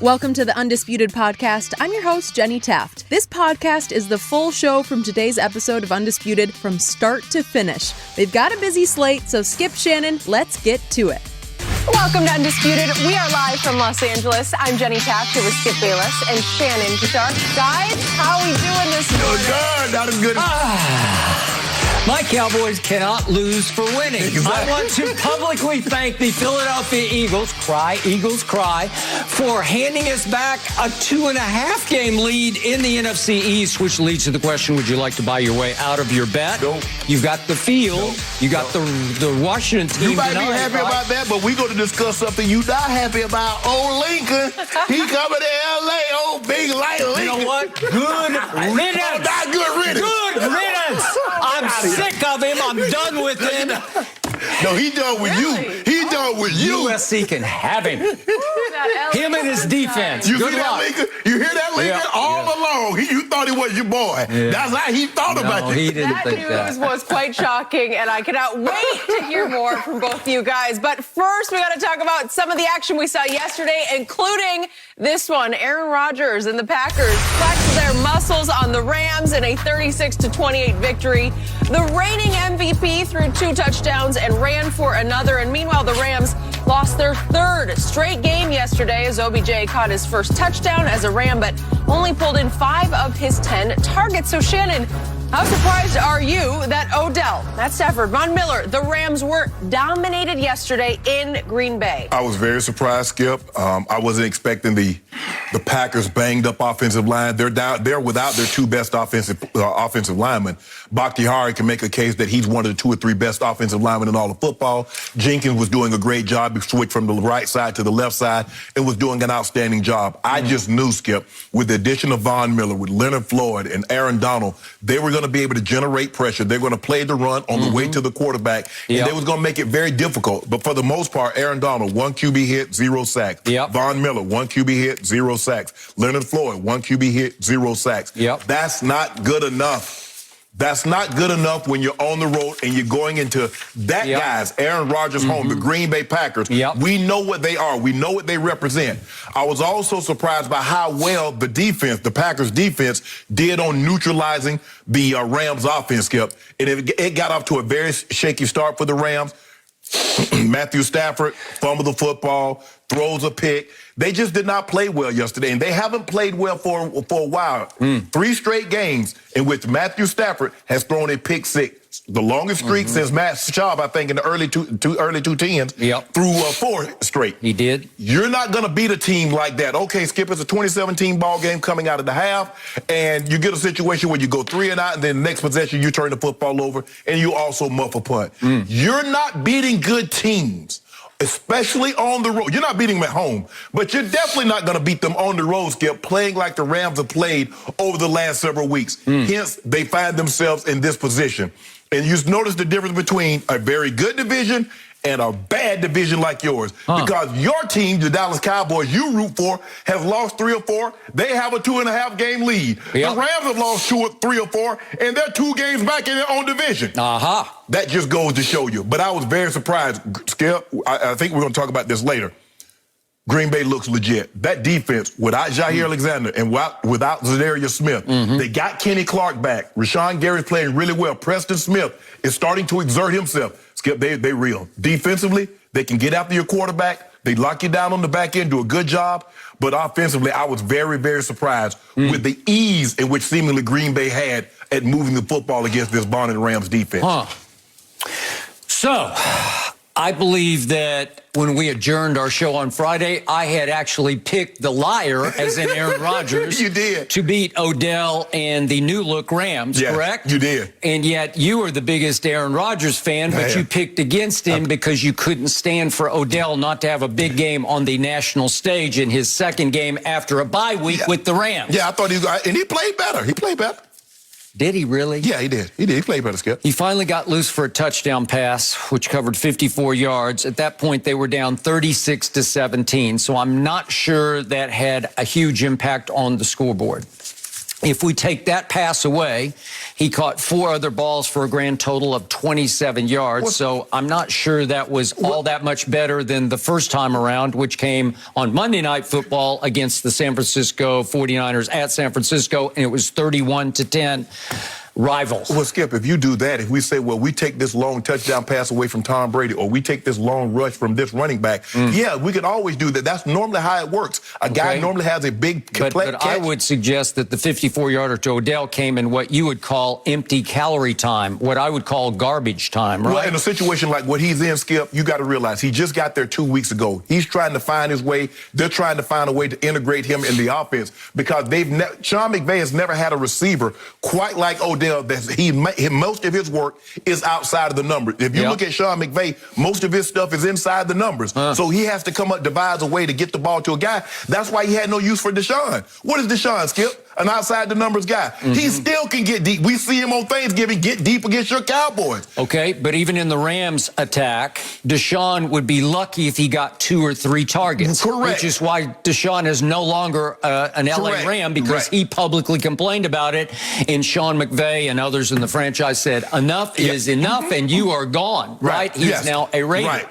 Welcome to the Undisputed podcast. I'm your host, Jenny Taft. This podcast is the full show from today's episode of Undisputed from start to finish. We've got a busy slate, so skip Shannon. Let's get to it. Welcome to Undisputed. We are live from Los Angeles. I'm Jenny Taft here with Skip Bayless and Shannon Sharpe. Guys, how are we doing this morning? Good, not as good as... My Cowboys cannot lose for winning. Exactly. I want to publicly thank the Philadelphia Eagles, Eagles cry, for handing us back a 2.5 game lead in the NFC East, which leads to the question, would you like to buy your way out of your bet? Nope. You've got the field. Nope. You got the Washington team. You might tonight, be happy right? about that, but we're going to discuss something you not happy about. Old Lincoln, he coming to L.A., old big light Lincoln. You know what? Good riddance. Not good riddance. Good riddance. I'm sick of him. I'm done with him. No, he done with you. He done with you. USC can have him. Him and his defense. You Good see luck. that, Lincoln? You hear that, Lincoln? Yeah, All along, you thought he was your boy. Yeah. That's how he thought about you. He didn't That think news that. was quite shocking, and I cannot wait to hear more from both of you guys. But first, we got to talk about some of the action we saw yesterday, including this one. Aaron Rodgers and the Packers flexed their muscles on the Rams in a 36-28 victory. The reigning MVP threw 2 touchdowns and ran for another. And meanwhile, the Rams lost their 3rd straight game yesterday as OBJ caught his first touchdown as a Ram, but only pulled in 5 of his 10 targets. So, Shannon, how surprised are you that Odell, Matt Stafford, Von Miller, the Rams were dominated yesterday in Green Bay? I was very surprised, Skip. I wasn't expecting the Packers banged up offensive line. They're without their 2 best offensive linemen. Bakhtiari can make a case that he's one of the 2 or 3 best offensive linemen in all of football. Jenkins was doing a great job. He switched from the right side to the left side and was doing an outstanding job. I just knew, Skip, with the addition of Von Miller, with Leonard Floyd and Aaron Donald, they were going to be able to generate pressure. They're going to play the run on the way to the quarterback, and they was going to make it very difficult. But for the most part, Aaron Donald, 1 QB hit, 0 sacks. Von Miller, 1 QB hit, 0 sacks. Leonard Floyd, 1 QB hit, 0 sacks. That's not good enough. That's not good enough when you're on the road and you're going into that guy's, Aaron Rodgers' home, the Green Bay Packers. We know what they are. We know what they represent. I was also surprised by how well the defense, the Packers' defense, did on neutralizing the Rams' offense, Skip. And it got off to a very shaky start for the Rams. Matthew Stafford fumbled the football, throws a pick. They just did not play well yesterday, and they haven't played well for a while. 3 straight games in which Matthew Stafford has thrown a pick 6. The longest streak since Matt Sharpe, I think, in the early 2010s, through 4 straight. He did. You're not going to beat a team like that. Okay, Skip, it's a 2017 ball game coming out of the half, and you get a situation where you go 3 and out, and then the next possession you turn the football over, and you also muff a punt. You're not beating good teams, especially on the road. You're not beating them at home, but you're definitely not going to beat them on the road, Skip, playing like the Rams have played over the last several weeks. Hence, they find themselves in this position. And you notice the difference between a very good division and a bad division like yours. Because your team, the Dallas Cowboys, you root for, has lost 3 or 4. They have a 2.5 game lead. The Rams have lost 2 or 3 or 4, and they're 2 games back in their own division. That just goes to show you. But I was very surprised, Skip. I think we're going to talk about this later. Green Bay looks legit. That defense, without Jair Alexander and without Zadarius Smith, they got Kenny Clark back. Rashawn Gary's playing really well. Preston Smith is starting to exert himself. Skip, they real. Defensively, they can get after your quarterback. They lock you down on the back end, do a good job. But offensively, I was very, very surprised with the ease in which seemingly Green Bay had at moving the football against this Bonnet Rams defense. So, I believe that when we adjourned our show on Friday, I had actually picked the liar, as in Aaron Rodgers. You did. To beat Odell and the new-look Rams, correct? You did. And yet you are the biggest Aaron Rodgers fan, but you picked against him because you couldn't stand for Odell not to have a big game on the national stage in his 2nd game after a bye week with the Rams. I thought and he played better. He played better. Did he really? Yeah, he did. He played better, Skip. He finally got loose for a touchdown pass, which covered 54 yards. At that point, they were down 36-17. So I'm not sure that had a huge impact on the scoreboard. If we take that pass away, he caught 4 other balls for a grand total of 27 yards. So I'm not sure that was all that much better than the first time around, which came on Monday Night Football against the San Francisco 49ers at San Francisco, and it was 31-10. Rivals. Well, Skip, if you do that, if we say, well, we take this long touchdown pass away from Tom Brady, or we take this long rush from this running back, yeah, we can always do that. That's normally how it works. A guy normally has a big but catch. I would suggest that the 54-yarder to Odell came in what you would call empty calorie time, what I would call garbage time, right? Well, in a situation like what he's in, Skip, you got to realize he just got there 2 weeks ago. He's trying to find his way. They're trying to find a way to integrate him in the offense because Sean McVay has never had a receiver quite like Odell. That most of his work is outside of the numbers. If you look at Sean McVay, most of his stuff is inside the numbers. So he has to come up, devise a way to get the ball to a guy. That's why he had no use for Deshaun. What is Deshaun, Skip? An outside the numbers guy. He still can get deep. We see him on Thanksgiving get deep against your Cowboys. Okay, but even in the Rams attack, Deshaun would be lucky if he got 2 or 3 targets. Correct. Which is why Deshaun is no longer an LA Ram because he publicly complained about it. And Sean McVay and others in the franchise said, enough is enough and you are gone, right? He's now a Raider. Right.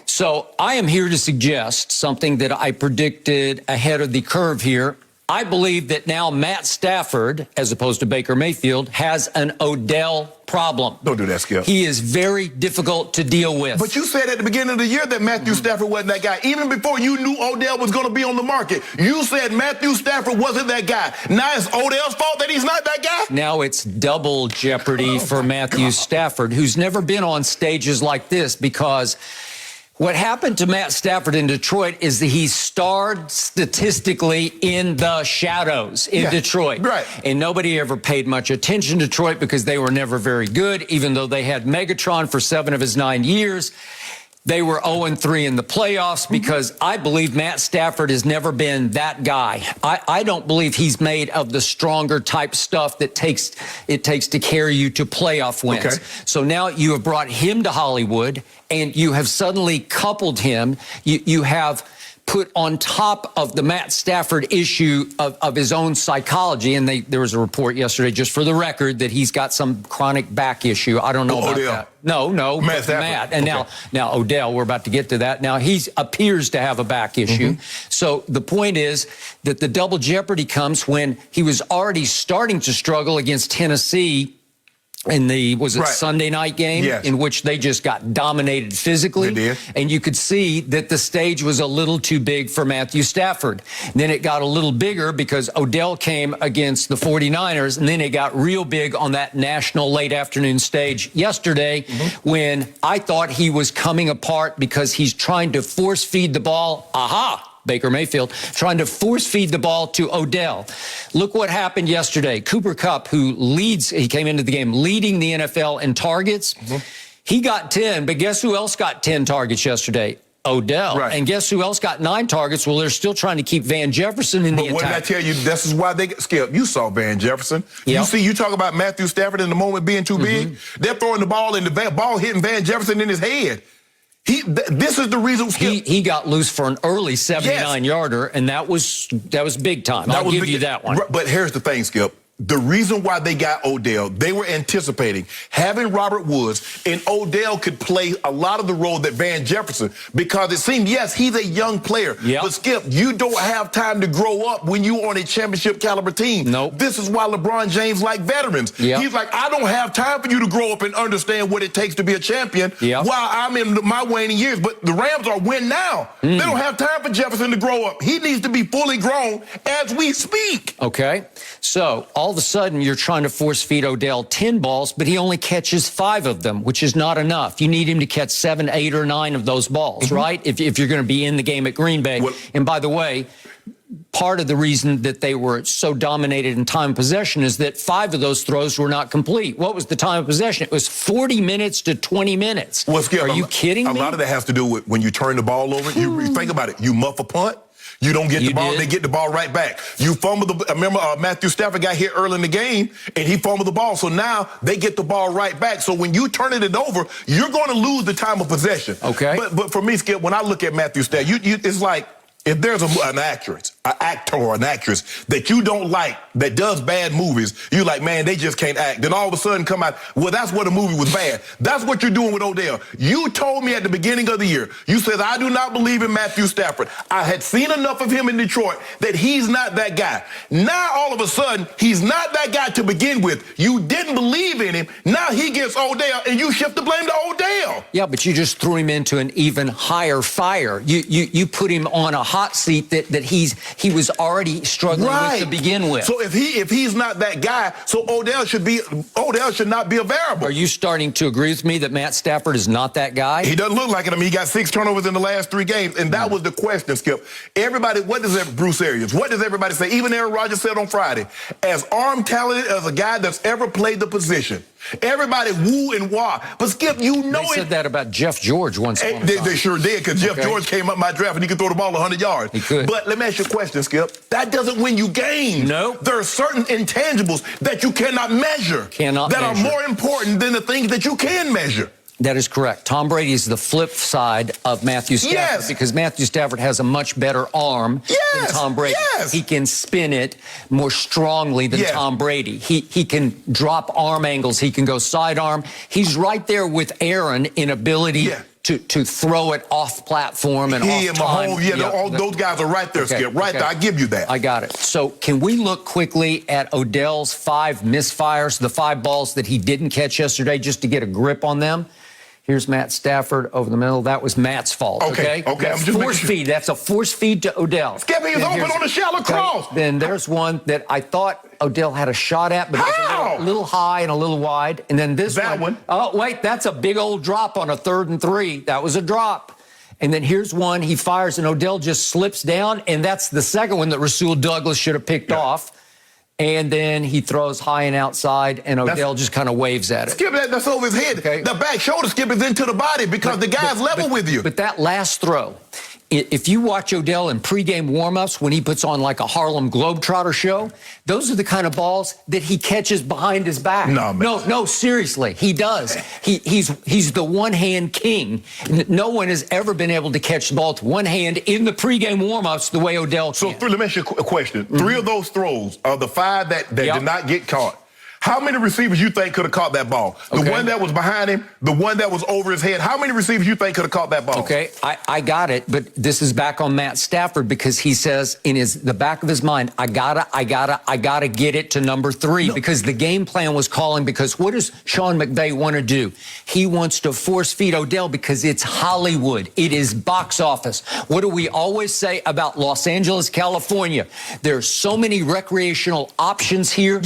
So I am here to suggest something that I predicted ahead of the curve here. I believe that now Matt Stafford, as opposed to Baker Mayfield, has an Odell problem. Don't do that, Skip. He is very difficult to deal with. But you said at the beginning of the year that Matthew Stafford wasn't that guy. Even before you knew Odell was going to be on the market, you said Matthew Stafford wasn't that guy. Now it's Odell's fault that he's not that guy? Now it's double jeopardy for Matthew Stafford, who's never been on stages like this because what happened to Matt Stafford in Detroit is that he starred statistically in the shadows in Detroit. Right. And nobody ever paid much attention to Detroit because they were never very good, even though they had Megatron for 7 of his 9 years. They were 0-3 in the playoffs because I believe Matt Stafford has never been that guy. I don't believe he's made of the stronger type stuff that it takes to carry you to playoff wins. Okay. So now you have brought him to Hollywood and you have suddenly coupled him. You have put on top of the Matt Stafford issue of his own psychology, and there was a report yesterday, just for the record, that he's got some chronic back issue. I don't know about Odell. that. No, Matt. And now Odell, we're about to get to that. Now he appears to have a back issue. So the point is that the double jeopardy comes when he was already starting to struggle against Tennessee in the, Sunday night game? Yes. In which they just got dominated physically. They did. And you could see that the stage was a little too big for Matthew Stafford. And then it got a little bigger because Odell came against the 49ers, and then it got real big on that national late afternoon stage yesterday when I thought he was coming apart because he's trying to force feed the ball. Baker Mayfield, trying to force feed the ball to Odell. Look what happened yesterday. Cooper Kupp, he came into the game leading the NFL in targets. He got 10, but guess who else got 10 targets yesterday? Odell. Right. And guess who else got 9 targets? Well, they're still trying to keep Van Jefferson in the attack. What did I tell you? This is why they Skip. You saw Van Jefferson. Yep. You talk about Matthew Stafford in the moment being too big. They're throwing the ball and the ball hitting Van Jefferson in his head. This is the reason he got loose for an early 79-yarder, and that was big time. I'll give you that one. But here's the thing, Skip. The reason why they got Odell, they were anticipating having Robert Woods, and Odell could play a lot of the role that Van Jefferson, because it seemed, yes, he's a young player. But, Skip, you don't have time to grow up when you're on a championship caliber team. Nope. This is why LeBron James like veterans. He's like, I don't have time for you to grow up and understand what it takes to be a champion while I'm in my waning years. But the Rams are win now. They don't have time for Jefferson to grow up. He needs to be fully grown as we speak. Okay. So all of a sudden you're trying to force feed Odell 10 balls, but he only catches 5 of them, which is not enough. You need him to catch 7, 8, or 9 of those balls, right? If you're going to be in the game at Green Bay. And by the way, part of the reason that they were so dominated in time of possession is that 5 of those throws were not complete. What was the time of possession? It was 40 minutes to 20 minutes. Well, Skip, are you kidding me? A lot of that has to do with when you turn the ball over. You think about it. You muff a punt. You don't get the ball, they get the ball right back. You fumble remember Matthew Stafford got hit early in the game, and he fumbled the ball. So now they get the ball right back. So when you turn it over, you're going to lose the time of possession. Okay. But for me, Skip, when I look at Matthew Stafford, it's like, if there's an actress, an actor or an actress that you don't like, that does bad movies, you like, man, they just can't act. Then all of a sudden come out, well, that's what the movie was bad. That's what you're doing with Odell. You told me at the beginning of the year, you said, I do not believe in Matthew Stafford. I had seen enough of him in Detroit that he's not that guy. Now, all of a sudden, he's not that guy to begin with. You didn't believe in him. Now he gets Odell, and you shift the blame to Odell. Yeah, but you just threw him into an even higher fire. You put him on a hot seat that he was already struggling with to begin with. So if he's not that guy, so Odell should not be a variable. Are you starting to agree with me that Matt Stafford is not that guy? He doesn't look like it. I mean, he got 6 turnovers in the last 3 games, and that was the question, Skip. Everybody, Bruce Arians, what does everybody say? Even Aaron Rodgers said on Friday, as arm talented as a guy that's ever played the position. Everybody woo and wah. But Skip, you know they said that about Jeff George once upon a time. They sure did, because Jeff George came up my draft and he could throw the ball 100 yards. He could. But let me ask you a question, Skip. That doesn't win you games. No. There are certain intangibles that you cannot measure. That are more important than the things that you can measure. That is correct. Tom Brady is the flip side of Matthew Stafford because Matthew Stafford has a much better arm than Tom Brady. He can spin it more strongly than Tom Brady. He can drop arm angles. He can go sidearm. He's right there with Aaron in ability to throw it off platform and off time. Mahomes, those guys are right there, Skip. Right there. I give you that. I got it. So can we look quickly at Odell's 5 misfires, the 5 balls that he didn't catch yesterday, just to get a grip on them? Here's Matt Stafford over the middle. That was Matt's fault, okay? That's force feed. That's a force feed to Odell. Skip, he was open on the shallow cross. Then there's one that I thought Odell had a shot at, but it was a little high and a little wide. And then this one. Oh, wait, that's a big old drop on a 3rd and 3. That was a drop. And then here's one he fires, and Odell just slips down, and that's the second one that Rasul Douglas should have picked off. And then he throws high and outside, and Odell just kind of waves at it. Skip, that's over his head. The back shoulder, Skip, is into the body because the guy's level with you. But that last throw, if you watch Odell in pregame warmups when he puts on like a Harlem Globetrotter show, those are the kind of balls that he catches behind his back. No, seriously, he does. He's the one-hand king. No one has ever been able to catch the ball with one hand in the pregame warmups the way Odell can. So let me ask you a question. 3 of those throws are the 5 that did not get caught. How many receivers you think could have caught that ball? The one that was behind him, the one that was over his head. How many receivers you think could have caught that ball? Okay, I got it, but this is back on Matt Stafford because he says in the back of his mind, I gotta get it to number 3 because the game plan was calling. Because what does Sean McVay want to do? He wants to force feed Odell because it's Hollywood. It is box office. What do we always say about Los Angeles, California? There's so many recreational options here.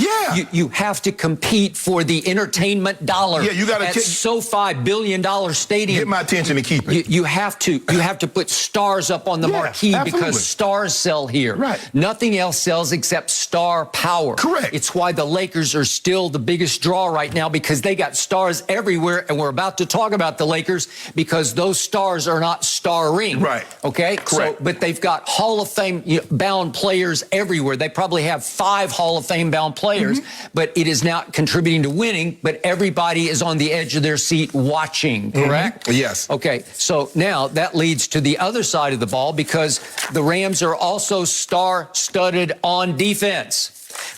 You have to compete for the entertainment dollar. You got to SoFi $1 billion stadium. Get my attention and keep it. You have to put stars up on the marquee because stars sell here. Nothing else sells except star power. Correct. It's why the Lakers are still the biggest draw right now because they got stars everywhere, and we're about to talk about the Lakers because those stars are not starring. Okay. Correct. But they've got Hall of Fame bound players everywhere. They probably have 5 Hall of Fame bound players, but it is not contributing to winning, but everybody is on the edge of their seat watching, correct? Yes. Okay, so now that leads to the other side of the ball because the Rams are also star-studded on defense.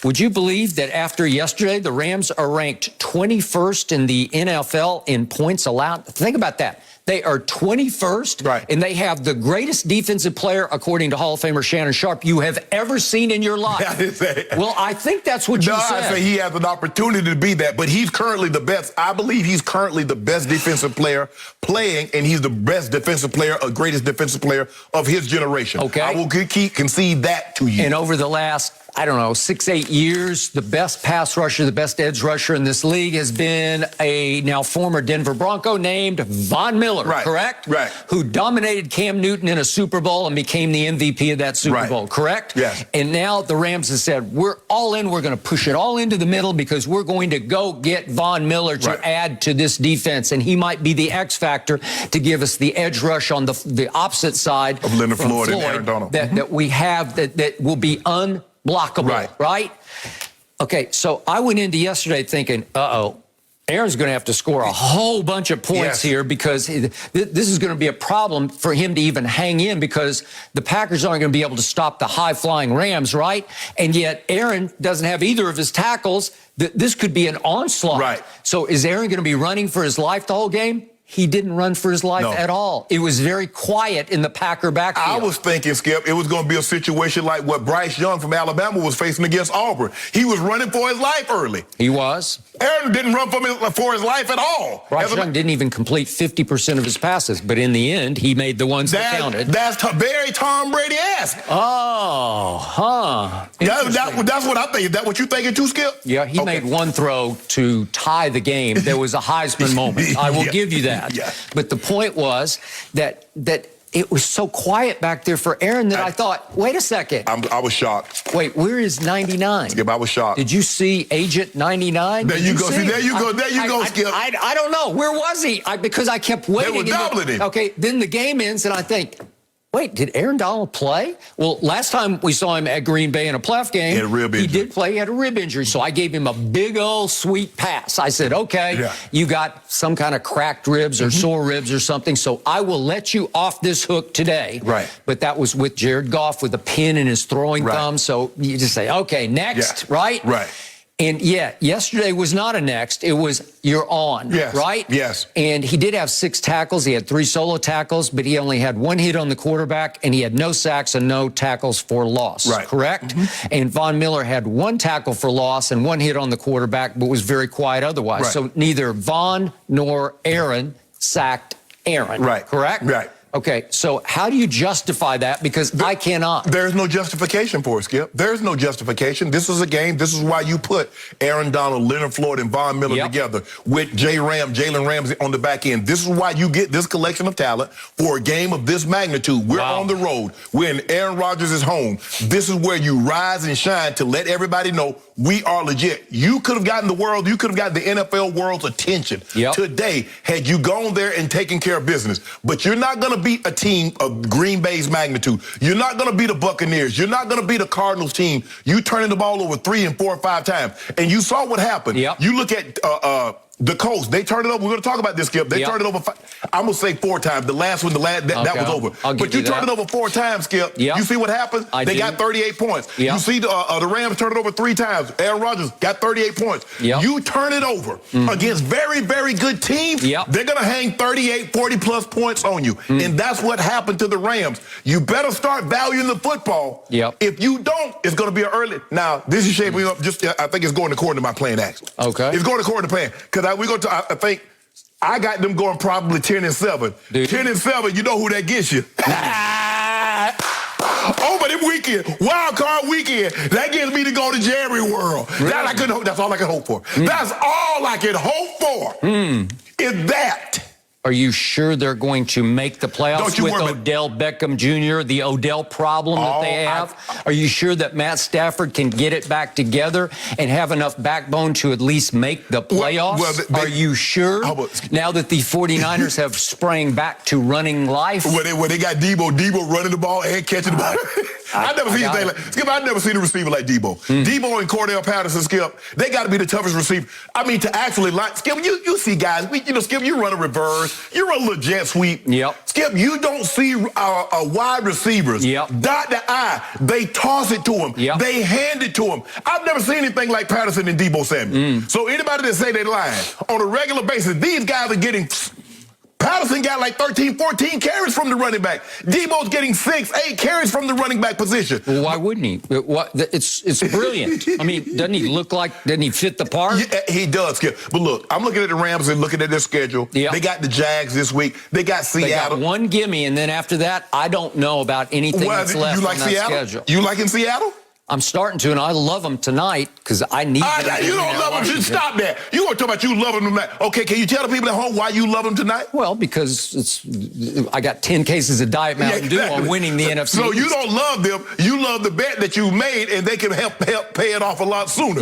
Would you believe that after yesterday, the Rams are ranked 21st in the NFL in points allowed? Think about that. They are 21st, and they have the greatest defensive player, according to Hall of Famer Shannon Sharpe, you have ever seen in your life. Well, I think that's what you said. I say he has an opportunity to be that, but he's currently the best. I believe he's currently the best defensive player playing, and he's the best defensive player, greatest defensive player of his generation. Okay. I will concede that to you. And over the last, 6-8 years, the best pass rusher, the best edge rusher in this league has been a now former Denver Bronco named Von Miller, correct? Who dominated Cam Newton in a Super Bowl and became the MVP of that Super Bowl, correct? Yes. And now the Rams have said, we're all in, we're going to push it all into the middle because we're going to go get Von Miller to add to this defense, and he might be the X factor to give us the edge rush on the opposite side of Leonard Floyd and Aaron Donald. That we have that will be unblockable, right? Okay, so I went into yesterday thinking, Aaron's going to have to score a whole bunch of points here because this is going to be a problem for him to even hang in because the Packers aren't going to be able to stop the high-flying Rams, right? And yet Aaron doesn't have either of his tackles. This could be an onslaught. Right. So is Aaron going to be running for his life the whole game? He didn't run for his life at all. It was very quiet in the Packer backfield. I was thinking, Skip, it was going to be a situation like what Bryce Young from Alabama was facing against Auburn. He was running for his life early. He was. Aaron didn't run for his life at all. Bryce Young didn't even complete 50% of his passes, but in the end, he made the ones that counted. That's very Tom Brady-esque. Oh, huh. That's what I think. Is that what you thinking too, Skip? Yeah, he made one throw to tie the game. There was a Heisman moment. I will give you that. Yeah. But the point was that it was so quiet back there for Aaron that I thought, wait a second. I was shocked. Wait, where is 99? Skip, I was shocked. Did you see Agent 99? There you go. See, there you go, Skip. I don't know. Where was he? Because I kept waiting. They were doubling him. Okay, then the game ends, and I think, wait, did Aaron Donald play? Well, last time we saw him at Green Bay in a playoff game, he had a rib injury. He did play. He had a rib injury. So I gave him a big old sweet pass. I said, okay, you got some kind of cracked ribs or sore ribs or something, so I will let you off this hook today. Right. But that was with Jared Goff with a pin in his throwing thumb. So you just say, okay, next, right? Right. And yesterday was not a next. It was you're on, right? Yes. And he did have 6 tackles. He had 3 solo tackles, but he only had 1 hit on the quarterback, and he had no sacks and no tackles for loss. Right. Correct? And Von Miller had 1 tackle for loss and 1 hit on the quarterback, but was very quiet otherwise. Right. So neither Von nor Aaron sacked Aaron. Right. Correct? Right. Okay, so how do you justify that? Because I cannot. There's no justification for it, Skip. There's no justification. This is a game. This is why you put Aaron Donald, Leonard Floyd, and Von Miller together with Jalen Ramsey on the back end. This is why you get this collection of talent for a game of this magnitude. We're on the road. We're in Aaron Rodgers' home. This is where you rise and shine to let everybody know we are legit. You could have gotten the world, you could have gotten the NFL world's attention today had you gone there and taken care of business. But you're not going to beat a team of Green Bay's magnitude. You're not going to beat the Buccaneers. You're not going to beat a Cardinals team. You turning the ball over 3 and 4 or 5 times. And you saw what happened. You look at the Colts, they turned it over. We're going to talk about this, Skip. They turned it over, I'm going to say 4 times. The last one, that was over. But you turned it over 4 times, Skip. You see what happened? They got 38 points. You see the Rams turned it over 3 times. Aaron Rodgers got 38 points. You turn it over against very, very good teams, they're going to hang 38, 40-plus points on you. And that's what happened to the Rams. You better start valuing the football. If you don't, it's going to be an early. Now, this is shaping up I think it's going according to my plan, actually. It's going according to plan. Because I think I got them going probably 10-7. 10-7, you know who that gets you. Over the weekend, wild card weekend, that gets me to go to Jerry World. Really? That's all I can hope for. That's all I can hope for. Is that. Are you sure they're going to make the playoffs with Odell Beckham Jr., the Odell problem that they have? Are you sure that Matt Stafford can get it back together and have enough backbone to at least make the playoffs? Are you sure? Now that the 49ers have sprang back to running life? When they got Debo running the ball and catching the ball. I've never seen anything like Skip. I've never seen a receiver like Debo. Debo and Cordell Patterson, Skip, they got to be the toughest receiver. I mean, to actually Skip, you see guys, Skip, you run a reverse, you run a little jet sweep. Skip, you don't see wide receivers. Dot the I. They toss it to him. They hand it to him. I've never seen anything like Patterson and Debo Samuel. So anybody that say they're lying, on a regular basis, these guys are getting. Patterson got like 13, 14 carries from the running back. Debo's getting 6, 8 carries from the running back position. Well, why wouldn't he? It's brilliant. I mean, doesn't he fit the part? Yeah, he does, Skip. But look, I'm looking at the Rams and looking at their schedule. They got the Jags this week. They got Seattle. They got one gimme, and then after that, I don't know about anything that's left on that schedule. You like in Seattle? I'm starting to, and I love them tonight because I need them. You don't love them. Stop that. You want to talk about you love them tonight. Okay, can you tell the people at home why you love them tonight? Well, because I got 10 cases of Diet Mountain Dew on winning the NFC. So you don't love them. You love the bet that you made, and they can help pay it off a lot sooner.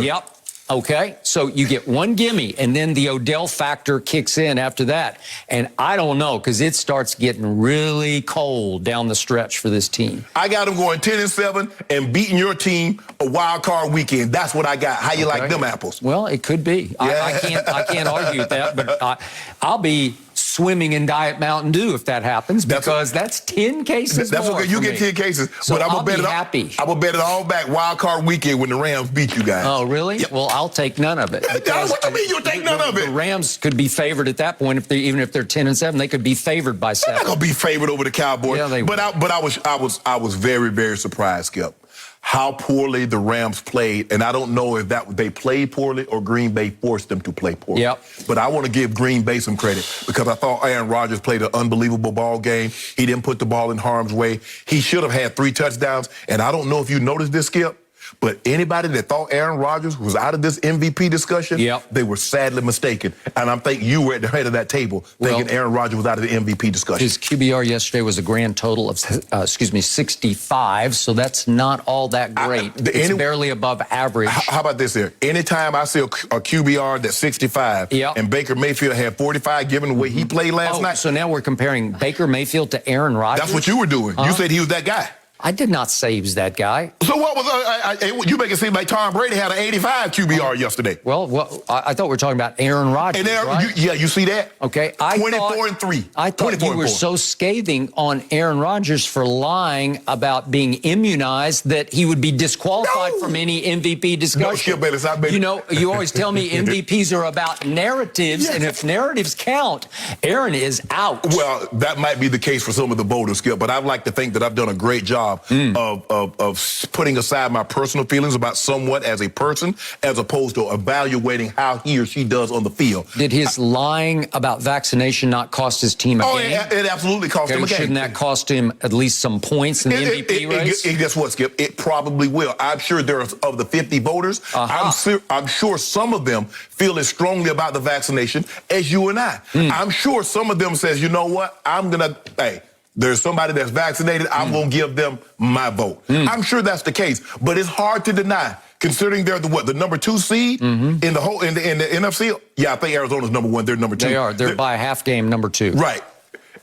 Okay, so you get one gimme, and then the Odell factor kicks in after that. And I don't know, because it starts getting really cold down the stretch for this team. I got them going 10-7 and beating your team a wild card weekend. That's what I got. How you like them apples? Well, it could be. Yeah. I can't argue with that, but I'll be swimming in Diet Mountain Dew if that happens, because that's 10 cases. That's more okay. You for get me. 10 cases, So but I'm I'll gonna bet be it happy. I'm gonna bet it all back wild card weekend when the Rams beat you guys. Oh, really? Yep. Well, I'll take none of it. What do you mean you'll take none of it? The Rams could be favored at that point. Even if they're 10-7, they could be favored by 7. They're not gonna be favored over the Cowboys. Yeah, they but I was very, very surprised, Skip, how poorly the Rams played. And I don't know if they played poorly or Green Bay forced them to play poorly. Yep. But I want to give Green Bay some credit, because I thought Aaron Rodgers played an unbelievable ball game. He didn't put the ball in harm's way. He should have had 3 touchdowns. And I don't know if you noticed this, Skip, but anybody that thought Aaron Rodgers was out of this MVP discussion, Yep. they were sadly mistaken. And I'm thinking you were at the head of that table thinking Aaron Rodgers was out of the MVP discussion. His QBR yesterday was a grand total of, 65, so that's not all that great. It's barely above average. How about this here? Anytime I see a QBR that's 65 Yep. and Baker Mayfield had 45, given the way he played last night. So now we're comparing Baker Mayfield to Aaron Rodgers? That's what you were doing. You said he was that guy. I did not say he was that guy. So what was you make it seem like Tom Brady had an 85 QBR yesterday? Well, I thought we were talking about Aaron Rodgers, And Aaron, right? you see that? Okay, 24-3. I thought you were so scathing on Aaron Rodgers for lying about being immunized that he would be disqualified from any MVP discussion. No, Skip Bayless, I bet. You know, you always tell me MVPs are about narratives, and if narratives count, Aaron is out. Well, that might be the case for some of the voters, Skip, but I'd like to think that I've done a great job of putting aside my personal feelings about someone as a person, as opposed to evaluating how he or she does on the field. Did his lying about vaccination not cost his team a game? It absolutely cost him a game. Shouldn't that cost him at least some points in the MVP race? Guess what, Skip? It probably will. I'm sure there are, of the 50 voters, I'm sure some of them feel as strongly about the vaccination as you and I. I'm sure some of them says, you know what, there's somebody that's vaccinated, I'm going to give them my vote. I'm sure that's the case, but it's hard to deny, considering they're the number 2 seed in the NFC. Yeah, I think Arizona's number 1. They're number 2. They are. They're by a half game number 2. Right.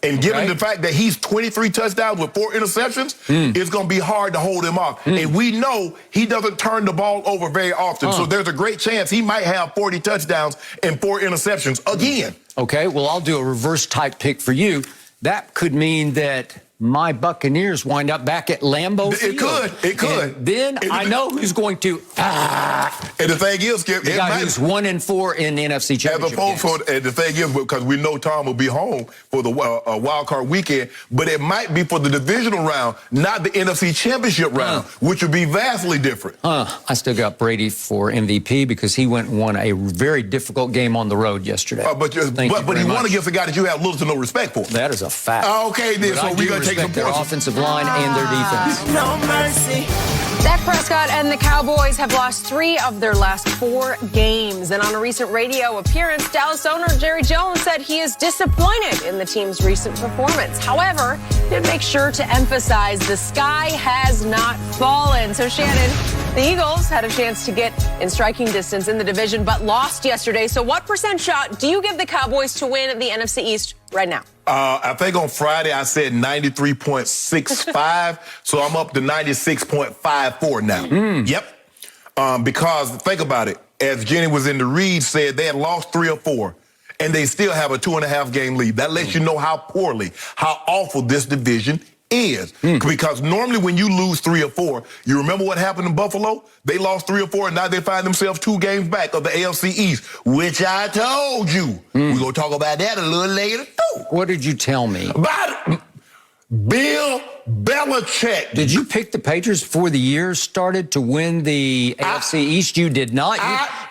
And given the fact that he's 23 touchdowns with 4 interceptions, it's going to be hard to hold him off. And we know he doesn't turn the ball over very often. So there's a great chance he might have 40 touchdowns and 4 interceptions again. Okay, well, I'll do a reverse type pick for you. That could mean that my Buccaneers wind up back at Lambeau Field. It could. And then I know who's going to. And the thing is, Skip, the guy who's 1-4 in the NFC Championship games. And the thing is, because we know Tom will be home for the wild card weekend, but it might be for the divisional round, not the NFC Championship round, which would be vastly different. I still got Brady for MVP because he went and won a very difficult game on the road yesterday. But he won against a guy that you have little to no respect for. That is a fact. Okay, then, so we're going to take some their points. offensive line and their defense. No mercy. Dak Prescott and the Cowboys have lost 3 of their last 4 games. And on a recent radio appearance, Dallas owner Jerry Jones said he is disappointed in the team's recent performance. However, he did make sure to emphasize the sky has not fallen. So, Shannon, the Eagles had a chance to get in striking distance in the division, but lost yesterday. So what % shot do you give the Cowboys to win the NFC East right now? I think on Friday I said 93.65, so I'm up to 96.54 now. Yep. Because think about it. As Jenny was in the read said, they had lost 3 or 4, and they still have a 2.5 game lead. That lets you know how poorly, how awful this division is. Because normally when you lose 3 or 4, you remember what happened in Buffalo? They lost 3 or 4, and now they find themselves 2 games back of the AFC East, which I told you. We're going to talk about that a little later, too. What did you tell me? About Bill Belichick. Did you pick the Patriots before the year started to win the AFC East? You did not.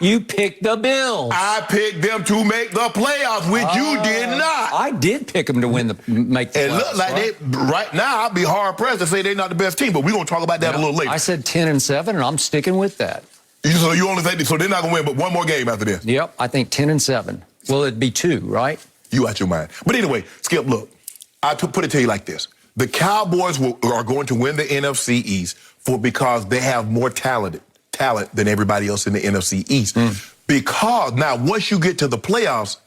You picked the Bills. I picked them to make the playoffs, which you did not. I did pick them to make the playoffs. It looked like right now, I'd be hard pressed to say they're not the best team, but we're going to talk about that a little later. I said 10-7, and I'm sticking with that. So you only think so they're not going to win, but one more game after this? Yep, I think 10-7. Well, it'd be 2, right? You out your mind. But anyway, Skip, look, I put it to you like this. The Cowboys are going to win the NFC East because they have more talent talent than everybody else in the NFC East. Because now once you get to the playoffs,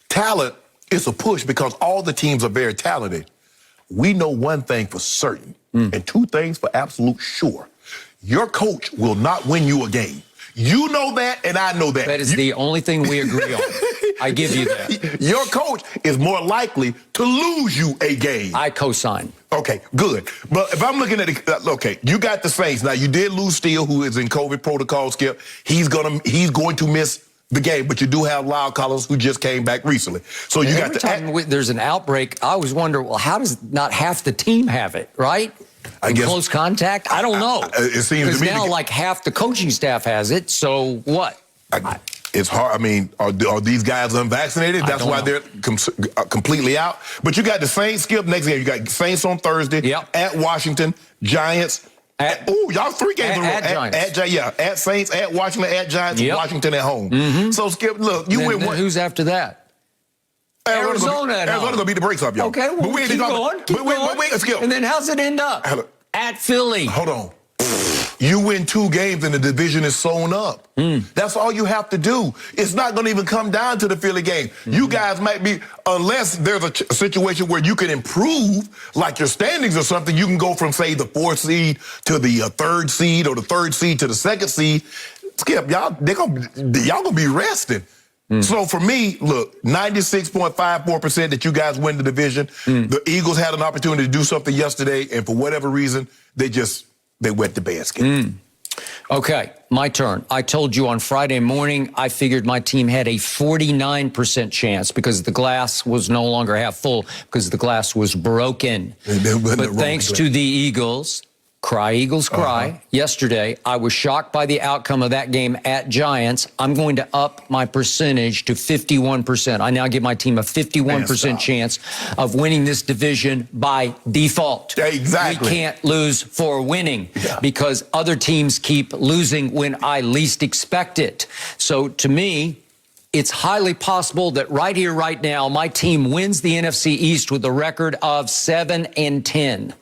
talent is a push because all the teams are very talented. We know one thing for certain and two things for absolute sure. Your coach will not win you a game. You know that, and I know that. That is the only thing we agree on. I give you that. Your coach is more likely to lose you a game. I co-sign. Okay, good. But if I'm looking at it, okay, you got the Saints. Now, you did lose Steele, who is in COVID protocol, Skip. He's going to miss the game, but you do have Lyle Collins, who just came back recently. So you Every time there's an outbreak, I always wonder, well, how does not half the team have it, right? I guess close contact? I don't know. It seems to me now like half the coaching staff has it. So what? It's hard. I mean, are these guys unvaccinated? That's why they're completely out. But you got the Saints, Skip, next game. You got Saints on Thursday at Washington, Giants. Y'all 3 games in a row. At Saints, at Washington, at Giants, Washington at home. So, Skip, look, you win one. Who's after that? Arizona going to beat the brakes off y'all. Okay, well, but keep going. Wait, Skip. And then how's it end up? At Philly. Hold on. You win 2 games and the division is sewn up. That's all you have to do. It's not going to even come down to the Philly game. You guys might be, unless there's a situation where you can improve, like your standings or something, you can go from, say, the 4th seed to the 3rd seed or the 3rd seed to the 2nd seed. Skip, y'all gonna be resting. So for me, look, 96.54% that you guys win the division. The Eagles had an opportunity to do something yesterday, and for whatever reason, they wet the basket. Okay, my turn. I told you on Friday morning, I figured my team had a 49% chance because the glass was no longer half full because the glass was broken. But thanks to the Eagles, cry, Eagles, cry. Yesterday, I was shocked by the outcome of that game at Giants. I'm going to up my percentage to 51%. I now give my team a 51% chance of winning this division by default. Exactly. We can't lose for winning because other teams keep losing when I least expect it. So to me, it's highly possible that right here, right now, my team wins the NFC East with a record of 7-10.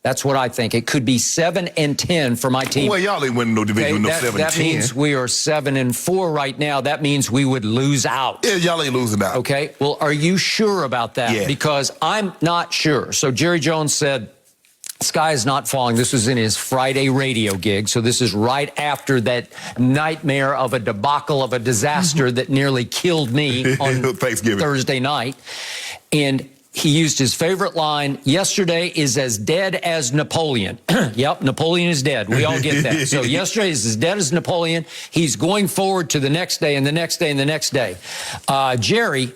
That's what I think. It could be 7-10 for my team. Well, y'all ain't winning no division with no 7-10. That means we are 7-4 right now. That means we would lose out. Yeah, y'all ain't losing out. Okay. Well, are you sure about that? Yeah. Because I'm not sure. So Jerry Jones said, sky is not falling. This was in his Friday radio gig. So this is right after that nightmare of a debacle of a disaster that nearly killed me on Thursday night. And he used his favorite line, yesterday is as dead as Napoleon. Yep, Napoleon is dead. We all get that. So yesterday is as dead as Napoleon. He's going forward to the next day and the next day and the next day. Jerry,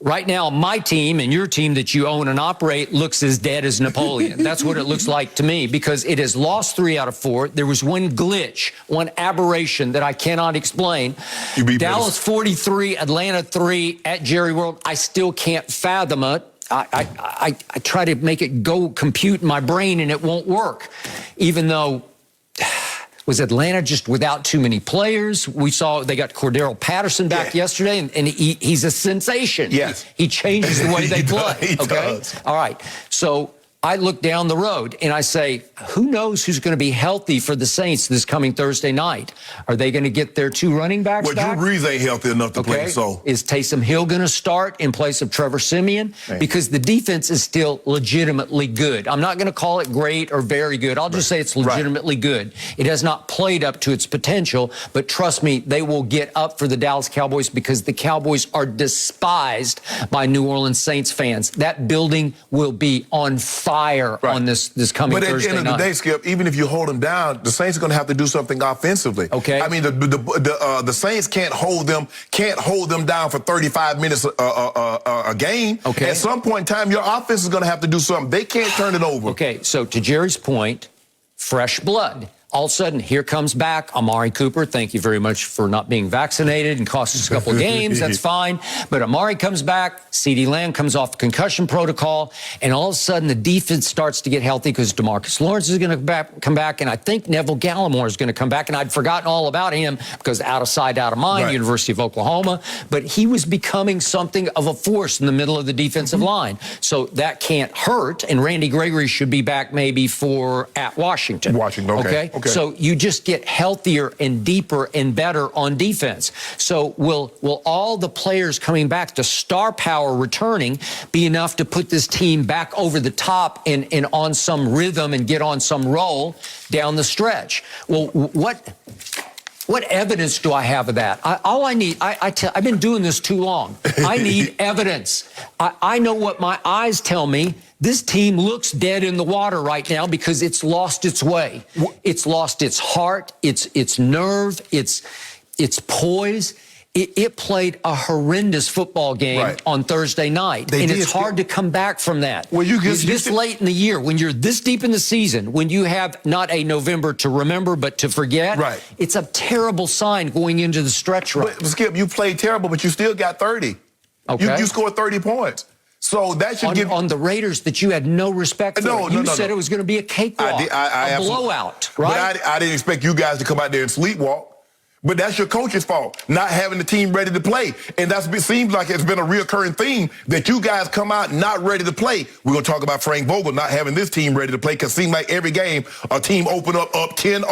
right now, my team and your team that you own and operate looks as dead as Napoleon. That's what it looks like to me because it has lost 3 out of 4. There was one glitch, one aberration that I cannot explain. Dallas 43, Atlanta 3 at Jerry World. I still can't fathom it. I try to make it go compute in my brain and it won't work. Even though, was Atlanta just without too many players? We saw they got Cordero Patterson back yesterday, and he's a sensation. Yes. He changes the way they play. He does. All right. So I look down the road and I say, who knows who's going to be healthy for the Saints this coming Thursday night? Are they going to get their 2 running backs back? Drew Brees ain't healthy enough to play, so. Is Taysom Hill going to start in place of Trevor Siemian? Because the defense is still legitimately good. I'm not going to call it great or very good. I'll just say it's legitimately good. It has not played up to its potential, but trust me, they will get up for the Dallas Cowboys because the Cowboys are despised by New Orleans Saints fans. That building will be on fire on this coming Thursday night. But at the end of the day, Skip, even if you hold them down, the Saints are going to have to do something offensively. Okay. I mean, the Saints can't hold them down for 35 minutes a game. Okay. At some point in time, your offense is going to have to do something. They can't turn it over. Okay. So to Jerry's point, fresh blood. All of a sudden, here comes back Amari Cooper. Thank you very much for not being vaccinated and cost us a couple of games. That's fine. But Amari comes back. CeeDee Lamb comes off the concussion protocol. And all of a sudden, the defense starts to get healthy because DeMarcus Lawrence is going to come back. And I think Neville Gallimore is going to come back. And I'd forgotten all about him because out of sight, out of mind, University of Oklahoma. But he was becoming something of a force in the middle of the defensive line. So that can't hurt. And Randy Gregory should be back maybe for at Washington. Okay. Okay. So you just get healthier and deeper and better on defense. So will all the players coming back, the star power returning, be enough to put this team back over the top and on some rhythm and get on some roll down the stretch? Well, what evidence do I have of that? All I need, I've been doing this too long. I need evidence. I know what my eyes tell me. This team looks dead in the water right now because it's lost its way. It's lost its heart, its nerve, its poise. It played a horrendous football game on Thursday night, and it's hard to come back from that. Well, this late in the year, when you're this deep in the season, when you have not a November to remember but to forget, it's a terrible sign going into the stretch run. But Skip, you played terrible, but you still got 30. Okay. You scored 30 points. So that should give on the Raiders that you had no respect for. You said it was going to be a cakewalk, a blowout, right? But I didn't expect you guys to come out there and sleepwalk. But that's your coach's fault, not having the team ready to play. And it seems like it's been a reoccurring theme that you guys come out not ready to play. We're going to talk about Frank Vogel not having this team ready to play, because it seems like every game a team open up 10-0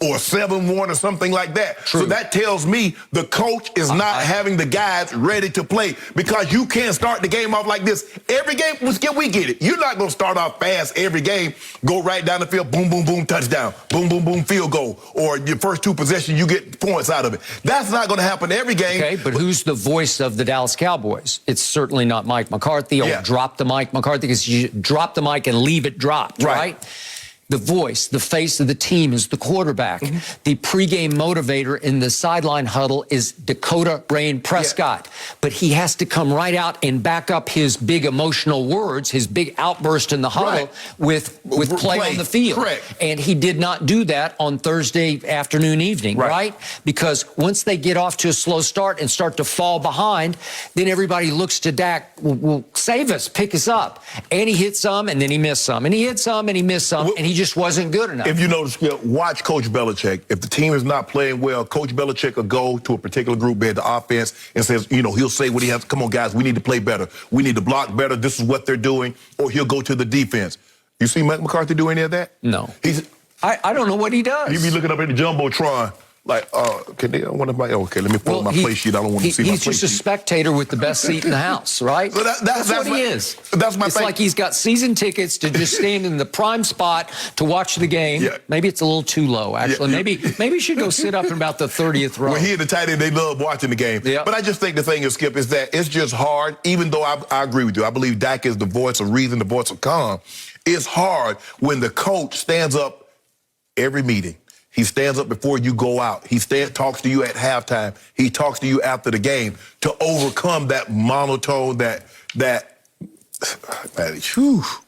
or 7-1 or something like that. True. So that tells me the coach is not having the guys ready to play, because you can't start the game off like this. Every game, we get it. You're not going to start off fast every game, go right down the field, boom, boom, boom, touchdown, boom, boom, boom, field goal, or your first two possessions, you get points out of it. That's not going to happen every game. Okay, but who's the voice of the Dallas Cowboys? It's certainly not Mike McCarthy. Drop the Mike McCarthy, because you drop the mic and leave it dropped, right? The voice, the face of the team is the quarterback. The pregame motivator in the sideline huddle is Dakota Rain Prescott. But he has to come right out and back up his big emotional words, his big outburst in the huddle with play on the field. Correct. And he did not do that on Thursday afternoon, evening, right? Because once they get off to a slow start and start to fall behind, then everybody looks to Dak, well, save us, pick us up. And he hit some, and then he missed some. And he hit some, and he missed some, and he just wasn't good enough. If you notice, watch Coach Belichick. If the team is not playing well, Coach Belichick will go to a particular group at the offense and says, he'll say what he has. Come on, guys, we need to play better. We need to block better. This is what they're doing. Or he'll go to the defense. You see Mike McCarthy do any of that? No. I don't know what he does. He'd be looking up at the Jumbotron. Like, let me pull up my play sheet. I don't want to see my play sheet. He's just a spectator with the best seat in the house, right? So that's what he is. That's my It's thing. like he's got season tickets to just stand in the prime spot to watch the game. Yeah. Maybe it's a little too low, actually. Maybe he should go sit up in about the 30th row. Well, he and the tight end, they love watching the game. Yeah. But I just think the thing is, Skip, is that it's just hard, even though I agree with you. I believe Dak is the voice of reason, the voice of calm. It's hard when the coach stands up every meeting. He stands up before you go out. He talks to you at halftime. He talks to you after the game to overcome that monotone,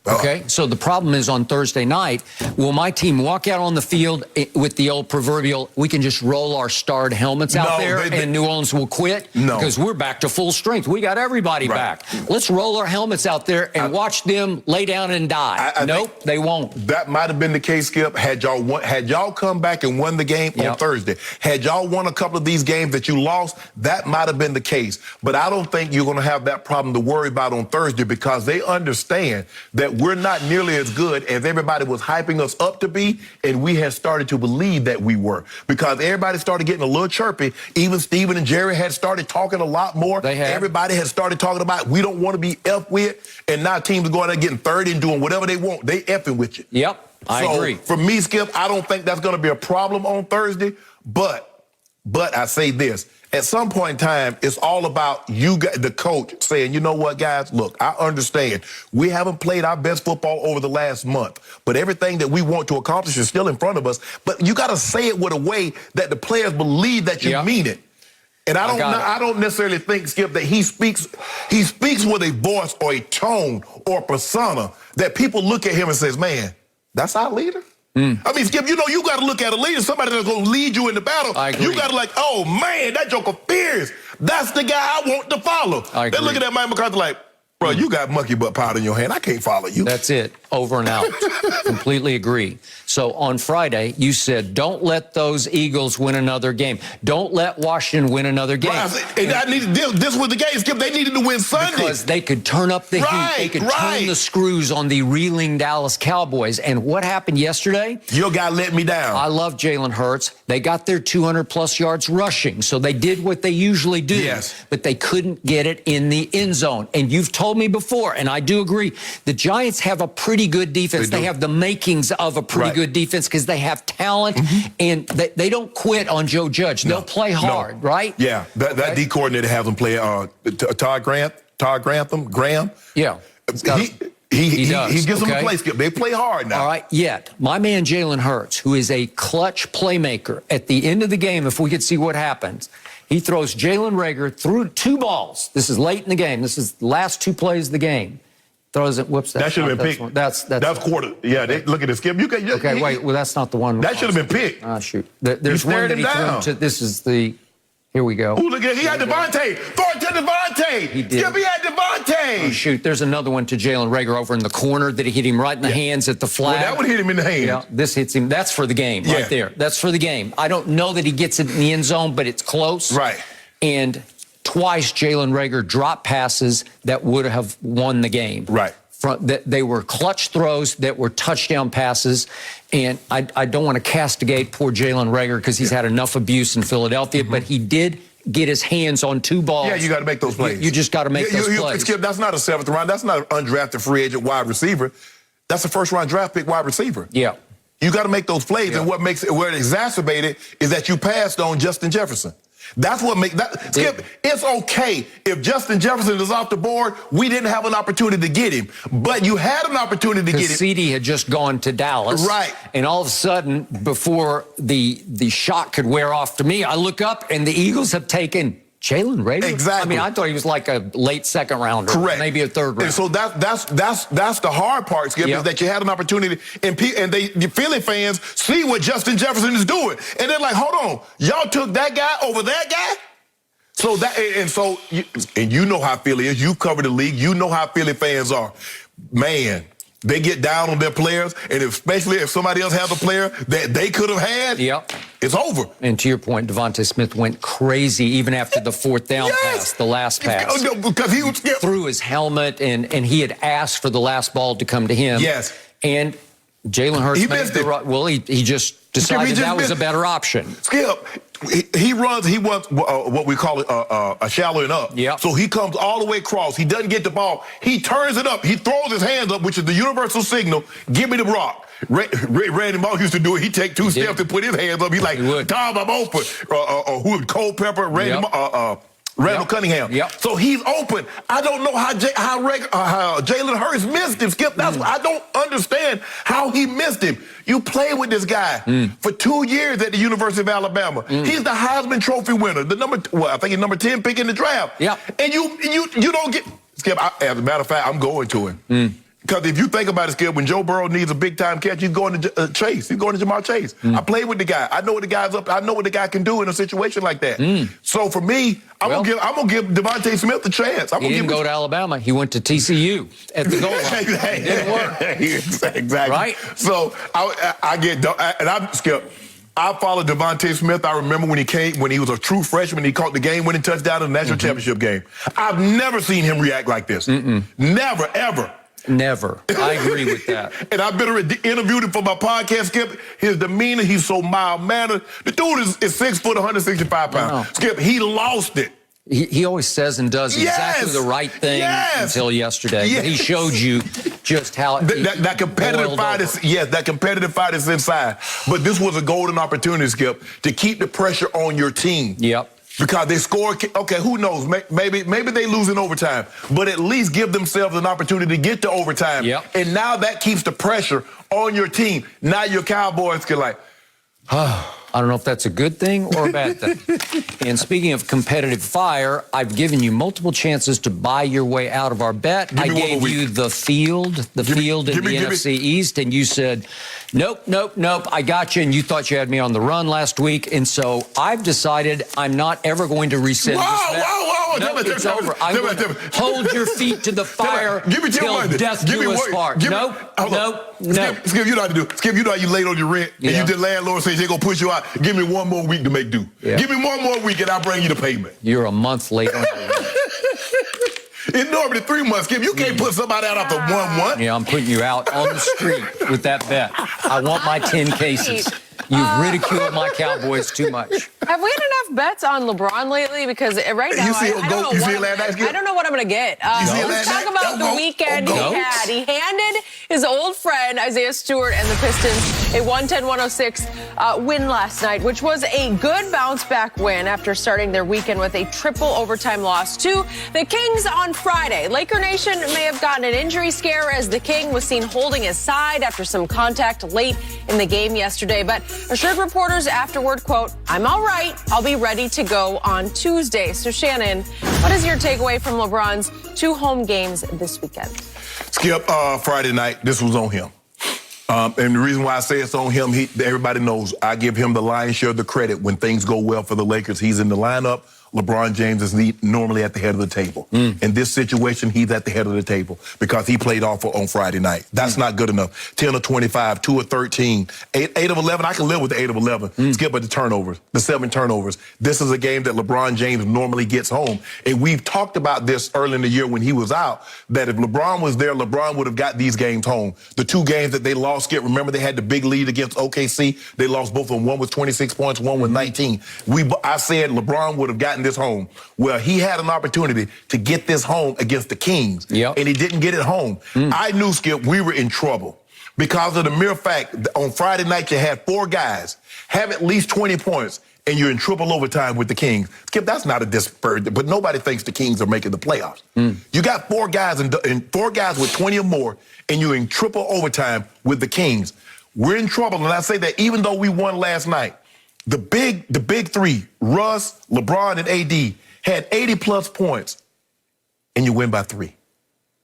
Okay, so the problem is on Thursday night, will my team walk out on the field with the old proverbial, we can just roll our starred helmets out there and New Orleans will quit? No. Because we're back to full strength. We got everybody back. Let's roll our helmets out there and watch them lay down and die. Nope, they won't. That might have been the case, Skip, had y'all come back and won the game on Thursday. Had y'all won a couple of these games that you lost, that might have been the case. But I don't think you're going to have that problem to worry about on Thursday, because they understand that we're not nearly as good as everybody was hyping us up to be, and we had started to believe that we were, because everybody started getting a little chirpy. Even Steven and Jerry had started talking a lot more. Everybody had started talking about we don't want to be effed with, and now teams are going there getting 30 and doing whatever they want. They effing with you. Yep, I agree. For me, Skip, I don't think that's going to be a problem on Thursday, but I say this. At some point in time, it's all about you, the coach, saying, you know what, guys, look, I understand. We haven't played our best football over the last month, but everything that we want to accomplish is still in front of us. But you got to say it with a way that the players believe that you mean it. And I don't necessarily think, Skip, that he speaks with a voice or a tone or persona that people look at him and says, man, that's our leader? I mean, Skip, you got to look at a leader, somebody that's going to lead you in the battle. I agree. You got to oh, man, that joker fierce. That's the guy I want to follow. They're looking at Mike McCarthy like, Bro, you got monkey butt powder in your hand. I can't follow you. That's it. Over and out. Completely agree. So on Friday, you said, don't let those Eagles win another game. Don't let Washington win another game. This was the game, Skip. They needed to win Sunday. Because they could turn up the heat. They could turn the screws on the reeling Dallas Cowboys. And what happened yesterday? Your guy let me down. I love Jalen Hurts. They got their 200-plus yards rushing, so they did what they usually do. Yes. But they couldn't get it in the end zone. And you've told me before, and I do agree, the Giants have a pretty good defense. They have the makings of a pretty good defense because they have talent, and they don't quit on Joe Judge. They'll play hard, right? Yeah, that D coordinator has them play Todd Graham. Yeah. He gives them a play, Skip. They play hard now. All right, yet my man Jalen Hurts, who is a clutch playmaker, at the end of the game, if we could see what happens, he throws Jalen Reagor through 2 balls. This is late in the game. This is the last 2 plays of the game. Throws it. Whoops. That should have been picked. That's quarter. Yeah, look at this, Skip. Okay, wait. Well, that's not the one. That should have been picked. Ah, shoot. There's one that he threw to. This is the. Here we go. Ooh, look at he had Devontae. Throw it to Devontae. He did. Skip, he had Devontae. Oh, shoot. There's another one to Jalen Reagor over in the corner that he hit him right in the hands at the flag. Well, that would hit him in the hands. Yeah, this hits him. That's for the game right there. That's for the game. I don't know that he gets it in the end zone, but it's close. Right. And twice Jalen Reagor dropped passes that would have won the game. Right. They were clutch throws that were touchdown passes, and I don't want to castigate poor Jalen Reagor because he's had enough abuse in Philadelphia, but he did get his hands on 2 balls. Yeah, you got to make those plays. You just got to make those plays. Skip, that's not a 7th round. That's not an undrafted free agent wide receiver. That's a first-round draft pick wide receiver. Yeah. You got to make those plays, and what makes it, where it exacerbated is that you passed on Justin Jefferson. That's what makes that. Skip, it's okay if Justin Jefferson is off the board. We didn't have an opportunity to get him, but you had an opportunity to get him. CD had just gone to Dallas, right? And all of a sudden, before the shock could wear off to me, I look up and the Eagles have taken Jalen Reagor. Exactly. I mean, I thought he was like a late 2nd rounder, correct? Maybe a 3rd round. And so that's the hard part, Skip, is that you had an opportunity, and the Philly fans see what Justin Jefferson is doing, and they're like, hold on, y'all took that guy over that guy. So you know how Philly is. You cover the league. You know how Philly fans are, man. They get down on their players, and especially if somebody else has a player that they could have had, it's over. And to your point, Devontae Smith went crazy even after the 4th down pass, the last pass. Because he threw his helmet, and he had asked for the last ball to come to him. Yes. And Jalen Hurts missed it. Well, he just decided that was a better option. Skip, he runs what we call a shallowing up. Yep. So he comes all the way across. He doesn't get the ball. He turns it up. He throws his hands up, which is the universal signal. Give me the rock. Randy Moss used to do it. He'd take 2 steps and put his hands up. He's like, Tom, I'm open. Who? Culpepper, Randall Cunningham. So he's open. I don't know how Jalen Hurts missed him, Skip. That's I don't understand how he missed him. You played with this guy for 2 years at the University of Alabama. He's the Heisman Trophy winner, I think he's number 10 pick in the draft. And you don't get Skip. As a matter of fact, I'm going to him. Because if you think about it, Skip, when Joe Burrow needs a big-time catch, he's going to Chase. He's going to Jamar Chase. I played with the guy. I know what the guy's up. I know what the guy can do in a situation like that. So for me, I'm gonna give Devontae Smith a chance. He didn't go to Alabama. He went to TCU at the goal line. It didn't work. Exactly. Right? So I get, and I'm Skip. I followed Devontae Smith. I remember when he was a true freshman. He caught the game-winning touchdown in the national championship game. I've never seen him react like this. Never, ever. Never. I agree with that. And I've been interviewed him for my podcast, Skip. His demeanor, he's so mild-mannered. The dude is 6 foot, 165 pounds. Skip, he lost it. He always says and does exactly the right thing until yesterday. But he showed you just how that competitive fight is that competitive fight is inside. But this was a golden opportunity, Skip, to keep the pressure on your team. Because they score, okay, who knows? Maybe they lose in overtime, but at least give themselves an opportunity to get to overtime. And now that keeps the pressure on your team. Now your Cowboys can I don't know if that's a good thing or a bad thing. And speaking of competitive fire, I've given you multiple chances to buy your way out of our bet. I gave you the field in the NFC East, and you said, nope, I got you, and you thought you had me on the run last week, and so I've decided I'm not ever going to rescind this bet. It's over. I will hold your feet to the fire till death do us part. Nope. Skip, you know how to do. Skip, you know how you laid on your rent and the landlord says they're going to push you out. Give me one more week to make do. Yeah. Give me one more week and I'll bring you the payment. You're a month late on your rent. It's normally 3 months, Skip. You can't put somebody out after 1 month. Yeah, I'm putting you out on the street with that bet. I want my 10 cases. You've ridiculed my Cowboys too much. Have we had enough bets on LeBron lately? Because right now, I don't know what I'm going to get. Let's talk about the weekend he had. He handed his old friend, Isaiah Stewart, and the Pistons a 110-106 win last night, which was a good bounce-back win after starting their weekend with a triple overtime loss to the Kings on Friday. Laker Nation may have gotten an injury scare as the King was seen holding his side after some contact late in the game yesterday, but assured reporters afterward, quote, "I'm all right. I'll be ready to go on Tuesday." So, Shannon, what is your takeaway from LeBron's 2 home games this weekend? Skip, Friday night, this was on him. And the reason why I say it's on him, everybody knows I give him the lion's share of the credit when things go well for the Lakers. He's in the lineup. LeBron James is normally at the head of the table. In this situation, he's at the head of the table because he played awful on Friday night. That's not good enough. 10 of 25, 2 of 13, 8 of 11. I can live with the 8 of 11. Skip at the turnovers, the 7 turnovers. This is a game that LeBron James normally gets home. And we've talked about this early in the year when he was out, that if LeBron was there, LeBron would have got these games home. The 2 games that they lost, Skip, remember they had the big lead against OKC. They lost both of them. One was 26 points, one was 19. I said LeBron would have gotten this home. Well, he had an opportunity to get this home against the Kings, and he didn't get it home. I knew, Skip, we were in trouble because of the mere fact that on Friday night you had 4 guys have at least 20 points, and you're in triple overtime with the Kings. Skip, that's not a disparity, but nobody thinks the Kings are making the playoffs. You got 4 guys and 4 guys with 20 or more, and you're in triple overtime with the Kings. We're in trouble, and I say that even though we won last night. The big 3, Russ, LeBron, and AD, had 80-plus points, and you win by 3.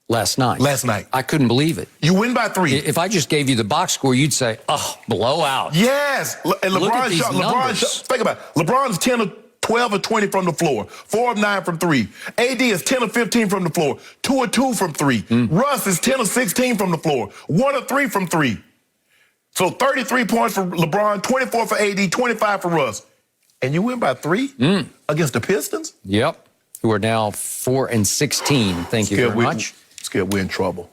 Last night. I couldn't believe it. You win by 3. If I just gave you the box score, you'd say, oh, blowout. Yes. And LeBron think about it. LeBron's 10 of 12 or 20 from the floor, 4 of 9 from 3. AD is 10 of 15 from the floor, 2 of 2 from 3. Russ is 10 of 16 from the floor, 1 of 3 from 3. So 33 points for LeBron, 24 for AD, 25 for Russ. And you win by 3 against the Pistons? Yep. Who are now 4 and 16. Thank you very much. Skip, we're in trouble.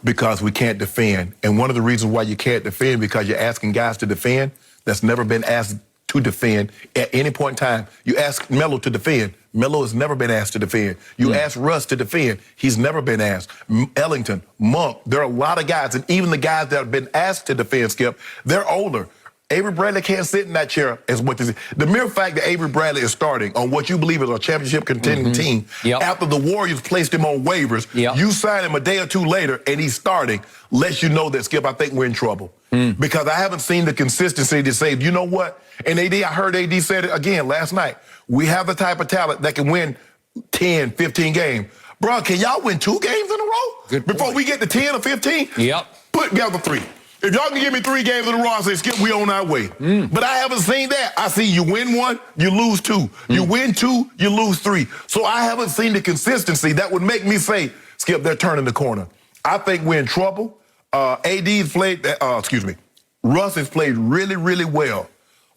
Because we can't defend. And one of the reasons why you can't defend because you're asking guys to defend that's never been asked to defend at any point in time. You ask Melo to defend. Melo has never been asked to defend. You ask Russ to defend. He's never been asked. Ellington, Monk, there are a lot of guys, and even the guys that have been asked to defend, Skip, they're older. Avery Bradley can't sit in that chair as much as the mere fact that Avery Bradley is starting on what you believe is a championship contending team after the Warriors placed him on waivers, you sign him a day or 2 later and he's starting, lets you know that, Skip, I think we're in trouble. Because I haven't seen the consistency to say, you know what? And AD, I heard AD said it again last night. We have the type of talent that can win 10, 15 games. Bro, can y'all win 2 games in a row before we get to 10 or 15? Put together 3. If y'all can give me 3 games in a row, I say, Skip, we on our way. But I haven't seen that. I see you win 1, you lose 2. You win 2, you lose 3. So I haven't seen the consistency that would make me say, Skip, they're turning the corner. I think we're in trouble. AD's played, Russ has played really, really well.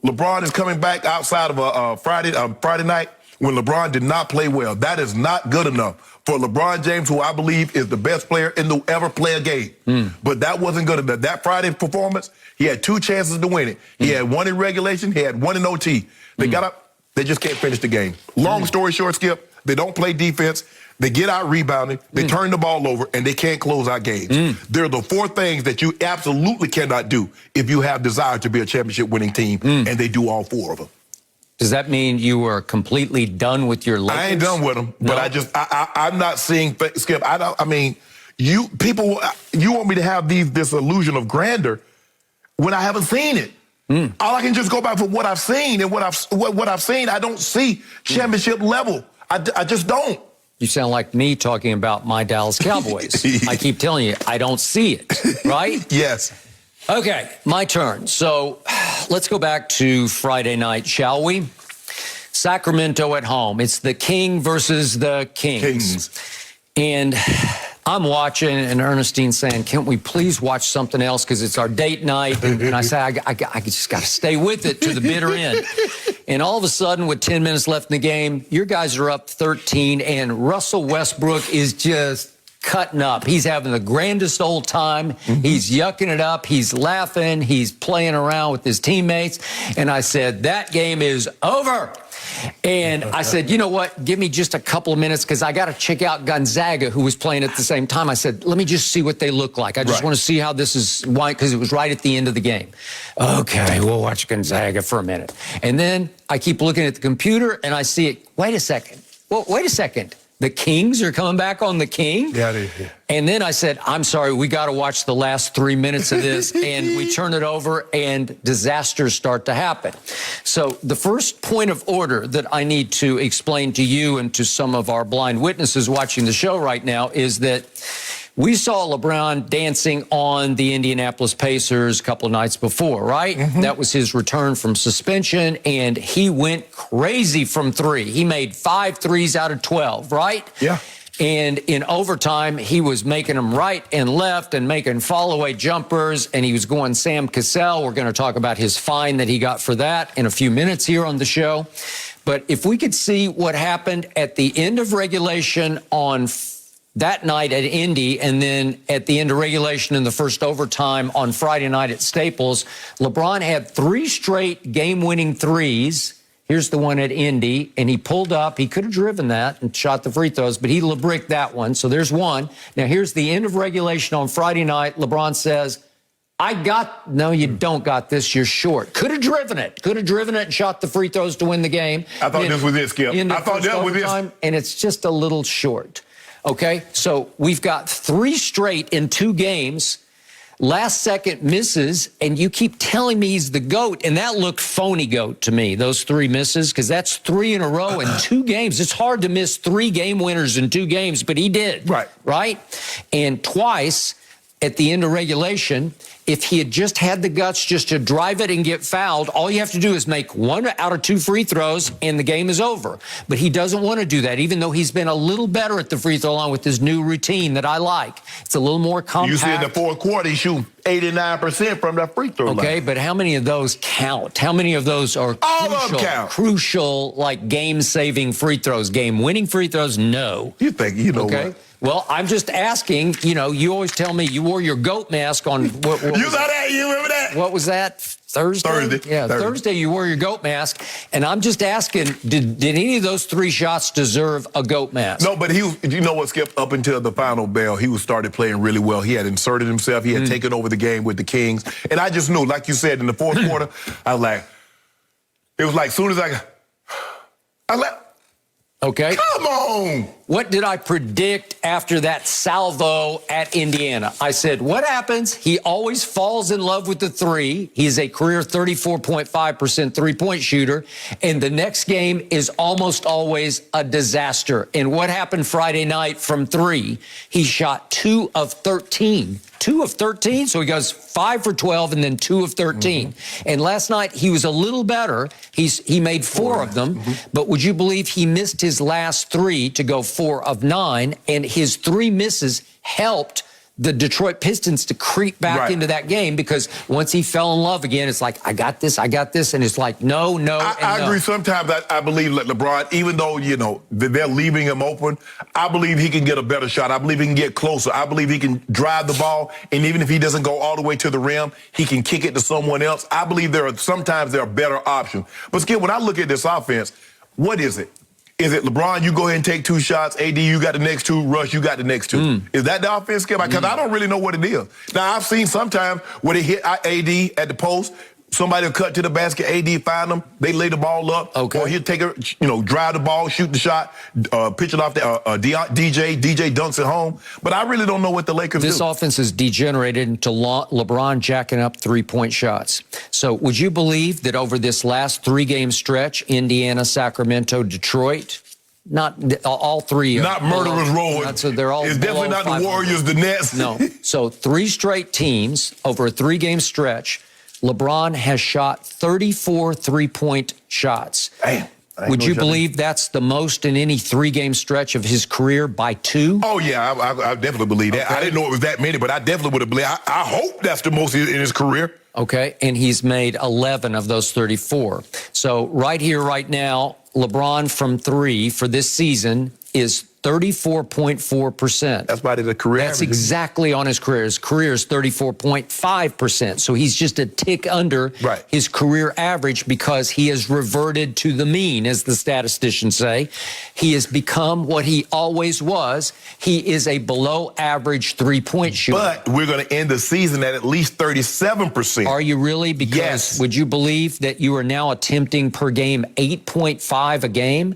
LeBron is coming back outside of Friday night when LeBron did not play well. That is not good enough for LeBron James, who I believe is the best player in the ever play a game. But that wasn't good enough. That Friday performance, he had 2 chances to win it. He had 1 in regulation. He had 1 in OT. They got up. They just can't finish the game. Long story short, Skip, they don't play defense. They get out rebounding, they turn the ball over, and they can't close out games. They're the 4 things that you absolutely cannot do if you have desire to be a championship-winning team, and they do all 4 of them. Does that mean you are completely done with your Lakers? I ain't done with them, but I'm not seeing, Skip, you want me to have this illusion of grandeur when I haven't seen it. All I can just go back for what I've seen, and what I've seen, I don't see championship level. I just don't. You sound like me talking about my Dallas Cowboys. I keep telling you, I don't see it, right? Yes. Okay, my turn. So let's go back to Friday night, shall we? Sacramento at home. It's the King versus the Kings. And I'm watching, and Ernestine's saying, "Can't we please watch something else? Because it's our date night." And I say, I just got to stay with it to the bitter end. And all of a sudden, with 10 minutes left in the game, your guys are up 13, and Russell Westbrook is just cutting up. He's having the grandest old time. He's yucking it up. He's laughing. He's playing around with his teammates. And I said, that game is over. And I said, you know what? Give me just a couple of minutes because I got to check out Gonzaga, who was playing at the same time. I said, let me just see what they look like. I just want to see how this is, why, because it was right at the end of the game. Okay, we'll watch Gonzaga for a minute. And then I keep looking at the computer and I see it. Wait a second. Well, wait a second. The Kings are coming back on the King? Yeah, they. And then I said, I'm sorry, we got to watch the last 3 minutes of this. And we turn it over and disasters start to happen. So the first point of order that I need to explain to you and to some of our blind witnesses watching the show right now is that we saw LeBron dancing on the Indianapolis Pacers a couple of nights before, right? That was his return from suspension, and he went crazy from three. He made 5 threes out of 12, right? Yeah. And in overtime, he was making them right and left and making fall-away jumpers, and he was going Sam Cassell. We're going to talk about his fine that he got for that in a few minutes here on the show. But if we could see what happened at the end of regulation on that night at Indy, and then at the end of regulation in the first overtime on Friday night at Staples, LeBron had 3 straight game-winning threes. Here's the one at Indy, and he pulled up. He could have driven that and shot the free throws, but he LeBricked that one, so there's one. Now, here's the end of regulation on Friday night. LeBron says, no, you don't got this. You're short. Could have driven it. Could have driven it and shot the free throws to win the game. I thought this was it, Skip. I thought that was this. And it's just a little short. Okay, so we've got 3 straight in 2 games, last second misses, and you keep telling me he's the GOAT, and that looked phony GOAT to me, those 3 misses, because that's 3 in a row in 2 games. It's hard to miss 3 game winners in 2 games, but he did. Right? And twice at the end of regulation, if he had just had the guts just to drive it and get fouled, all you have to do is make 1 out of 2 free throws and the game is over. But he doesn't want to do that, even though he's been a little better at the free throw line with his new routine that I like. It's a little more compact. You see in the fourth quarter, he shoots 89% from that free throw line. Okay, but how many of those count? How many of those are crucial, like game-saving free throws, game-winning free throws? No. You think, you know what? Well, I'm just asking, you always tell me you wore your GOAT mask on. You saw that? You remember that? What was that? Thursday? Yeah, Thursday you wore your GOAT mask. And I'm just asking, did any of those 3 shots deserve a GOAT mask? No, but you know what, Skip? Up until the final bell, he was started playing really well. He had inserted himself. He had taken over the game with the Kings. And I just knew, like you said, in the fourth quarter, I was like, it was like, soon as I left. Okay. Come on. What did I predict after that salvo at Indiana? I said, what happens? He always falls in love with the 3. He's a career 34.5% three-point shooter. And the next game is almost always a disaster. And what happened Friday night from 3? He shot 2 of 13. 2 of 13, so he goes 5 for 12 and then 2 of 13. And last night he was a little better. He made 4 of them, but would you believe he missed his last 3 to go 4 of 9, and his 3 misses helped the Detroit Pistons to creep back into that game, because once he fell in love again, it's like, I got this, and it's like, no. I agree. Sometimes I believe that LeBron, even though, they're leaving him open, I believe he can get a better shot. I believe he can get closer. I believe he can drive the ball, and even if he doesn't go all the way to the rim, he can kick it to someone else. I believe sometimes there are better options. But, Skip, when I look at this offense, what is it? Is it LeBron, you go ahead and take 2 shots, AD, you got the next 2, Russ, you got the next 2? Is that the offense, Skip? Because I don't really know what it is. Now, I've seen sometimes where they hit AD at the post, somebody will cut to the basket, AD find them, they lay the ball up, or he'll take it, drive the ball, shoot the shot, pitch it off to DJ dunks it home. But I really don't know what the Lakers do. This offense has degenerated into LeBron jacking up 3-point shots. So would you believe that over this last 3-game stretch, Indiana, Sacramento, Detroit, not all 3. Not murderers row. So they're all. It's definitely not the Warriors, the Nets. No. So 3 straight teams over a 3-game stretch, LeBron has shot 34 3-point shots. Damn. Would you believe that's the most in any 3-game stretch of his career by 2? Oh, yeah, I definitely believe that. I didn't know it was that many, but I definitely would have believed. I hope that's the most in his career. Okay, and he's made 11 of those 34. So right here, right now, LeBron from 3 for this season is 34.4%. That's about his career That's average. exactly on his career. His career is 34.5%. So he's just a tick under his career average because he has reverted to the mean, as the statisticians say. He has become what he always was. He is a below average three-point shooter. But we're going to end the season at least 37%. Are you really? Because yes. Would you believe that you are now attempting per game 8.5 a game?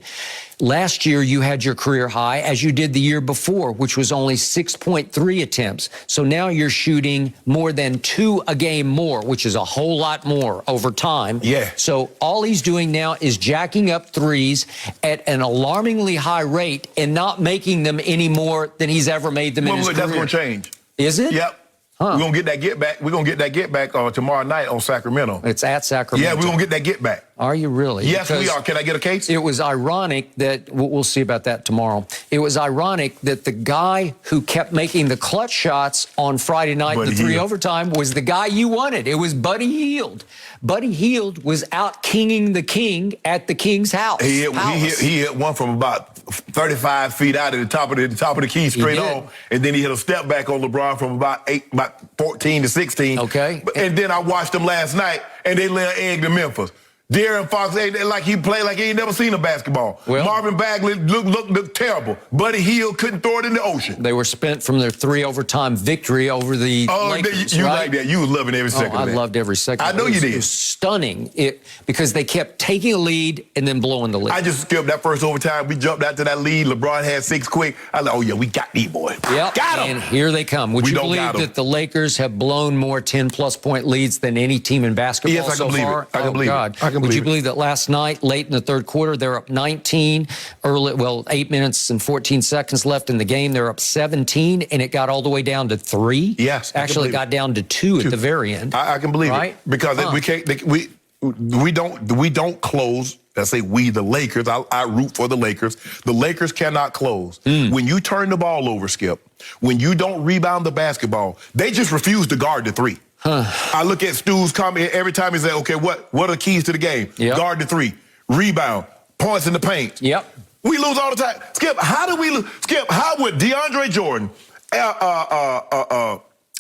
Last year, you had your career high, as you did the year before, which was only 6.3 attempts. So now you're shooting more than 2 a game more, which is a whole lot more over time. Yeah. So all he's doing now is jacking up threes at an alarmingly high rate and not making them any more than he's ever made them in his career. That's going to change. Is it? Yep. We're going to get that get back. We're going to get that get back tomorrow night on Sacramento. It's at Sacramento. Yeah, we're going to get that get back. Are you really? Yes, Because we are. Can I get a case? It was ironic that, we'll see about that tomorrow. It was ironic that the guy who kept making the clutch shots on Friday night in the 3 overtime was the guy you wanted. It was Buddy Hield. Buddy Hield was out kinging the king at the king's house. He hit one from about 35 feet out at the top of the key straight on, and then he hit a step back on LeBron from about 14 to 16. Okay. And then I watched him last night, and they lay an egg to Memphis. De'Aaron Fox, like he played like he ain't never seen a basketball. Well, Marvin Bagley looked terrible. Buddy Hield couldn't throw it in the ocean. They were spent from their 3 overtime victory over the Lakers, you right? like that. You was loving every second of that. I loved every second. I know you did. It was stunning. Because they kept taking a lead and then blowing the lead. I just skipped that first overtime. We jumped out to that lead. LeBron had 6 quick. I was like, oh, yeah, we got these boys. Yep. Got them. And here they come. Would you believe that the Lakers have blown more 10-plus point leads than any team in basketball so far? I can believe it. I can believe it. Would you believe that last night, late in the third quarter, they're up 19. 8 minutes and 14 seconds left in the game. They're up 17, and it got all the way down to 3. Yes. Actually, it got down to 2 at the very end. I can believe it. Because we don't close. I say we, the Lakers. I root for the Lakers. The Lakers cannot close. When you turn the ball over, Skip, when you don't rebound the basketball, they just refuse to guard the 3. I look at Stu's comment every time he says, okay, what are the keys to the game? Yep. Guard the 3, rebound, points in the paint. Yep. We lose all the time. Skip, how do we lose? Skip, how would DeAndre Jordan, AD,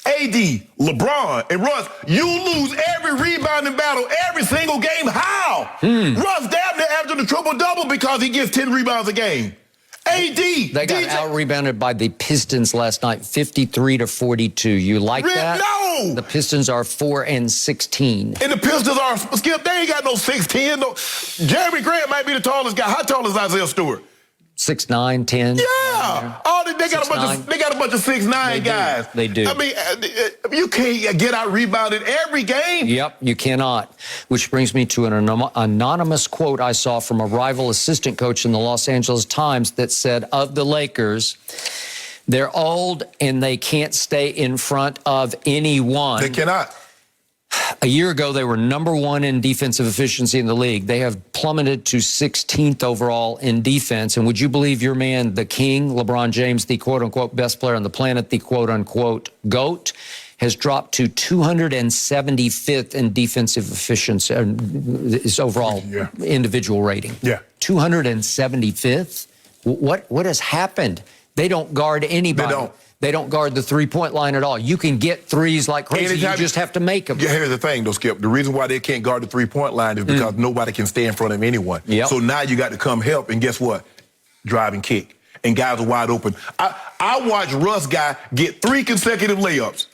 LeBron, and Russ, you lose every rebounding battle every single game? How? Russ damn near averaging a triple-double because he gets 10 rebounds a game. AD. They got out-rebounded by the Pistons last night, 53-42. You like that? No! The Pistons are 4-16. And the Pistons are, Skip, they ain't got no 6'10". No. Jeremy Grant might be the tallest guy. How tall is Isaiah Stewart? 6'9", 10. Yeah. They got a bunch of 6'9" guys. They do. I mean, you can't get out rebounded every game. Yep, you cannot. Which brings me to an anonymous quote I saw from a rival assistant coach in the Los Angeles Times that said of the Lakers, they're old and they can't stay in front of anyone. They cannot. A year ago, they were number 1 in defensive efficiency in the league. They have plummeted to 16th overall in defense. And would you believe your man, the king, LeBron James, the quote-unquote best player on the planet, the quote-unquote GOAT, has dropped to 275th in defensive efficiency, his overall individual rating. Yeah. 275th? What has happened? They don't guard anybody. They don't. They don't guard the three-point line at all. You can get threes like crazy. You just have to make them. Yeah, here's the thing, though, Skip. The reason why they can't guard the three-point line is because nobody can stay in front of anyone. Yep. So now you got to come help, and guess what? Drive and kick. And guys are wide open. I watched Russ guy get 3 consecutive layups.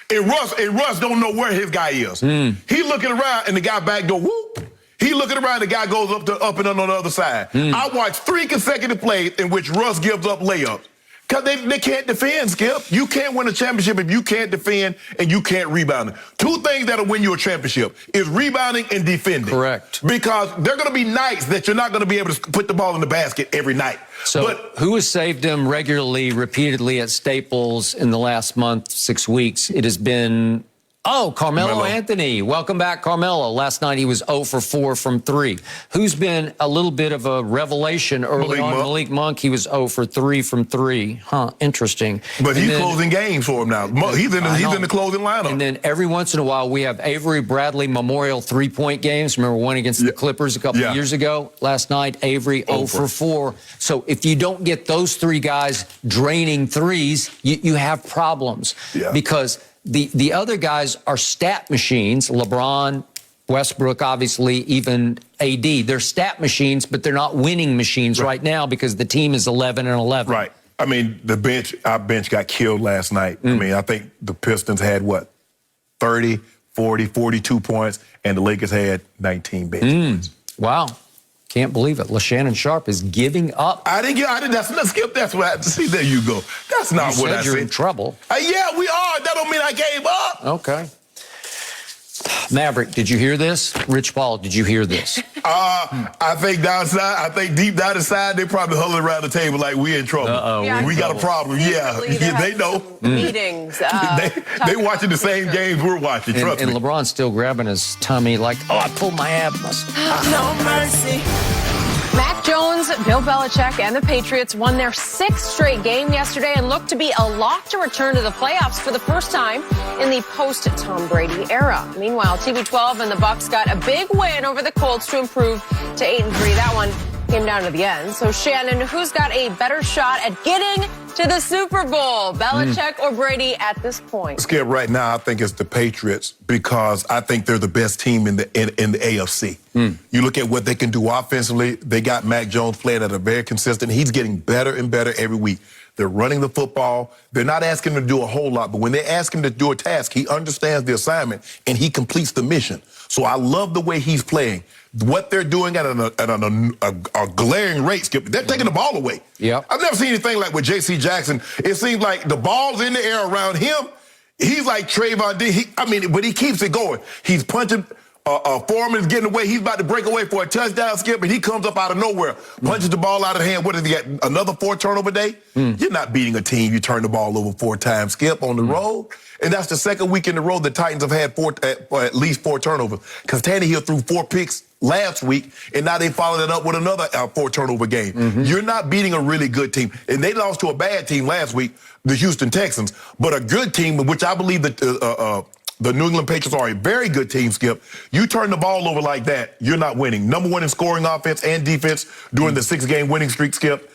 And Russ don't know where his guy is. He looking around, and the guy back door, whoop. He looking around, the guy goes up and on the other side. I watched 3 consecutive plays in which Russ gives up layups. Because they can't defend, Skip. You can't win a championship if you can't defend and you can't rebound. 2 things that'll win you a championship is rebounding and defending. Correct. Because there are going to be nights that you're not going to be able to put the ball in the basket every night. So who has saved him regularly, repeatedly at Staples in the last month, 6 weeks? It has been Oh, Carmelo Anthony. Welcome back, Carmelo. Last night he was 0 for 4 from 3. Who's been a little bit of a revelation early on? Malik Monk. He was 0 for 3 from 3. Interesting. But he's closing games for him now. He's in the closing lineup. And then every once in a while we have Avery Bradley Memorial 3-point games. Remember one against the Clippers a couple of years ago? Last night, Avery 0 for 4. So if you don't get those 3 guys draining threes, you have problems. Because the other guys are stat machines. LeBron, Westbrook, obviously, even AD. They're stat machines, but they're not winning machines right now because the team is 11-11. Right. I mean, our bench got killed last night. I mean, I think the Pistons had, 30, 40, 42 points, and the Lakers had 19 bench points. Wow. Can't believe it. Shannon Sharpe is giving up. I didn't. Let's skip. That's what I see. There you go. That's not what I said. You're in trouble. Yeah, we are. That don't mean I gave up. Okay. Maverick, did you hear this? Rich Paul, did you hear this? I think deep down inside, they probably huddling around the table like we in trouble. Yeah, we got a problem. Yeah, they know. Meetings. They watching the same games we're watching. Trust me. And LeBron's still grabbing his tummy like, I pulled my ab muscle. No mercy. Mac Jones, Bill Belichick, and the Patriots won their 6th straight game yesterday and look to be a lock to return to the playoffs for the first time in the post-Tom Brady era. Meanwhile, TB12 and the Bucs got a big win over the Colts to improve to 8-3. That one came down to the end. So, Shannon, who's got a better shot at getting to the Super Bowl, Belichick or Brady at this point? Skip, right now, I think it's the Patriots because I think they're the best team in the AFC. You look at what they can do offensively. They got Mac Jones playing at a very consistent. He's getting better and better every week. They're running the football. They're not asking him to do a whole lot, but when they ask him to do a task, he understands the assignment and he completes the mission. So I love the way he's playing. What they're doing at a glaring rate, Skip, they're taking the ball away. I've never seen anything like with J.C. Jackson. It seems like the ball's in the air around him. He's like Trayvon D. But he keeps it going. He's punching. Foreman is getting away. He's about to break away for a touchdown, Skip, and he comes up out of nowhere, punches the ball out of the hand. What has he got? Another 4 turnover day? You're not beating a team. You turn the ball over 4 times, Skip, on the road. And that's the second week in a row the Titans have had at least 4 turnovers. Because Tannehill threw 4 picks last week, and now they followed it up with another 4 turnover game. You're not beating a really good team. And they lost to a bad team last week, the Houston Texans. But a good team, which I believe that the New England Patriots are a very good team, Skip. You turn the ball over like that, you're not winning. Number 1 in scoring offense and defense during the 6-game winning streak, Skip.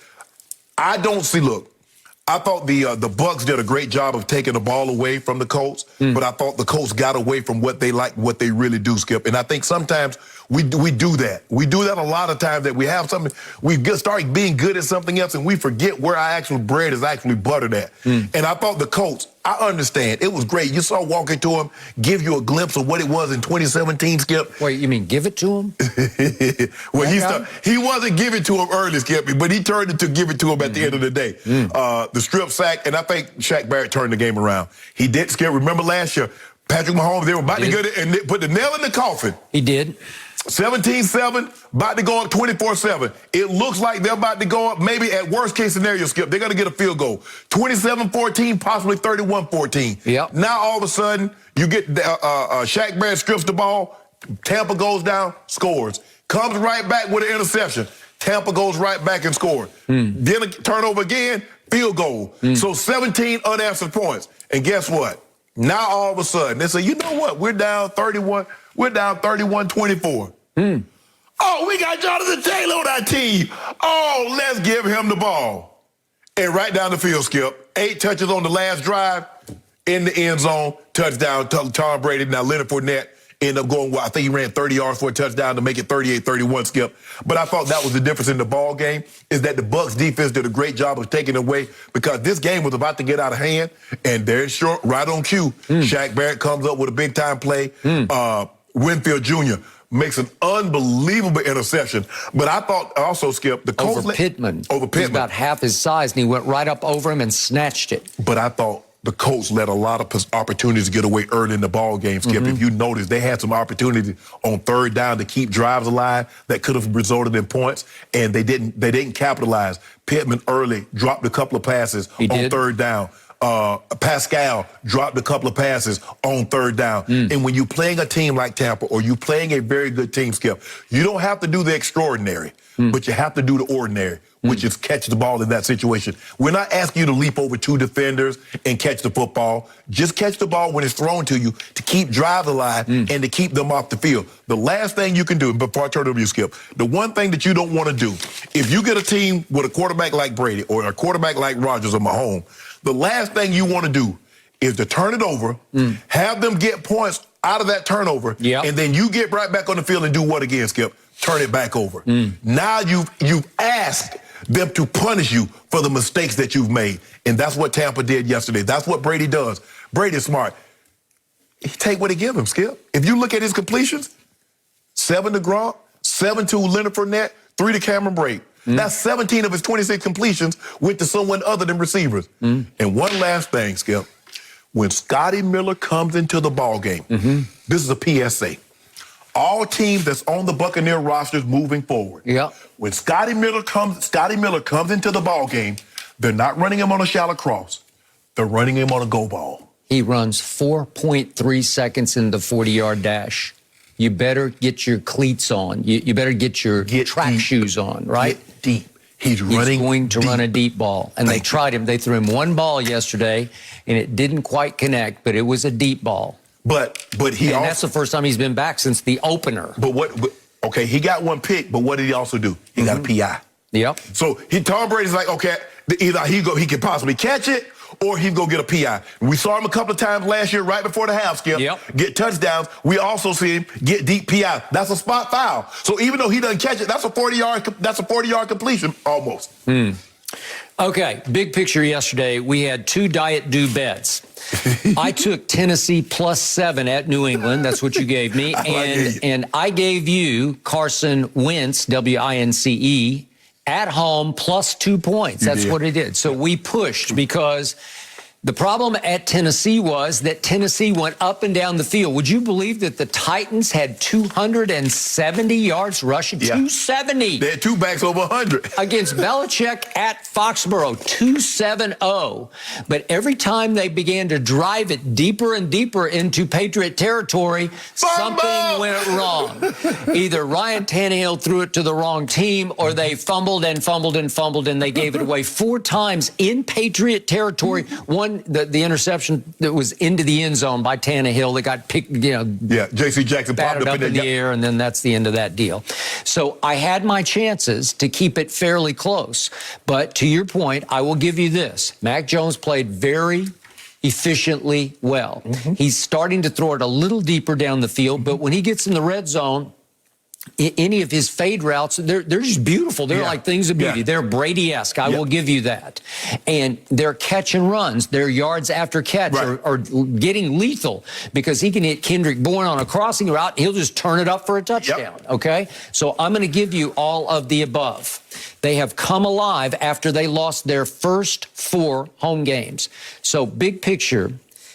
I thought the Bucs did a great job of taking the ball away from the Colts, but I thought the Colts got away from what they like, what they really do, Skip. And I think sometimes we do that. We do that a lot of times, that we have something, we start being good at something else and we forget where our actual bread is actually buttered at. And I thought the Colts, I understand. It was great. You saw walking to him, give you a glimpse of what it was in 2017, Skip. Wait, you mean give it to him? Well, he wasn't giving to him early, Skip, but he turned it to give it to him at the end of the day. The strip sack, and I think Shaq Barrett turned the game around. He did, Skip. Remember last year, Patrick Mahomes, they were about to get it and put the nail in the coffin. He did. 17-7, about to go up 24-7. It looks like they're about to go up, maybe at worst case scenario, Skip, they're going to get a field goal. 27-14, possibly 31-14. Yep. Now, all of a sudden, you get Shaq Barrett strips the ball, Tampa goes down, scores. Comes right back with an interception. Tampa goes right back and scores. Then a turnover again, field goal. So 17 unanswered points. And guess what? Now, all of a sudden, they say, you know what? We're down 31. We're down 31-24. Oh, we got Jonathan Taylor on our team. Oh, let's give him the ball. And right down the field, Skip. 8 touches on the last drive, in the end zone, touchdown, Tom Brady. Now, Leonard Fournette ended up going, I think he ran 30 yards for a touchdown to make it 38-31, Skip. But I thought that was the difference in the ball game, is that the Bucs defense did a great job of taking it away, because this game was about to get out of hand, and they're short, right on cue. Shaq Barrett comes up with a big-time play. Winfield Jr. makes an unbelievable interception. But I thought also, Skip, the Colts... Over Pittman. He's about half his size, and he went right up over him and snatched it. But I thought the Colts let a lot of opportunities to get away early in the ball game, Skip. If you notice, they had some opportunity on 3rd down to keep drives alive that could have resulted in points, and they didn't capitalize. Pittman early dropped a couple of passes on 3rd down. Pascal dropped a couple of passes on third down. And when you're playing a team like Tampa or you're playing a very good team, Skip, you don't have to do the extraordinary, but you have to do the ordinary, which is catch the ball in that situation. We're not asking you to leap over 2 defenders and catch the football. Just catch the ball when it's thrown to you to keep drive the line and to keep them off the field. The last thing you can do, before I turn it over to you, Skip, the one thing that you don't want to do, if you get a team with a quarterback like Brady or a quarterback like Rodgers or Mahomes, the last thing you want to do is to turn it over, have them get points out of that turnover, and then you get right back on the field and do what again, Skip? Turn it back over. Now you've asked them to punish you for the mistakes that you've made. And that's what Tampa did yesterday. That's what Brady does. Brady's smart. He take what he give him, Skip. If you look at his completions, 7 to Gronk, 7 to Leonard Fournette, 3 to Cameron Brate. That's 17 of his 26 completions went to someone other than receivers. And one last thing, Skip. When Scotty Miller comes into the ballgame, this is a PSA. All teams that's on the Buccaneer rosters moving forward. When Scotty Miller comes into the ballgame, they're not running him on a shallow cross. They're running him on a go ball. He runs 4.3 seconds in the 40-yard dash. You better get your cleats on. You better get your track shoes on, right? Get deep. He's going to run a deep ball. And they tried him. They threw him one ball yesterday, and it didn't quite connect, but it was a deep ball. But that's the first time he's been back since the opener. Okay, he got one pick, but what did he also do? He got a PI. So Tom Brady's like, okay, either he could possibly catch it or he'd go get a PI. We saw him a couple of times last year right before the half, Skip, get touchdowns. We also see him get deep PI. That's a spot foul. So even though he doesn't catch it, that's a 40-yard completion almost. Okay, big picture yesterday. We had 2 Diet Dew bets. I took Tennessee +7 at New England. That's what you gave me. And I gave you Carson Wentz, W-I-N-C-E, at home +2 points. That's what he did. So we pushed because the problem at Tennessee was that Tennessee went up and down the field. Would you believe that the Titans had 270 yards rushing? 270. They had 2 backs over 100. Against Belichick at Foxborough, 270. But every time they began to drive it deeper and deeper into Patriot territory, something went wrong. Either Ryan Tannehill threw it to the wrong team or they fumbled and fumbled and fumbled and they gave it away 4 times in Patriot territory. One, the interception that was into the end zone by Tannehill that got picked, J.C. Jackson batted up in the air, and then that's the end of that deal. So I had my chances to keep it fairly close. But to your point, I will give you this. Mac Jones played very efficiently well. He's starting to throw it a little deeper down the field, but when he gets in the red zone, any of his fade routes, they're just beautiful. They're like things of beauty. They're Brady-esque. I will give you that. And their catch and runs, their yards after catch are getting lethal because he can hit Kendrick Bourne on a crossing route. He'll just turn it up for a touchdown, okay? So I'm going to give you all of the above. They have come alive after they lost their first 4 home games. So big picture,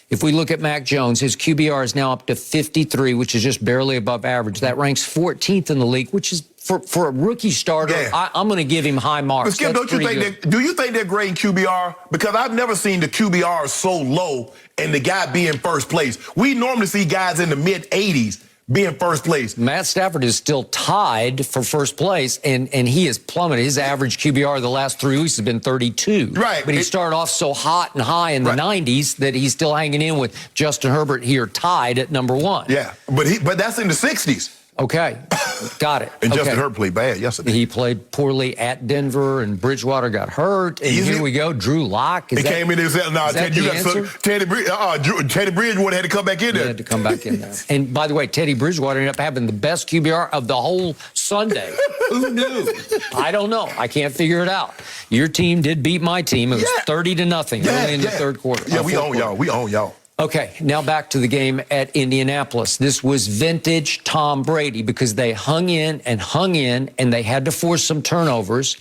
if we look at Mac Jones, his QBR is now up to 53, which is just barely above average. That ranks 14th in the league, which is, for a rookie starter, I'm going to give him high marks. Skip, do you think they're grading QBR? Because I've never seen the QBR so low and the guy be in first place. We normally see guys in the mid-80s be in first place. Matt Stafford is still tied for first place, and he has plummeted. His average QBR the last 3 weeks has been 32. Right. But he started off so hot and high in the 90s that he's still hanging in with Justin Herbert here tied at number 1. Yeah, but that's in the 60s. Okay, got it. And Justin Herbert played bad yesterday. He played poorly at Denver, and Bridgewater got hurt. And here we go, Drew Lock. He came in and said, "No, Teddy Bridgewater had to come back in there." He had to come back in there. And by the way, Teddy Bridgewater ended up having the best QBR of the whole Sunday. Who knew? I don't know. I can't figure it out. Your team did beat my team. It was 30-0 early in the third quarter. Yeah, we own y'all. We own y'all. Okay, now back to the game at Indianapolis. This was vintage Tom Brady because they hung in, and they had to force some turnovers.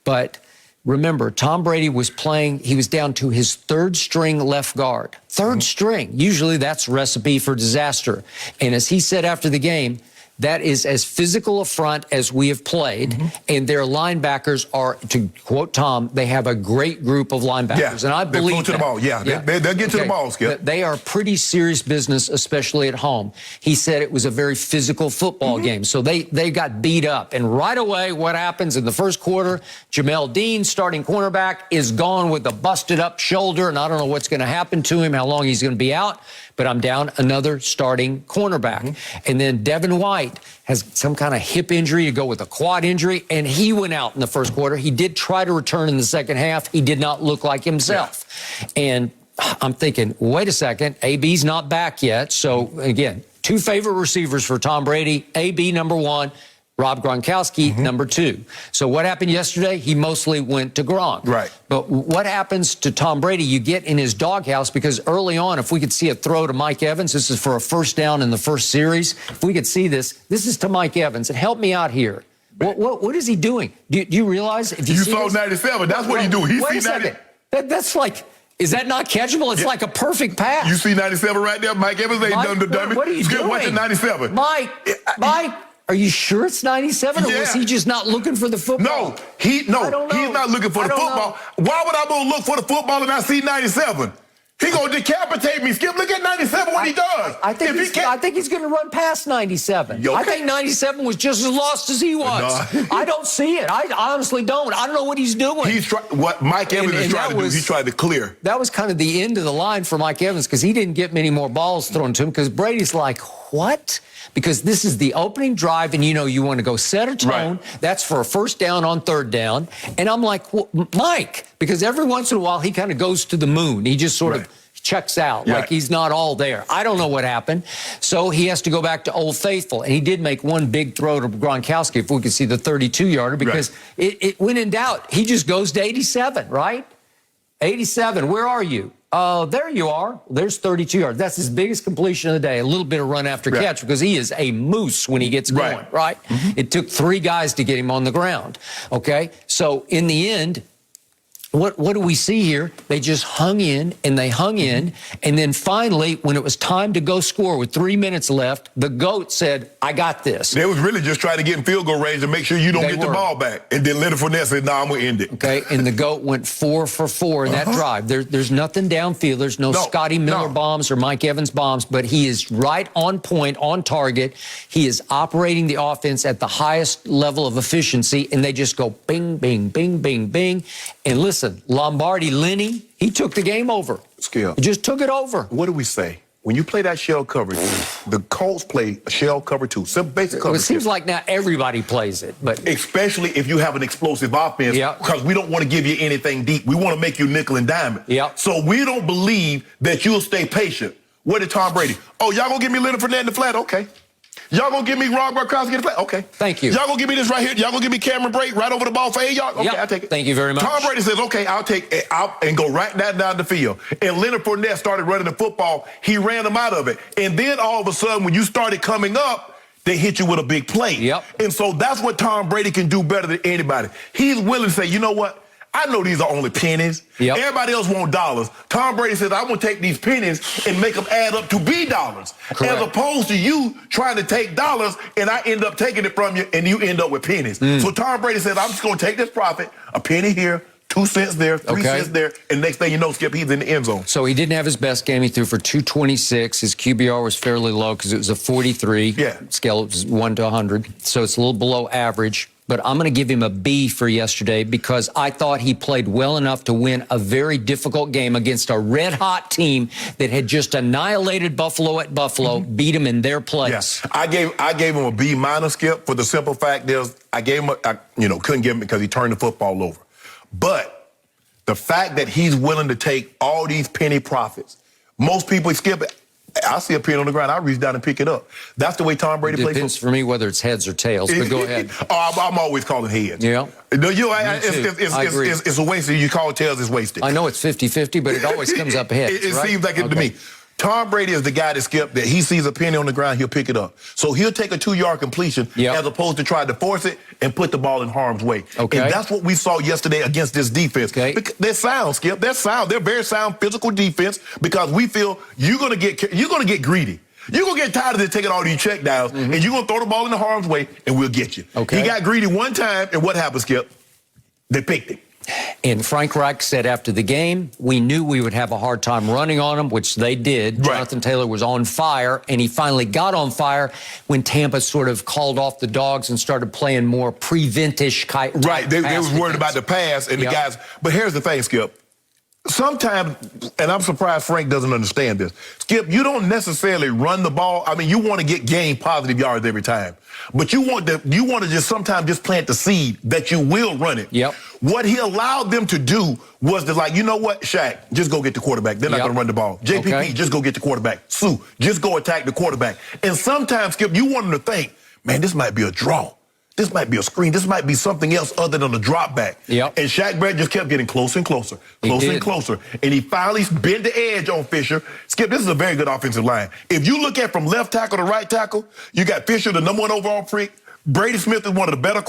But remember, Tom Brady was playing, he was down to his 3rd string left guard. 3rd string. Usually that's recipe for disaster. And as he said after the game, That is as physical a front as we have played. And their linebackers are, to quote Tom, they have a great group of linebackers. And I believe to the ball. They'll get to the ball, Skip. They are pretty serious business, especially at home. He said it was a very physical football game. So they got beat up. And right away, what happens in the first quarter? Jamel Dean, starting cornerback, is gone with a busted up shoulder. And I don't know what's going to happen to him, how long he's going to be out. But I'm down another starting cornerback. And then Devin White has some kind of hip injury to go with a quad injury, and he went out in the first quarter. He did try to return in the second half. He did not look like himself. And I'm thinking, wait a second, AB's not back yet. So, again, two favorite receivers for Tom Brady, AB number 1, Rob Gronkowski, number 2. So what happened yesterday? He mostly went to Gronk. Right. But what happens to Tom Brady? You get in his doghouse, because early on, if we could see a throw to Mike Evans, this is for a first down in the first series. If we could see this is to Mike Evans. And help me out here. What is he doing? Do you realize? If you saw 97. That's what he do. He wait a second. That's like... Is that not catchable? It's like a perfect pass. You see 97 right there? Mike Evans ain't done the dummy. What are you doing? Watching 97. Mike, are you sure it's 97, or was he just not looking for the football? No, he's not looking for the football. Why would I go look for the football and I see 97? He gonna decapitate me. Skip, look at 97, what he does. I think he's going to run past 97. Okay. I think 97 was just as lost as he was. No. I don't see it. I honestly don't. I don't know what he's doing. What Mike Evans is trying to do, he tried to clear. That was kind of the end of the line for Mike Evans, because he didn't get many more balls thrown to him, because Brady's like, what? Because this is the opening drive, and you want to go set a tone. Right. That's for a first down on third down. And I'm like, well, Mike, because every once in a while he kind of goes to the moon. He just sort of checks out, like he's not all there. I don't know what happened. So he has to go back to Old Faithful. And he did make one big throw to Gronkowski, if we could see the 32-yarder, because when in doubt, he just goes to 87, right? 87, where are you? There you are. There's 32 yards. That's his biggest completion of the day. A little bit of run after catch, because he is a moose when he gets going, right? It took 3 guys to get him on the ground, okay? So in the end, what do we see here? They just hung in, and they hung in, and then finally, when it was time to go score with 3 minutes left, the GOAT said, I got this. They was really just trying to get in field goal range to make sure you don't get the ball back. And then Leonard Fournette said, no, I'm going to end it. Okay, and the GOAT went 4 for 4 in that drive. There's nothing downfield. There's no Scotty Miller bombs or Mike Evans bombs, but he is right on point, on target. He is operating the offense at the highest level of efficiency, and they just go bing, bing, bing, bing, bing. And listen, Lombardi, Lenny, he took the game over. Skip. He just took it over. What do we say? When you play that shell coverage, the Colts play shell cover 2. Simple basic coverage. It seems like now everybody plays it, but especially if you have an explosive offense, because we don't want to give you anything deep. We want to make you nickel and diamond. So we don't believe that you'll stay patient. What did Tom Brady? Oh, y'all gonna give me Leonard Fournette in the flat? Okay. Y'all gonna give me Rob Gronkowski in the flat? Okay. Thank you. Y'all gonna give me this right here? Y'all gonna give me Cameron Brate right over the ball for 8 yards? Okay, I'll take it. Thank you very much. Tom Brady says, okay, I'll take it out and go right down the field. And Leonard Fournette started running the football. He ran them out of it. And then all of a sudden, when you started coming up, they hit you with a big play. And so that's what Tom Brady can do better than anybody. He's willing to say, you know what? I know these are only pennies. Everybody else want dollars. Tom Brady says, I'm going to take these pennies and make them add up to be dollars. As opposed to you trying to take dollars and I end up taking it from you and you end up with pennies. So Tom Brady says, I'm just going to take this profit, a penny here, 2 cents there, 3 cents there, and next thing you know, Skip, he's in the end zone. So he didn't have his best game. He threw for 226. His QBR was fairly low because it was a 43. Scale was 1 to 100. So it's a little below average. But I'm going to give him a B for yesterday, because I thought he played well enough to win a very difficult game against a red-hot team that had just annihilated Buffalo at Buffalo, beat him in their place. I gave him a B minus, Skip, for the simple fact is I gave him couldn't give him because he turned the football over. But the fact that he's willing to take all these penny profits, most people, Skip, I see a pin on the ground, I reach down and pick it up. That's the way Tom Brady plays. Depends for me whether it's heads or tails, but go ahead. I'm always calling heads. It's a waste. You call it tails, it's wasted. I know it's 50-50, but it always comes up heads. It seems like it to me. Tom Brady is the guy that, Skip, that he sees a penny on the ground, he'll pick it up. So he'll take a 2-yard completion as opposed to trying to force it and put the ball in harm's way. And that's what we saw yesterday against this defense. They're sound, Skip. They're sound. They're very sound physical defense, because we feel you're gonna get greedy. You're going to get tired of it taking all these check downs, and you're going to throw the ball in the harm's way, and we'll get you. Okay. He got greedy one time, and what happened, Skip? They picked him. And Frank Reich said after the game, we knew we would have a hard time running on them, which they did. Right. Jonathan Taylor was on fire, and he finally got on fire when Tampa sort of called off the dogs and started playing more prevent-ish type. Right. They was worried about the pass and the guys. But here's the thing, Skip. Sometimes, and I'm surprised Frank doesn't understand this, Skip, you don't necessarily run the ball. I mean, you want to get game positive yards every time. But you want to just sometimes just plant the seed that you will run it. Yep. What he allowed them to do was to, like, you know what, Shaq, just go get the quarterback. They're not going to run the ball. JPP, just go get the quarterback. Sue, just go attack the quarterback. And sometimes, Skip, you want them to think, man, this might be a draw. This might be a screen. This might be something else other than a drop back. Yep. And Shaq Barrett just kept getting closer and closer, and closer. And he finally bent the edge on Fisher. Skip, this is a very good offensive line. If you look at from left tackle to right tackle, you got Fisher, the #1 overall pick. Brady Smith is one of the better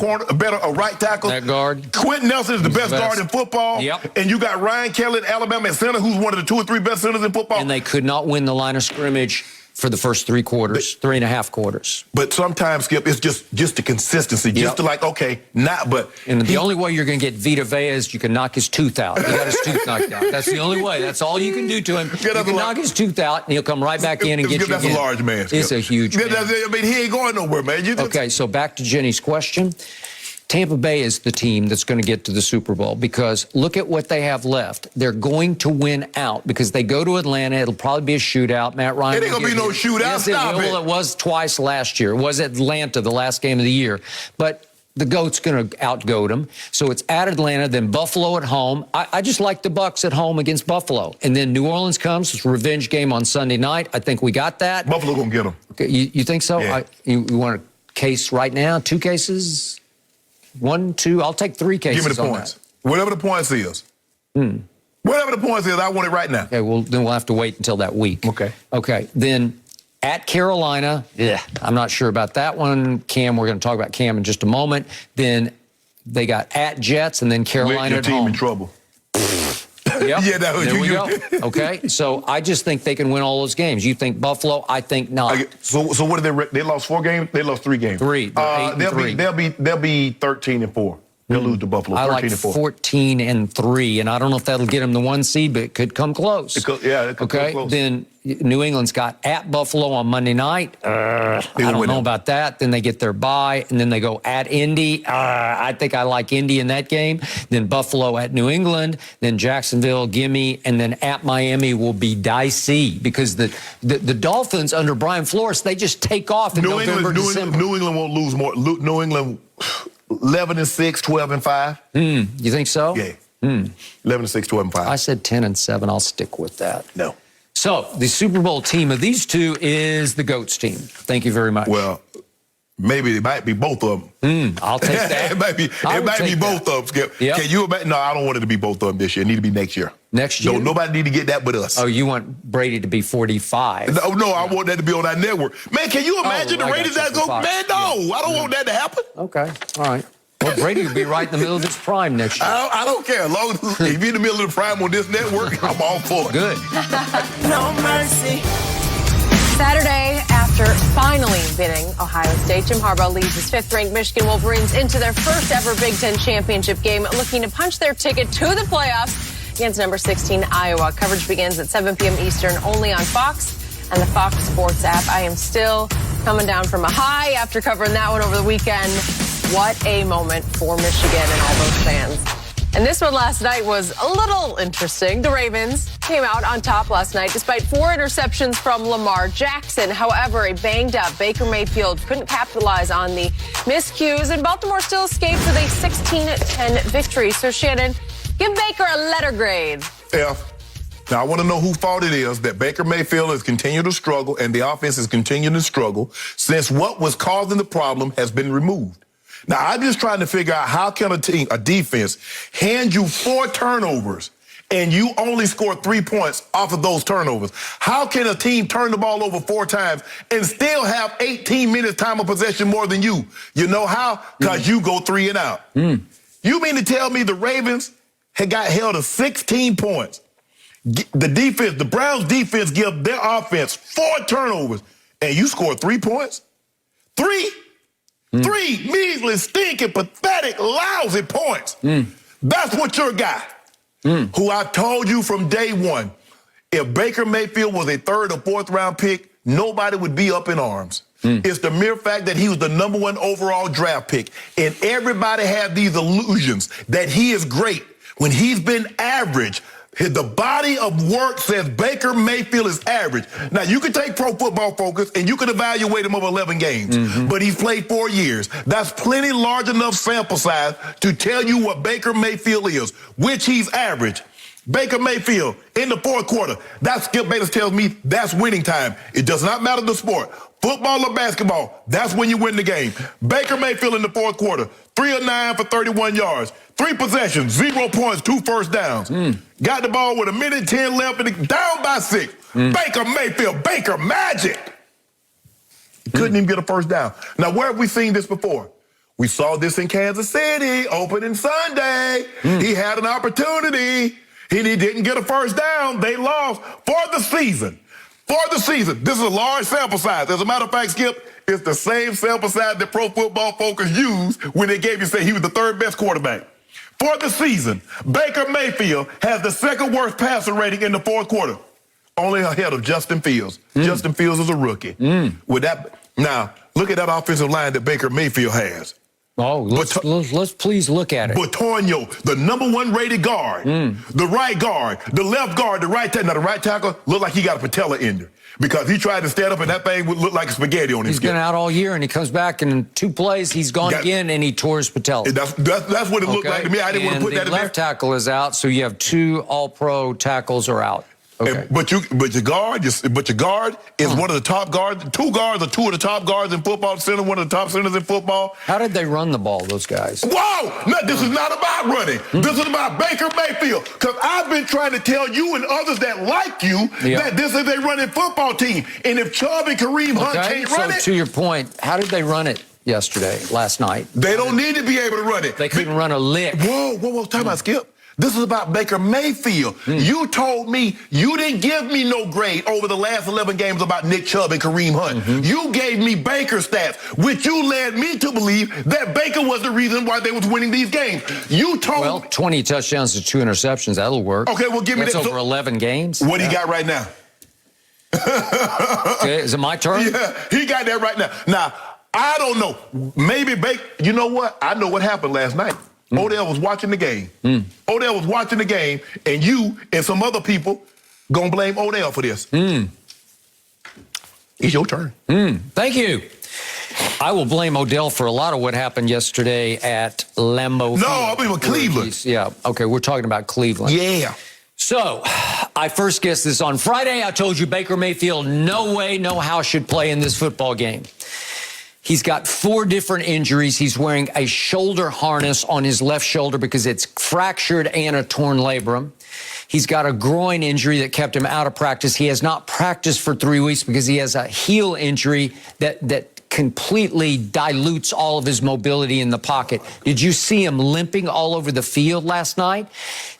right tackles. That guard. Quentin Nelson is the best guard in football. Yep. And you got Ryan Kelly at Alabama at center, who's one of the 2 or 3 best centers in football. And they could not win the line of scrimmage for the first 3 quarters, 3.5 quarters. But sometimes, Skip, it's just the consistency. Just to like, okay, not, but. And the only way you're going to get Vita Vea is you can knock his tooth out. He got his tooth knocked out. That's the only way. That's all you can do to him. You can knock his tooth out, and he'll come right back in and get you That's again. a large man, Skip. It's a huge man. I mean, he ain't going nowhere, man. Okay, so back to Jenny's question. Tampa Bay is the team that's going to get to the Super Bowl because look at what they have left. They're going to win out because they go to Atlanta. It'll probably be a shootout. Matt Ryan. It ain't going to be no shootout. Yes, Stop it will. It was twice last year. It was Atlanta the last game of the year. But the GOAT's going to outgoat them. So it's at Atlanta, then Buffalo at home. I just like the Bucs at home against Buffalo. And then New Orleans comes. It's a revenge game on Sunday night. I think we got that. Buffalo going to get them. Okay, you think so? Yeah. You want a case right now? 2 cases? 1, 2, I'll take 3 cases. Give me the points. Whatever the points is. Whatever the points is, I want it right now. Okay, well, then we'll have to wait until that week. Okay. Okay, then at Carolina, I'm not sure about that one. Cam, we're going to talk about Cam in just a moment. Then they got at Jets and then Carolina Your at team home. in trouble. Yep. Yeah, that was there we you. go. Okay, so I just think they can win all those games. You think Buffalo? I think not. So what did they lost 4 games? They lost 3 games. 3. They'll be 13-4. They'll lose to Buffalo. I like 13-4. 14-3, and I don't know if that'll get them the 1 seed, but it could come close. It could come close. Then New England's got at Buffalo on Monday night. I don't know about that. Then they get their bye, and then they go at Indy. I think I like Indy in that game. Then Buffalo at New England. Then Jacksonville, gimme, and then at Miami will be dicey because the Dolphins under Brian Flores, they just take off in November, December. New England won't lose more. New England 11-6, 12-5. You think so? Yeah. 11-6, 12-5. I said 10-7. I'll stick with that. No. So the Super Bowl team of these two is the GOATs team. Thank you very much. Well, maybe it might be both of them. I'll take that. it might be both of them, Skip. Yep. Can you imagine? No, I don't want it to be both of them this year. It need to be next year. Next year? No, nobody need to get that but us. Oh, you want Brady to be 45? No, I want that to be on our network. Man, can you imagine the I got ratings you that go? for Man, no, I don't want that to happen. Okay, all right. Well, Brady would be right in the middle of his prime next year. I don't care. As long as if you're in the middle of the prime on this network, I'm all for it. Good. No mercy. Saturday, after finally beating Ohio State, Jim Harbaugh leads his 5th-ranked Michigan Wolverines into their first ever Big Ten championship game, looking to punch their ticket to the playoffs against number 16 Iowa. Coverage begins at 7 p.m. Eastern, only on Fox and the Fox Sports app. I am still coming down from a high after covering that one over the weekend. What a moment for Michigan and all those fans. And this one last night was a little interesting. The Ravens came out on top last night despite 4 interceptions from Lamar Jackson. However, a banged-up Baker Mayfield couldn't capitalize on the miscues, and Baltimore still escaped with a 16-10 victory. So, Shannon, give Baker a letter grade. F. Now, I want to know whose fault it is that Baker Mayfield has continued to struggle and the offense has continued to struggle since what was causing the problem has been removed. Now, I'm just trying to figure out how can a defense hand you 4 turnovers and you only score 3 points off of those turnovers? How can a team turn the ball over 4 times and still have 18 minutes time of possession more than you? You know how? Because you go 3 and out. You mean to tell me the Ravens had got held to 16 points? The defense, the Browns defense give their offense 4 turnovers and you scored 3 points? Three measly, stinking, pathetic, lousy points. That's what your guy, who I told you from day one, if Baker Mayfield was a 3rd or 4th round pick, nobody would be up in arms. It's the mere fact that he was the #1 overall draft pick. And everybody had these illusions that he is great when he's been average. The body of work says Baker Mayfield is average. Now, you can take Pro Football Focus and you can evaluate him over 11 games, but he's played 4 years. That's plenty large enough sample size to tell you what Baker Mayfield is, which he's average. Baker Mayfield in the 4th quarter, that's Skip Bayless tells me that's winning time. It does not matter the sport. Football or basketball, that's when you win the game. Baker Mayfield in the 4th quarter, 3 of 9 for 31 yards, 3 possessions, 0 points, 2 first downs. Got the ball with 1:10 left and down by 6. Baker Mayfield, Baker Magic. Couldn't even get a first down. Now, where have we seen this before? We saw this in Kansas City, opening Sunday. He had an opportunity. He didn't get a first down. They lost for the season. This is a large sample size. As a matter of fact, Skip, it's the same sample size that Pro Football Focus used when they gave you, say, he was the 3rd best quarterback. For the season, Baker Mayfield has the 2nd worst passer rating in the 4th quarter, only ahead of Justin Fields. Justin Fields is a rookie. With that, now, look at that offensive line that Baker Mayfield has. Oh, let's please look at it. Bitonio, the #1 rated guard, the right guard, the left guard, the right tackle. Now, the right tackle looked like he got a patella injury because he tried to stand up and that thing would look like spaghetti on his skin. He's been out all year and he comes back and in 2 plays he's gone again and he tore his patella. That's what it looked like to me. I didn't want to put that in there. The left tackle is out, so you have 2 all-pro tackles are out. Okay. But your guard is one of the top guards. 2 guards are 2 of the top guards in football. Center, one of the top centers in football. How did they run the ball, those guys? Whoa! No, this is not about running. This is about Baker Mayfield. Because I've been trying to tell you and others that like you that this is a running football team. And if Chubb and Kareem Hunt can't run it. So to your point, how did they run it last night? They don't need to be able to run it. They couldn't run a lick. Whoa, time out, Skip. This is about Baker Mayfield. You told me you didn't give me no grade over the last 11 games about Nick Chubb and Kareem Hunt. You gave me Baker stats, which you led me to believe that Baker was the reason why they was winning these games. You told me. 20 touchdowns to 2 interceptions. That'll work. Okay, well, give me that. That's over 11 games. What do you got right now? Okay, is it my turn? Yeah, he got that right now. Now, I don't know. Maybe Baker, you know what? I know what happened last night. Odell was watching the game. Odell was watching the game, and you and some other people gonna blame Odell for this. It's your turn. Thank you. I will blame Odell for a lot of what happened yesterday at Lambeau Field. No, I mean with Cleveland. Yeah, okay, we're talking about Cleveland. Yeah. So, I first guessed this on Friday. I told you Baker Mayfield, no way, no how should play in this football game. He's got 4 different injuries. He's wearing a shoulder harness on his left shoulder because it's fractured and a torn labrum. He's got a groin injury that kept him out of practice. He has not practiced for 3 weeks because he has a heel injury that completely dilutes all of his mobility in the pocket. Did you see him limping all over the field last night?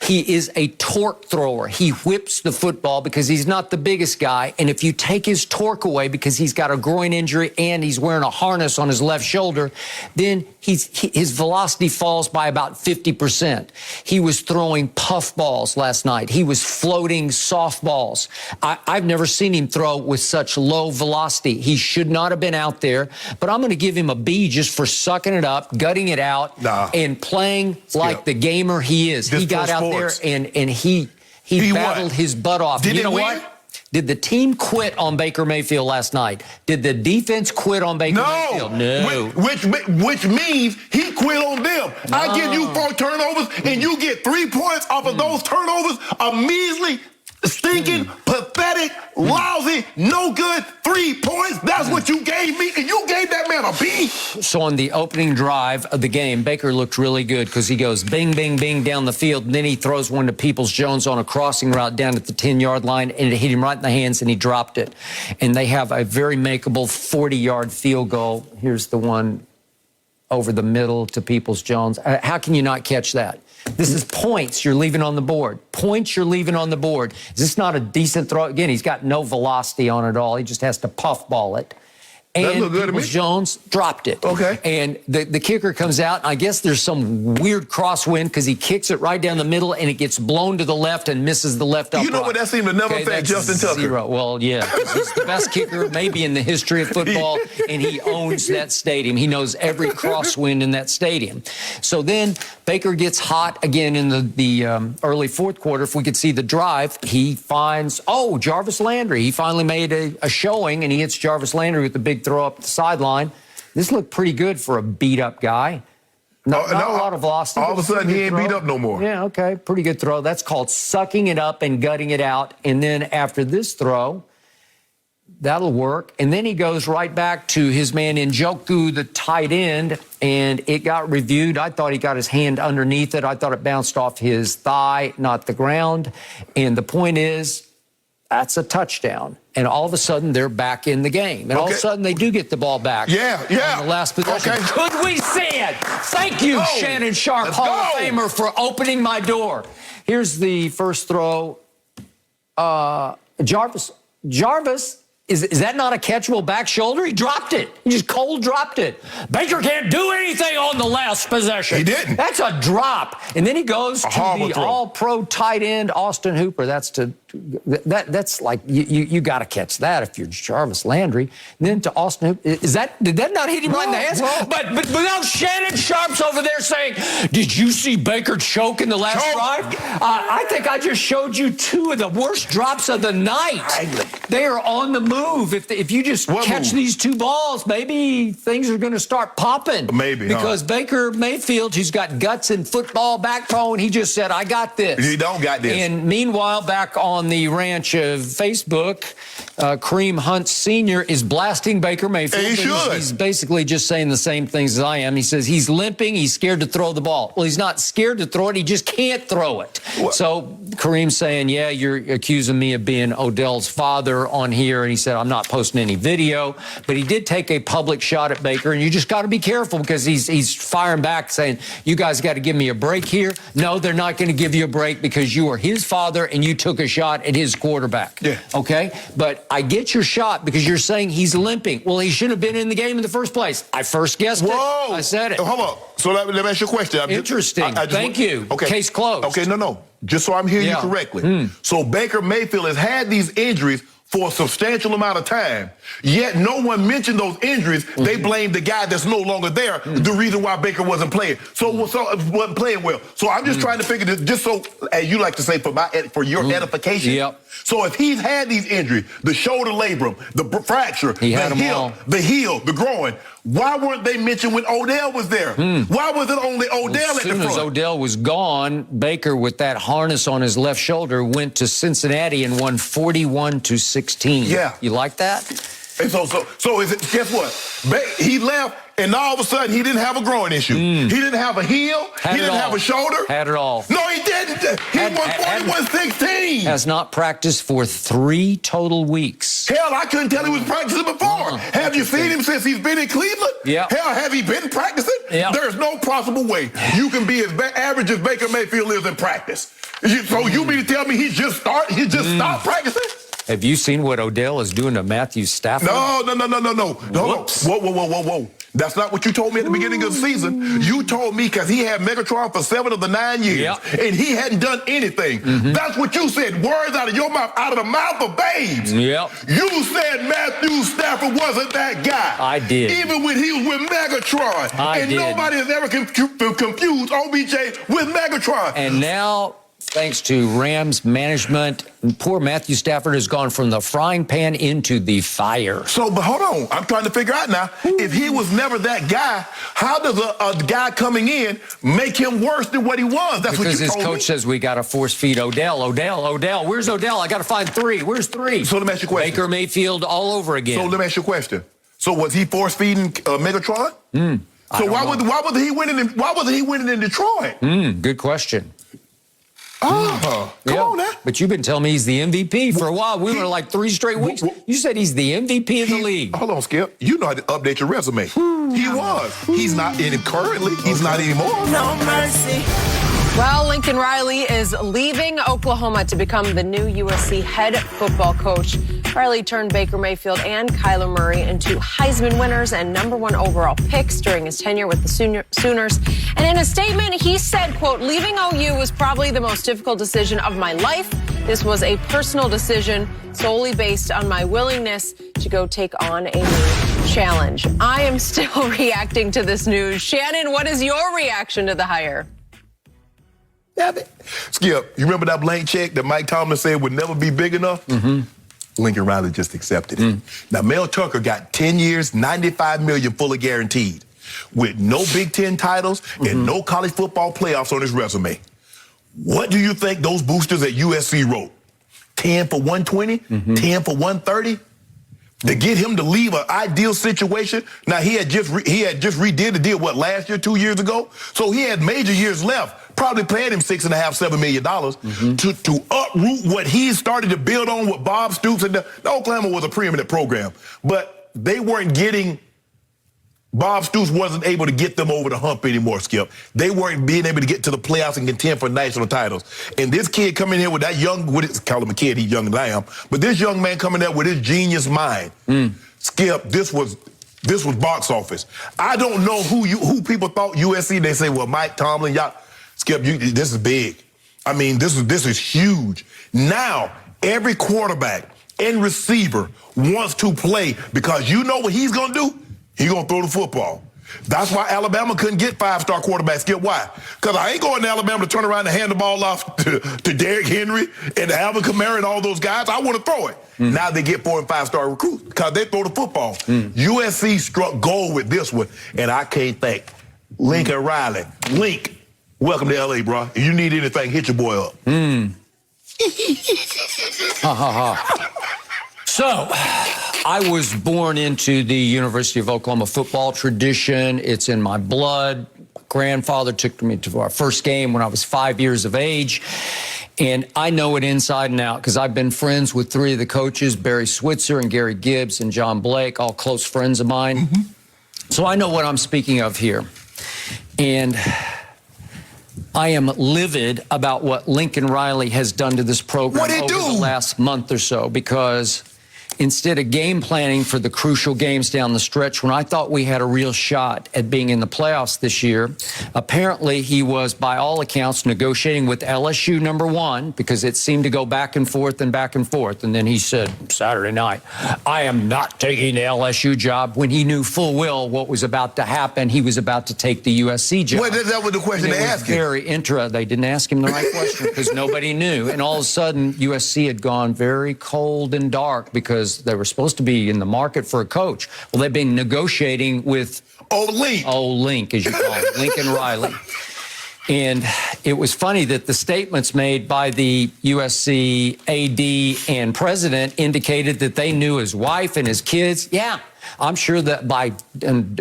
He is a torque thrower. He whips the football because he's not the biggest guy. And if you take his torque away because he's got a groin injury and he's wearing a harness on his left shoulder, then his velocity falls by about 50%. He was throwing puff balls last night. He was floating softballs. I've never seen him throw with such low velocity. He should not have been out there. But I'm going to give him a B just for sucking it up, gutting it out, and playing like the gamer he is. He got out there and he battled his butt off. You know what? Did the team quit on Baker Mayfield last night? Did the defense quit on Baker Mayfield? No. Which means he quit on them. No. I give you 4 turnovers, and you get 3 points off of those turnovers. A measly, stinking, pathetic, lousy, no good 3 points. That's what you gave me, and you gave that man a B. So on the opening drive of the game, Baker looked really good because he goes bing, bing, bing down the field, and then he throws one to Peoples-Jones on a crossing route down at the 10-yard line, and it hit him right in the hands, and he dropped it. And they have a very makeable 40-yard field goal. Here's the one. over the middle to Peoples-Jones. How can you not catch that? This is points you're leaving on the board. Points you're leaving on the board. Is this not a decent throw? Again, he's got no velocity on it at all. He just has to puff ball it. And Peoples-Jones dropped it. Okay. And the kicker comes out. I guess there's some weird crosswind because he kicks it right down the middle and it gets blown to the left and misses the left upright. You know what? That seemed to never affect Justin Tucker. Zero. Well, yeah. He's the best kicker maybe in the history of football, and he owns that stadium. He knows every crosswind in that stadium. So then Baker gets hot again in the early fourth quarter. If we could see the drive, he finds, Jarvis Landry. He finally made a showing, and he hits Jarvis Landry with the big throw up the sideline. This looked pretty good for a beat-up guy. Not a lot of velocity. All of a sudden, he ain't beat up no more. Yeah, okay. Pretty good throw. That's called sucking it up and gutting it out. And then after this throw, that'll work. And then he goes right back to his man Njoku, the tight end, and it got reviewed. I thought he got his hand underneath it. I thought it bounced off his thigh, not the ground. And the point is, that's a touchdown. And all of a sudden, they're back in the game. And all of a sudden, they do get the ball back. Yeah. On the last possession. Okay. Could we see it? Thank you, Shannon Sharpe, Hall of Famer, for opening my door. Here's the first throw. Jarvis, is that not a catchable back shoulder? He dropped it. He just cold dropped it. Baker can't do anything on the last possession. He didn't. That's a drop. And then he goes to the all-pro tight end, Austin Hooper. That's like, you got to catch that if you're Jarvis Landry. And then to Austin Hooper. Did that not hit him right in the hands? But without Shannon Sharpe's over there saying, did you see Baker choke in the last drive? I think I just showed you two of the worst drops of the night. They are on the move. If you just catch these two balls, maybe things are going to start popping. Maybe. Because Baker Mayfield, who's got guts and football backbone, he just said, I got this. He don't got this. And meanwhile, back on the ranch of Facebook, Kareem Hunt Sr. is blasting Baker Mayfield. He should. He's basically just saying the same things as I am. He says he's limping. He's scared to throw the ball. Well, he's not scared to throw it. He just can't throw it. What? So Kareem's saying, yeah, you're accusing me of being Odell's father on here. And he said, I'm not posting any video. But he did take a public shot at Baker. And you just got to be careful because he's firing back saying, you guys got to give me a break here. No, they're not going to give you a break because you are his father and you took a shot at his quarterback. Yeah. Okay? But I get your shot because you're saying he's limping. Well, he shouldn't have been in the game in the first place. I first guessed it. I said it. Hold on. So let me ask you a question. Interesting. Thank you. Okay. Case closed. Okay, no. Just so I'm hearing you correctly. So Baker Mayfield has had these injuries for a substantial amount of time, yet no one mentioned those injuries. They blamed the guy that's no longer there, the reason why Baker wasn't playing. So wasn't playing well. So I'm just trying to figure this, just so, as you like to say, for your edification. Yep. So if he's had these injuries, the shoulder labrum, the fracture, the heel, the groin, why weren't they mentioned when Odell was there? Why was it only Odell at the front? As soon as Odell was gone, Baker, with that harness on his left shoulder, went to Cincinnati and won 41-16. Yeah. You like that? And so is it, guess what? He left, and all of a sudden, he didn't have a groin issue. He didn't have a heel. He didn't have a shoulder. Had it all. No, he didn't. He won 41-16. Has not practiced for 3 total weeks. Hell, I couldn't tell he was practicing before. Have you seen him since he's been in Cleveland? Yeah. Hell, have he been practicing? Yeah. There's no possible way you can be as average as Baker Mayfield is in practice. So you mean to tell me he just stopped practicing? Have you seen what Odell is doing to Matthew Stafford? No. Whoops. Whoa. That's not what you told me at the beginning of the season. You told me because he had Megatron for 7 of the 9 years, and he hadn't done anything. That's what you said. Words out of your mouth, out of the mouth of babes. Yep. You said Matthew Stafford wasn't that guy. I did. Even when he was with Megatron. I did. Nobody has ever confused OBJ with Megatron. And now, thanks to Rams management, poor Matthew Stafford has gone from the frying pan into the fire. So, but hold on. I'm trying to figure out now, if he was never that guy, how does a guy coming in make him worse than what he was? That's because what you his told coach me. says we got to force feed Odell. Where's Odell? I got to find 3. Where's 3? So let me ask you a question. Baker Mayfield all over again. So let me ask you a question. So was he force feeding Megatron? So why was he winning in Detroit? Good question. Come on now. But you've been telling me he's the MVP for a while. We were like 3 straight weeks. You said he's the MVP of the league. Hold on, Skip. You know how to update your resume. He was. He's not in it currently. He's not anymore. No mercy. Well, Lincoln Riley is leaving Oklahoma to become the new USC head football coach. Riley turned Baker Mayfield and Kyler Murray into Heisman winners and #1 overall picks during his tenure with the Sooners. And in a statement, he said, quote, "Leaving OU was probably the most difficult decision of my life. This was a personal decision solely based on my willingness to go take on a new challenge." I am still reacting to this news. Shannon, what is your reaction to the hire? Skip, you remember that blank check that Mike Tomlin said would never be big enough? Lincoln Riley just accepted it. Now, Mel Tucker got 10 years, $95 million fully guaranteed, with no Big Ten titles and no college football playoffs on his resume. What do you think those boosters at USC wrote? 10 for 120? 10 for 130? To get him to leave an ideal situation. Now, he had just redid the deal, last year, 2 years ago? So he had major years left. Probably paid him $6.5, $7 million to uproot what he started to build on with Bob Stoops. And the Oklahoma was a preeminent program. But they weren't getting, Bob Stoops wasn't able to get them over the hump anymore, Skip. They weren't being able to get to the playoffs and contend for national titles. And this kid coming here with that call him a kid, he's younger than I am, but this young man coming there with his genius mind. Skip, this was box office. I don't know who people thought USC, they say, well, Mike Tomlin, y'all, Skip, this is big. I mean, this is huge. Now, every quarterback and receiver wants to play because you know what he's going to do? He's going to throw the football. That's why Alabama couldn't get 5-star quarterbacks. Skip, why? Because I ain't going to Alabama to turn around and hand the ball off to Derrick Henry and to Alvin Kamara and all those guys. I want to throw it. Now they get 4- and 5-star recruits because they throw the football. USC struck gold with this one, and I can't thank Lincoln Riley. Link. Welcome to L.A., bro. If you need anything, hit your boy up. So, I was born into the University of Oklahoma football tradition. It's in my blood. My grandfather took me to our first game when I was 5 years of age. And I know it inside and out because I've been friends with 3 of the coaches, Barry Switzer and Gary Gibbs and John Blake, all close friends of mine. So I know what I'm speaking of here. And I am livid about what Lincoln Riley has done to this program over the last month or so, because instead of game planning for the crucial games down the stretch, when I thought we had a real shot at being in the playoffs this year, apparently he was, by all accounts, negotiating with LSU #1 because it seemed to go back and forth and back and forth. And then he said Saturday night, I am not taking the LSU job, when he knew full well what was about to happen. He was about to take the USC job. Well, that was the question they asked him. Very interesting. They didn't ask him the right question because nobody knew. And all of a sudden, USC had gone very cold and dark because they were supposed to be in the market for a coach. Well, they've been negotiating with Link, as you call him, Lincoln Riley. And it was funny that the statements made by the USC AD and president indicated that they knew his wife and his kids. Yeah, I'm sure that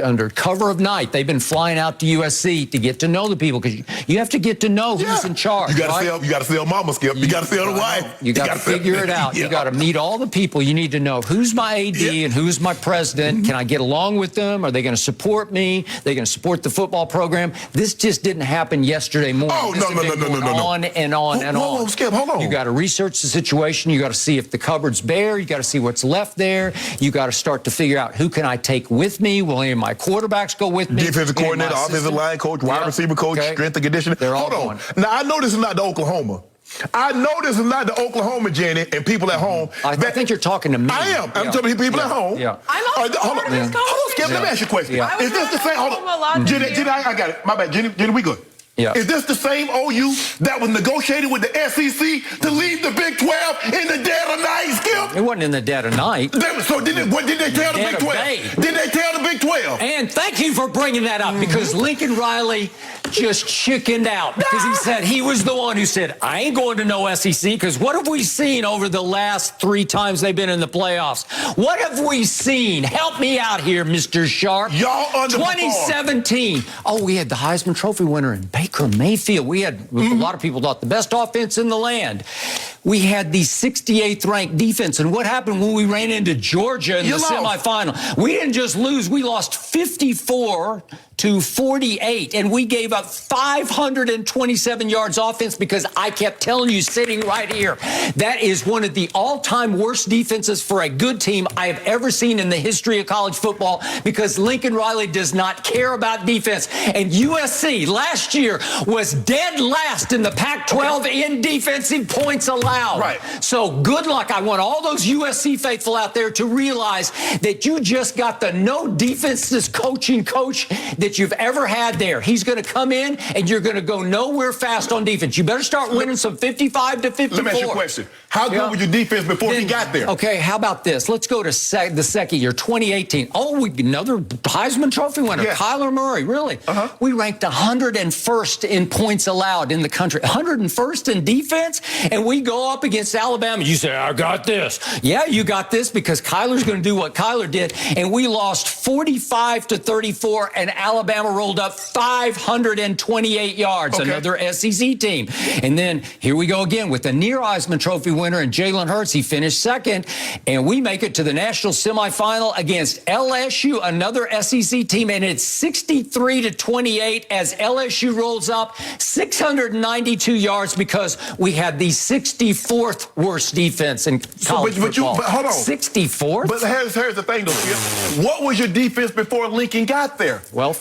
under cover of night, they've been flying out to USC to get to know the people, because you have to get to know who's in charge. You got to sell mama, Skip. You got to sell the wife. You got to figure it out. You got to meet all the people. You need to know who's my AD and who's my president. Can I get along with them? Are they going to support me? Are they going to support the football program? This just didn't happen yesterday morning. Oh, no. On and on and on. Skip, hold on. You got to research the situation. You got to see if the cupboard's bare. You got to see what's left there. You got to start to figure out who can I take with me. Will any of my quarterbacks go with me? Defensive coordinator, offensive line coach, wide receiver coach, strength and conditioning. They're all Hold on. Now, I know this is not the Oklahoma. I know this is not the Oklahoma, Jenny, and people at home. I think you're talking to me. I am. I'm talking to people at home. I'm also hold on, Skip, let me ask you a question. Is this the same? Hold on. Jenny, I got it. My bad. Jenny, we good. Yeah. Is this the same OU that was negotiated with the SEC to leave the Big 12 in the dead of night, Skip? It wasn't in the dead of night. What did they tell the Big 12? Did they tell the Big 12? And thank you for bringing that up, because Lincoln Riley just chickened out, because he said he was the one who said, I ain't going to no SEC, because what have we seen over the last 3 times they've been in the playoffs? What have we seen? Help me out here, Mr. Sharpe. Y'all underperformed. 2017. Oh, we had the Heisman Trophy winner in Baker Mayfield. We had, a lot of people thought, the best offense in the land. We had the 68th ranked defense. And what happened when we ran into Georgia in the semifinal? We didn't just lose. We lost 54-48. And we gave up 527 yards offense because I kept telling you sitting right here, that is one of the all-time worst defenses for a good team I have ever seen in the history of college football, because Lincoln Riley does not care about defense. And USC last year was dead last in the Pac-12 in defensive points allowed. Right. So good luck. I want all those USC faithful out there to realize that you just got the no defenses coaching coach that you've ever had there. He's going to come in and you're going to go nowhere fast on defense. You better start winning some 55-54. Let me ask you a question. How good was your defense before he got there? Okay, how about this? Let's go to the second year, 2018. Oh, another Heisman Trophy winner, Kyler Murray. Really? We ranked 101st in points allowed in the country, 101st in defense, and we go up against Alabama. You say, I got this. Yeah, you got this because Kyler's going to do what Kyler did, and we lost 45-34, and Alabama rolled up 528 yards, another SEC team. And then here we go again with the near Heisman Trophy winner and Jalen Hurts. He finished second, and we make it to the national semifinal against LSU, another SEC team, and it's 63-28 as LSU rolls up 692 yards because we had the 64th worst defense in college football. But hold on. 64th? But here's the thing, though, Skip. What was your defense before Lincoln got there? Well,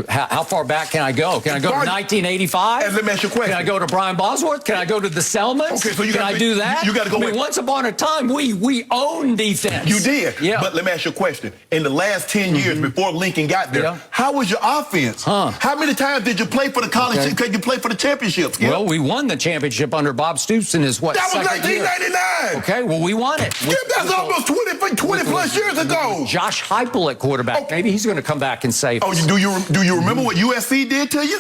how far back can I go? Can I go to 1985? And let me ask you a question. Can I go to Brian Bosworth? Can I go to the Selmans? Okay, so can I do that? You got to go. I mean, once upon a time, we owned defense. You did. Yeah. But let me ask you a question. In the last 10 years before Lincoln got there, how was your offense? How many times did you play for the college? Could you play for the championships? Well, we won the championship under Bob Stoops in his That was 1999. Okay, well, we won it. That's almost 20 plus years ago. Josh Heupel at quarterback. Maybe he's going to come back and save us. Do you remember what USC did to you?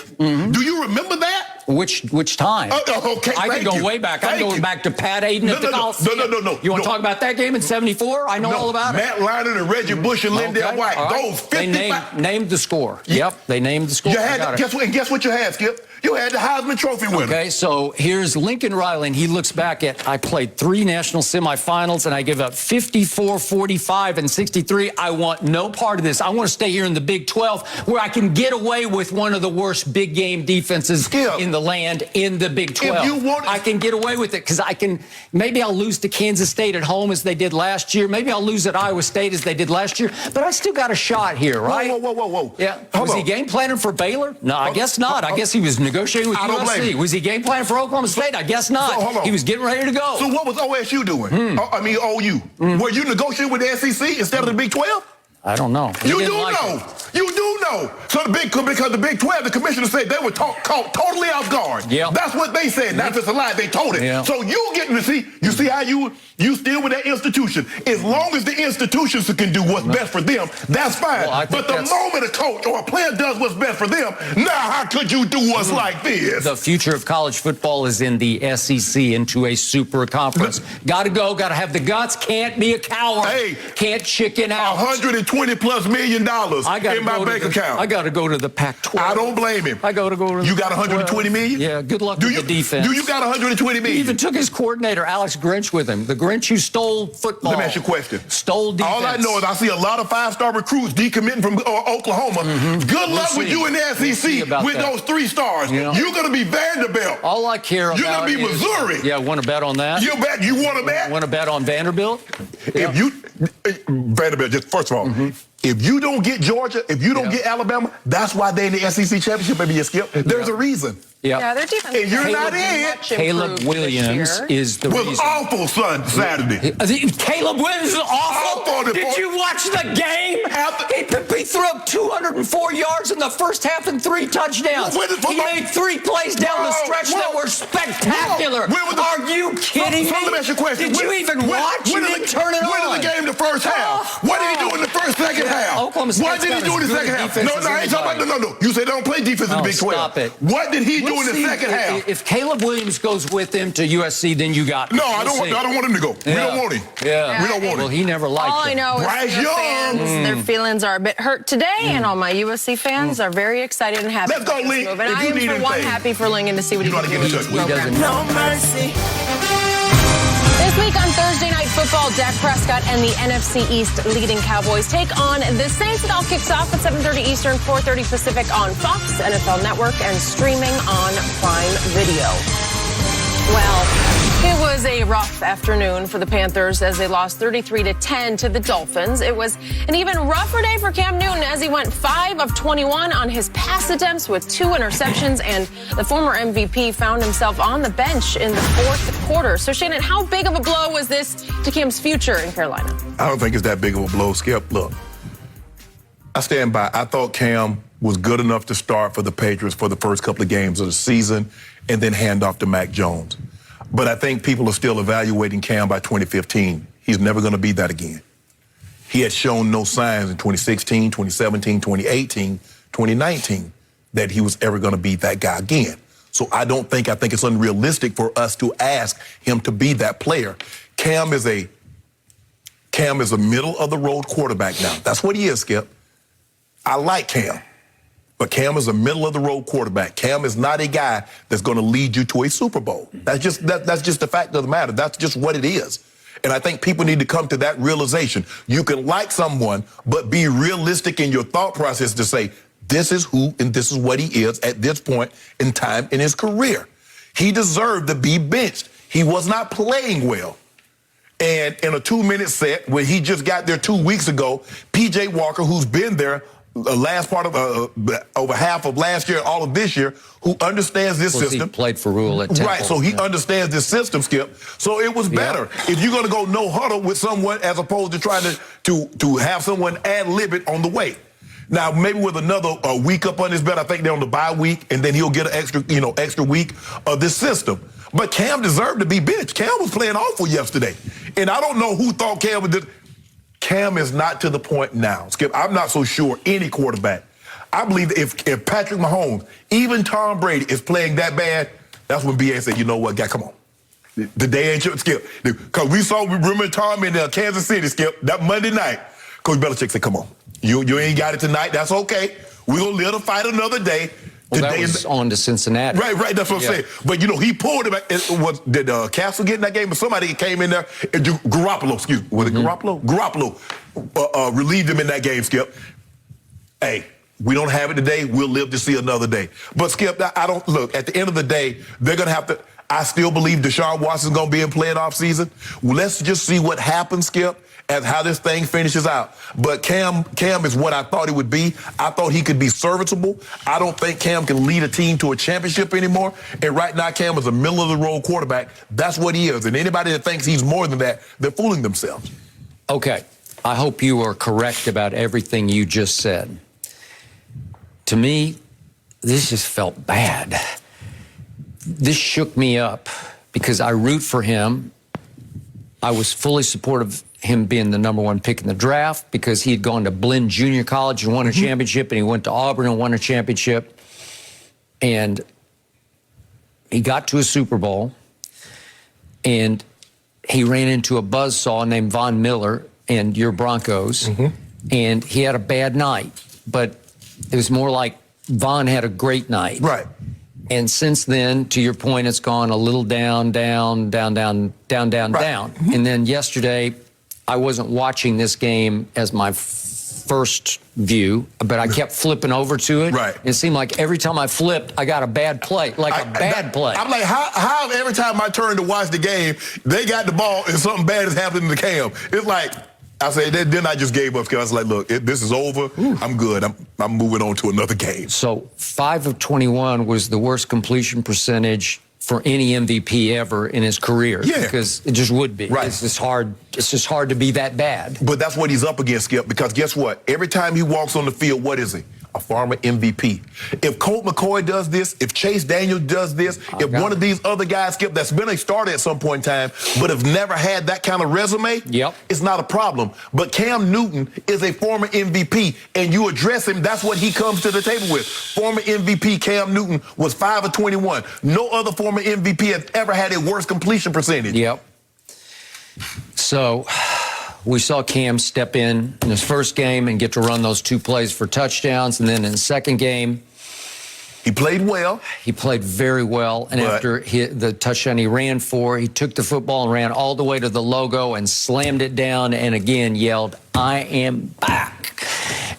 Do you remember that? Which time? Okay, I can go way back. I can go back to Pat Aiden at the Coliseum. No. You want to talk about that game in '74? I know all about it. Matt Leinart and Reggie Bush and Lindell White. Right. Those 55. They named the score. Yep, they named the score. You had guess what you had, Skip? You had the Heisman Trophy winner. Okay, so here's Lincoln Riley, and he looks back at, I played 3 national semifinals, and I give up 54, 45, and 63. I want no part of this. I want to stay here in the Big 12, where I can get away with one of the worst big game defenses in the land in the Big 12. I can get away with it because maybe I'll lose to Kansas State at home as they did last year. Maybe I'll lose at Iowa State as they did last year. But I still got a shot here, right? Whoa. Yeah. Was he game planning for Baylor? No, I guess not. I guess he was negotiating with USC. Was he game planning for Oklahoma State? I guess not. He was getting ready to go. So what was OSU doing? OU. Were you negotiating with the SEC instead of the Big 12? I don't know. You do know. So because the Big 12, the commissioner said they were caught totally off guard. Yeah. That's what they said. Not just a lie. They told it. Yeah. So you getting to see. You see how you still with that institution. As long as the institutions can do what's best for them, that's fine. Well, but the moment a coach or a player does what's best for them, now how could you do us like this? The future of college football is in the SEC, into a super conference. Got to go. Got to have the guts. Can't be a coward. Hey, can't chicken out. $120+ million in my bank account. I got to go to the Pac-12. I don't blame him. I got to go to the You got $120 million? Yeah, good luck with the defense. Do you got $120 million? He even took his coordinator, Alex Grinch, with him. The Grinch who stole football. Let me ask you a question. Stole defense. All I know is I see a lot of 5-star recruits decommitting from Oklahoma. Good luck with you in the SEC with those 3 stars. You're going to be Vanderbilt. All I care about You're going to be Missouri. Yeah, want to bet on that? You want to bet? Want to bet on Vanderbilt? If Vanderbilt, just first of all, if you don't get Georgia, if you don't get Alabama, that's why they're in the SEC championship, maybe you skip. There's a reason. Yeah, their defense. And you're not in. Caleb Williams is the reason. Was awful Saturday. Caleb Williams was awful. Did you watch the game? He threw up 204 yards in the first half and 3 touchdowns. He made 3 plays down the stretch that were spectacular. Are you kidding me? Let me ask you a question. Did you even watch? You didn't turn it on. When did the game the first half? What did he do in the second half? half? Oklahoma State's What did he do in the second half? No, I ain't talking about no. You say they don't play defense in the Big 12. Stop it. What did he do in the second half? If Caleb Williams goes with him to USC, then you got. No, I don't want him to go. We don't want him. Yeah. We don't want him. Well, he never liked All I know is Bryce Young. fans, their feelings are a bit hurt today, and all my USC fans are very excited and happy. Let's go, Ling. And I am, for one, happy for Lingen to see what he can do with this program. No mercy. This week on Thursday Night Football, Dak Prescott and the NFC East leading Cowboys take on the Saints. It all kicks off at 7:30 Eastern, 4:30 Pacific on Fox, NFL Network, and streaming on Prime Video. Well, it was a rough afternoon for the Panthers as they lost 33-10 to the Dolphins. It was an even rougher day for Cam Newton as he went 5 of 21 on his pass attempts with 2 interceptions, and the former MVP found himself on the bench in the fourth quarter. So, Shannon, how big of a blow was this to Cam's future in Carolina? I don't think it's that big of a blow, Skip. Look, I stand by. I thought Cam was good enough to start for the Patriots for the first couple of games of the season and then hand off to Mac Jones. But I think people are still evaluating Cam by 2015. He's never going to be that again. He had shown no signs in 2016, 2017, 2018, 2019 that he was ever going to be that guy again. So I think it's unrealistic for us to ask him to be that player. Cam is a middle of the road quarterback now. That's what he is, Skip. I like Cam. But Cam is a middle-of-the-road quarterback. Cam is not a guy that's going to lead you to a Super Bowl. That's just the fact of the matter. That's just what it is. And I think people need to come to that realization. You can like someone, but be realistic in your thought process to say, this is who and this is what he is at this point in time in his career. He deserved to be benched. He was not playing well. And in a 2-minute set, where he just got there 2 weeks ago, P.J. Walker, who's been there last part of over half of last year, all of this year, who understands this system. He played for Rule at Temple. Right, so he understands this system, Skip. So it was better if you're going to go no huddle with someone as opposed to trying to have someone ad-lib it on the way. Now, maybe with another week up on his belt, I think they're on the bye week, and then he'll get an extra week of this system. But Cam deserved to be benched. Cam was playing awful yesterday. And I don't know who thought Cam would do. Cam is not to the point now. Skip, I'm not so sure any quarterback. I believe if Patrick Mahomes, even Tom Brady is playing that bad, that's when BA said, you know what, guy, come on. The day ain't your Skip. Because we remember Tom in Kansas City, Skip, that Monday night. Coach Belichick said, come on. You ain't got it tonight. That's okay. We're going to live to fight another day. Well, that was on to Cincinnati. Right, that's what I'm saying. But, he pulled him. Did Castle get in that game? Or somebody came in there. Garoppolo, excuse me. Was it Garoppolo? Garoppolo relieved him in that game, Skip. Hey, we don't have it today. We'll live to see another day. But, Skip, look, at the end of the day, they're going to have to, I still believe Deshaun Watson's going to be in playoff season. Well, let's just see what happens, Skip, as how this thing finishes out. But Cam is what I thought he would be. I thought he could be serviceable. I don't think Cam can lead a team to a championship anymore. And right now, Cam is a middle-of-the-road quarterback. That's what he is. And anybody that thinks he's more than that, they're fooling themselves. Okay. I hope you are correct about everything you just said. To me, this just felt bad. This shook me up because I root for him. I was fully supportive of him being the #1 pick in the draft because he had gone to Blinn Junior College and won a championship, and he went to Auburn and won a championship. And he got to a Super Bowl, and he ran into a buzzsaw named Von Miller and your Broncos, and he had a bad night. But it was more like Von had a great night. Right. And since then, to your point, it's gone a little down. And then yesterday, I wasn't watching this game as my first view, but I kept flipping over to it. Right. It seemed like every time I flipped, I got a bad play, play. I'm like, how every time I turn to watch the game, they got the ball and something bad is happening to Cam? It's like, I say, then I just gave up because I was like, look, this is over. I'm good. I'm moving on to another game. So 5 of 21 was the worst completion percentage for any MVP ever in his career. Yeah. Because it just would be. Right. It's just hard to be that bad. But that's what he's up against, Skip, because guess what? Every time he walks on the field, what is he? a former MVP. If Colt McCoy does this, if Chase Daniel does this, if one of these other guys, Skip, that's been a starter at some point in time, but have never had that kind of resume, it's not a problem. But Cam Newton is a former MVP, and you address him, that's what he comes to the table with. Former MVP Cam Newton was 5 of 21. No other former MVP has ever had a worse completion percentage. So we saw Cam step in his first game and get to run those 2 plays for touchdowns. And then in the second game, he played well. He played very well. And after the touchdown he ran for, he took the football and ran all the way to the logo and slammed it down and again yelled, "I am back."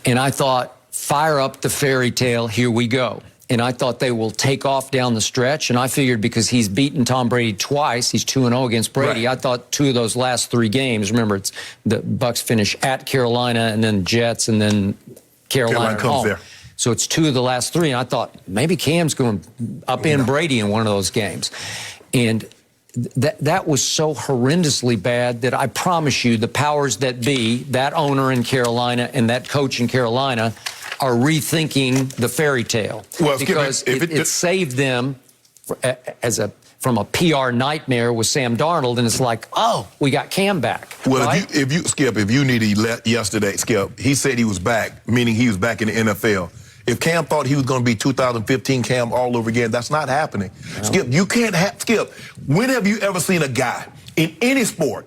And I thought, fire up the fairy tale, here we go. And I thought they will take off down the stretch. And I figured because he's beaten Tom Brady twice, he's 2-0 against Brady. I thought 2 of those last 3 games, remember, it's the Bucs finish at Carolina and then Jets and then Carolina comes home. there. So it's 2 of the last 3. And I thought maybe Cam's going up in Brady in one of those games. And that was so horrendously bad that I promise you the powers that be, that owner in Carolina and that coach in Carolina, are rethinking the fairy tale. Well, because it saved them from a PR nightmare with Sam Darnold, and it's like, oh, we got Cam back. Well, right? if you needed yesterday, Skip, he said he was back, meaning he was back in the NFL. If Cam thought he was going to be 2015 Cam all over again, that's not happening. No. Skip, you can't have, Skip, when have you ever seen a guy in any sport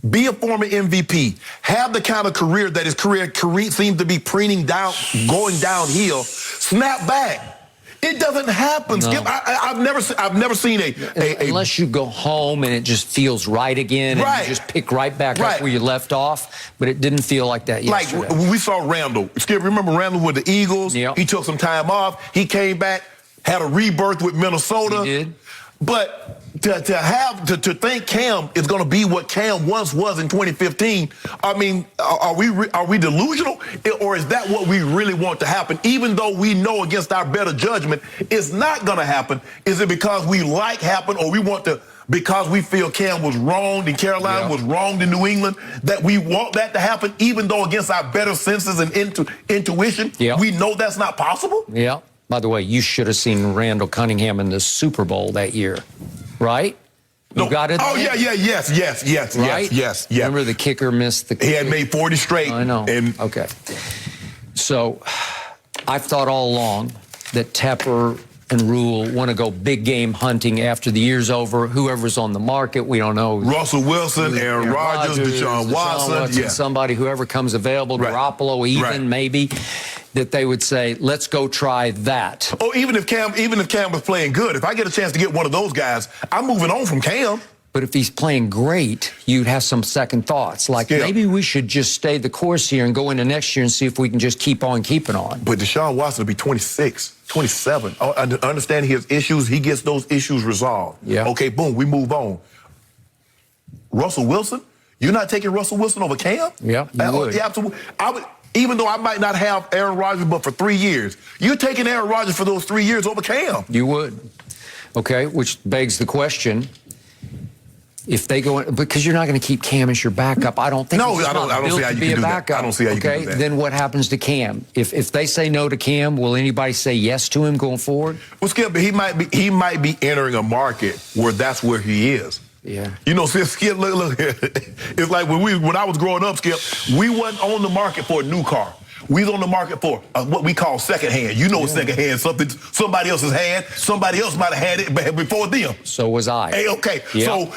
be a former MVP, have the kind of career that his career seems to be preening down, going downhill, snap back? It doesn't happen, No. Skip. I've never seen unless you go home and it just feels right again, and you just pick right back up where you left off. But it didn't feel like that yesterday. Like we saw Randall. Skip, remember Randall with the Eagles? He took some time off. He came back, had a rebirth with Minnesota. He did. But to think Cam is going to be what Cam once was in 2015, I mean, are we delusional, or is that what we really want to happen? Even though we know against our better judgment it's not going to happen, is it because we like happen, or we want to? Because we feel Cam was wronged and Carolina was wronged in New England, that we want that to happen, even though against our better senses and intuition, we know that's not possible? Yeah. By the way, you should have seen Randall Cunningham in the Super Bowl that year, right? You got it? Oh, yes. Remember the kicker missed the kick? He had made 40 straight. I know. Okay. So I've thought all along that Tepper and Rule want to go big game hunting after the year's over. Whoever's on the market, we don't know. Russell Wilson, Aaron Rodgers, Deshaun Watson. Somebody, whoever comes available, Garoppolo even maybe, that they would say, let's go try that. Oh, even if Cam was playing good, if I get a chance to get one of those guys, I'm moving on from Cam. But if he's playing great, you'd have some second thoughts. Like, maybe we should just stay the course here and go into next year and see if we can just keep on keeping on. But Deshaun Watson will be 26, 27. I understand he has issues. He gets those issues resolved. Okay, boom, we move on. Russell Wilson? You're not taking Russell Wilson over Cam? Yeah, you would. Yeah, absolutely. I would. Even though I might not have Aaron Rodgers, but for 3 years, you're taking Aaron Rodgers for those 3 years over Cam. You would. Okay, which begs the question, if they go in, because you're not going to keep Cam as your backup. I don't think. No, I don't see how you can do that. I don't see how you can do that. Then what happens to Cam? If they say no to Cam, will anybody say yes to him going forward? Well, Skip, he might be entering a market where that's where he is. Yeah. You know, Skip, look. It's like when I was growing up, Skip, we wasn't on the market for a new car. We was on the market for what we call secondhand. You know, secondhand, somebody else's hand. Somebody else might have had it before them. So was I. Hey, okay. So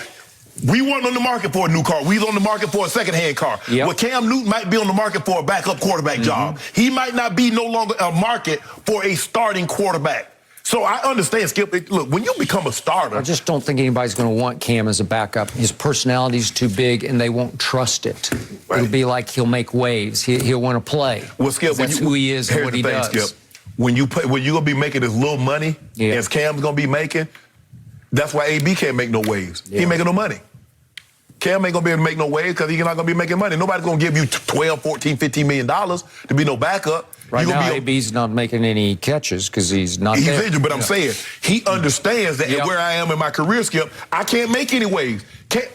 we weren't on the market for a new car. We was on the market for a secondhand car. Well, Cam Newton might be on the market for a backup quarterback job. He might not be no longer a market for a starting quarterback. So I understand, Skip. Look, when you become a starter, I just don't think anybody's going to want Cam as a backup. His personality's too big, and they won't trust it. It'll be like he'll make waves. He'll want to play. Well, Skip, that's who he is and what he does. Skip. When you're gonna be making as little money as Cam's gonna be making, that's why AB can't make no waves. He ain't making no money. Cam ain't gonna be able to make no waves because he's not gonna be making money. Nobody's gonna give you $12, $14, $15 million to be no backup. Right now, AB's not making any catches because he's not there. He's injured, but I'm saying he understands that where I am in my career, Skip, I can't make any waves.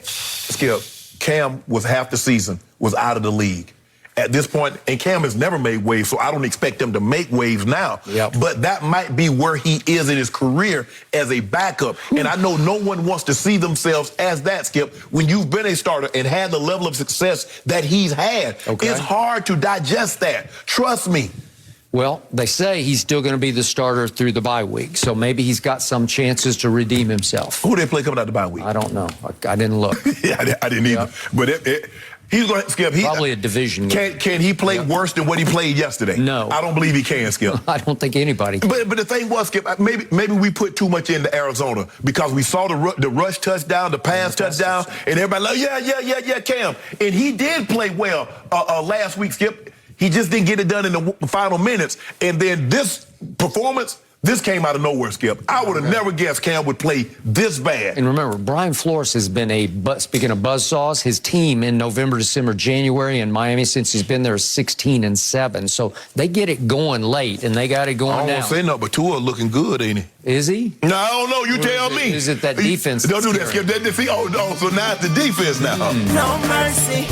Skip, Cam was half the season was out of the league. at this point, and Cam has never made waves, so I don't expect him to make waves now. But that might be where he is in his career as a backup. And I know no one wants to see themselves as that, Skip. When you've been a starter and had the level of success that he's had, it's hard to digest that. Trust me. Well, they say he's still going to be the starter through the bye week, so maybe he's got some chances to redeem himself. Who they play coming out the bye week? I don't know. I didn't look. I didn't either. But he's going to, Skip. Probably a division game. Can he play worse than what he played yesterday? No. I don't believe he can, Skip. I don't think anybody can. But the thing was, Skip, maybe we put too much into Arizona because we saw the rush touchdown, the pass touchdown, and everybody like, yeah, Cam. And he did play well last week, Skip. He just didn't get it done in the final minutes. And then this performance, this came out of nowhere, Skip. I would have never guessed Cam would play this bad. And remember, Brian Flores has been speaking of buzzsaws, his team in November, December, January in Miami since he's been there is 16-7. So they get it going late, and they got it going now. I won't say no, but Tua looking good, ain't he? Is he? No, I don't know. You tell me. Is it that defense? Don't do that, Skip. So now it's the defense now. No mercy.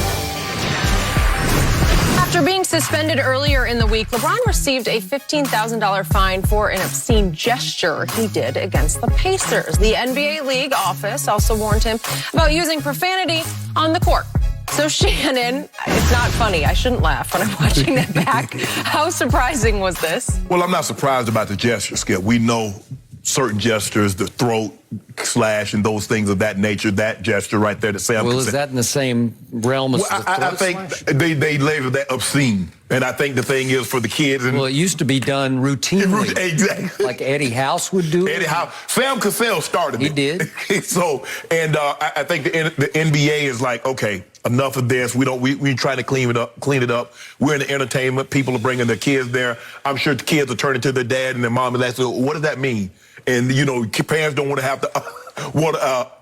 After being suspended earlier in the week, LeBron received a $15,000 fine for an obscene gesture he did against the Pacers. The NBA league office also warned him about using profanity on the court. So, Shannon, it's not funny. I shouldn't laugh when I'm watching that back. How surprising was this? Well, I'm not surprised about the gesture, Skip. We know certain gestures, the throat slash and those things of that nature, that gesture right there. Well, is that in the same realm as the throat I think they label that obscene. And I think the thing is for the kids. Well, it used to be done routinely. Exactly. Like Eddie House would do it. Eddie House. Sam Cassell started it. He did. So, and I think the NBA is like, okay, enough of this. We try to clean it up. We're in the entertainment. People are bringing their kids there. I'm sure the kids are turning to their dad and their mom and they say, what does that mean? And, you know, parents don't want to have to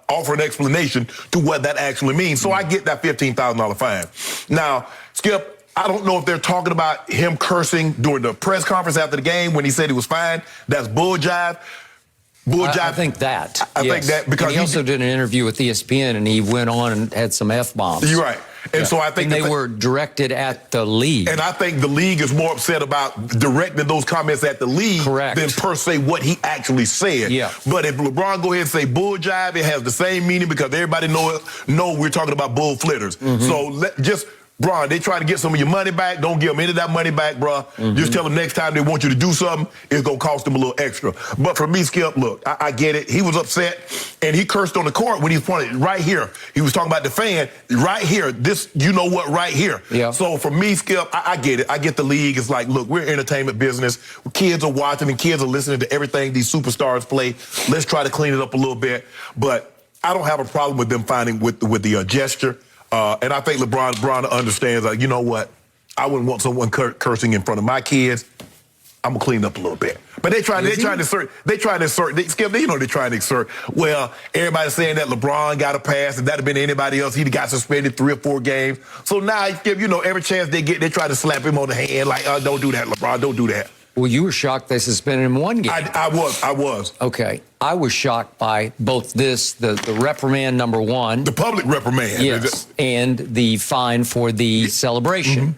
offer an explanation to what that actually means. So I get that $15,000 fine. Now, Skip, I don't know if they're talking about him cursing during the press conference after the game when he said he was fine. That's bull jive. I think that. I think that because he also did an interview with ESPN and he went on and had some F-bombs. You're right. And so I think they were directed at the league. And I think the league is more upset about directing those comments at the league than per se what he actually said. Yeah. But if LeBron go ahead and say bull jive, it has the same meaning because everybody know we're talking about bull flitters. So Bron, they try to get some of your money back. Don't give them any of that money back, bro. Just tell them next time they want you to do something, it's going to cost them a little extra. But for me, Skip, look, I get it. He was upset, and he cursed on the court when he pointed right here. He was talking about the fan right here. This, you know what, right here. Yeah. So for me, Skip, I get it. I get the league. It's like, look, we're entertainment business. Kids are watching, and kids are listening to everything these superstars play. Let's try to clean it up a little bit. But I don't have a problem with them finding with the gesture. And I think LeBron understands, like, you know what? I wouldn't want someone cursing in front of my kids. I'm gonna clean up a little bit. But they're trying to insert. Well, everybody's saying that LeBron got a pass, and that'd have been anybody else. He'd got suspended 3 or 4 games. So now, every chance they get, they try to slap him on the hand, like, don't do that, LeBron, don't do that. Well, you were shocked they suspended him 1 game. I was. Okay. I was shocked by both the reprimand number 1. The public reprimand. Yes, and the fine for the celebration.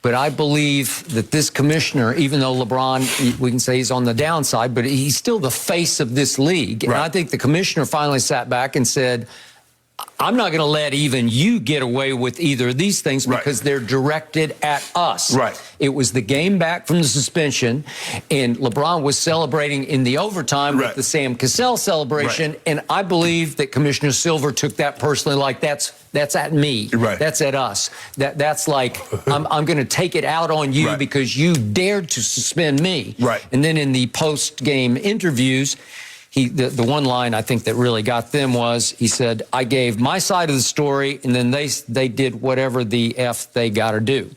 But I believe that this commissioner, even though LeBron, we can say he's on the downside, but he's still the face of this league. And I think the commissioner finally sat back and said, I'm not going to let even you get away with either of these things because they're directed at us. Right. It was the game back from the suspension, and LeBron was celebrating in the overtime with the Sam Cassell celebration, and I believe that Commissioner Silver took that personally, like that's at me. That's at us. That's like, I'm going to take it out on you because you dared to suspend me. And then in the post-game interviews, the one line I think that really got them was he said, I gave my side of the story, and then they did whatever the F they got to do.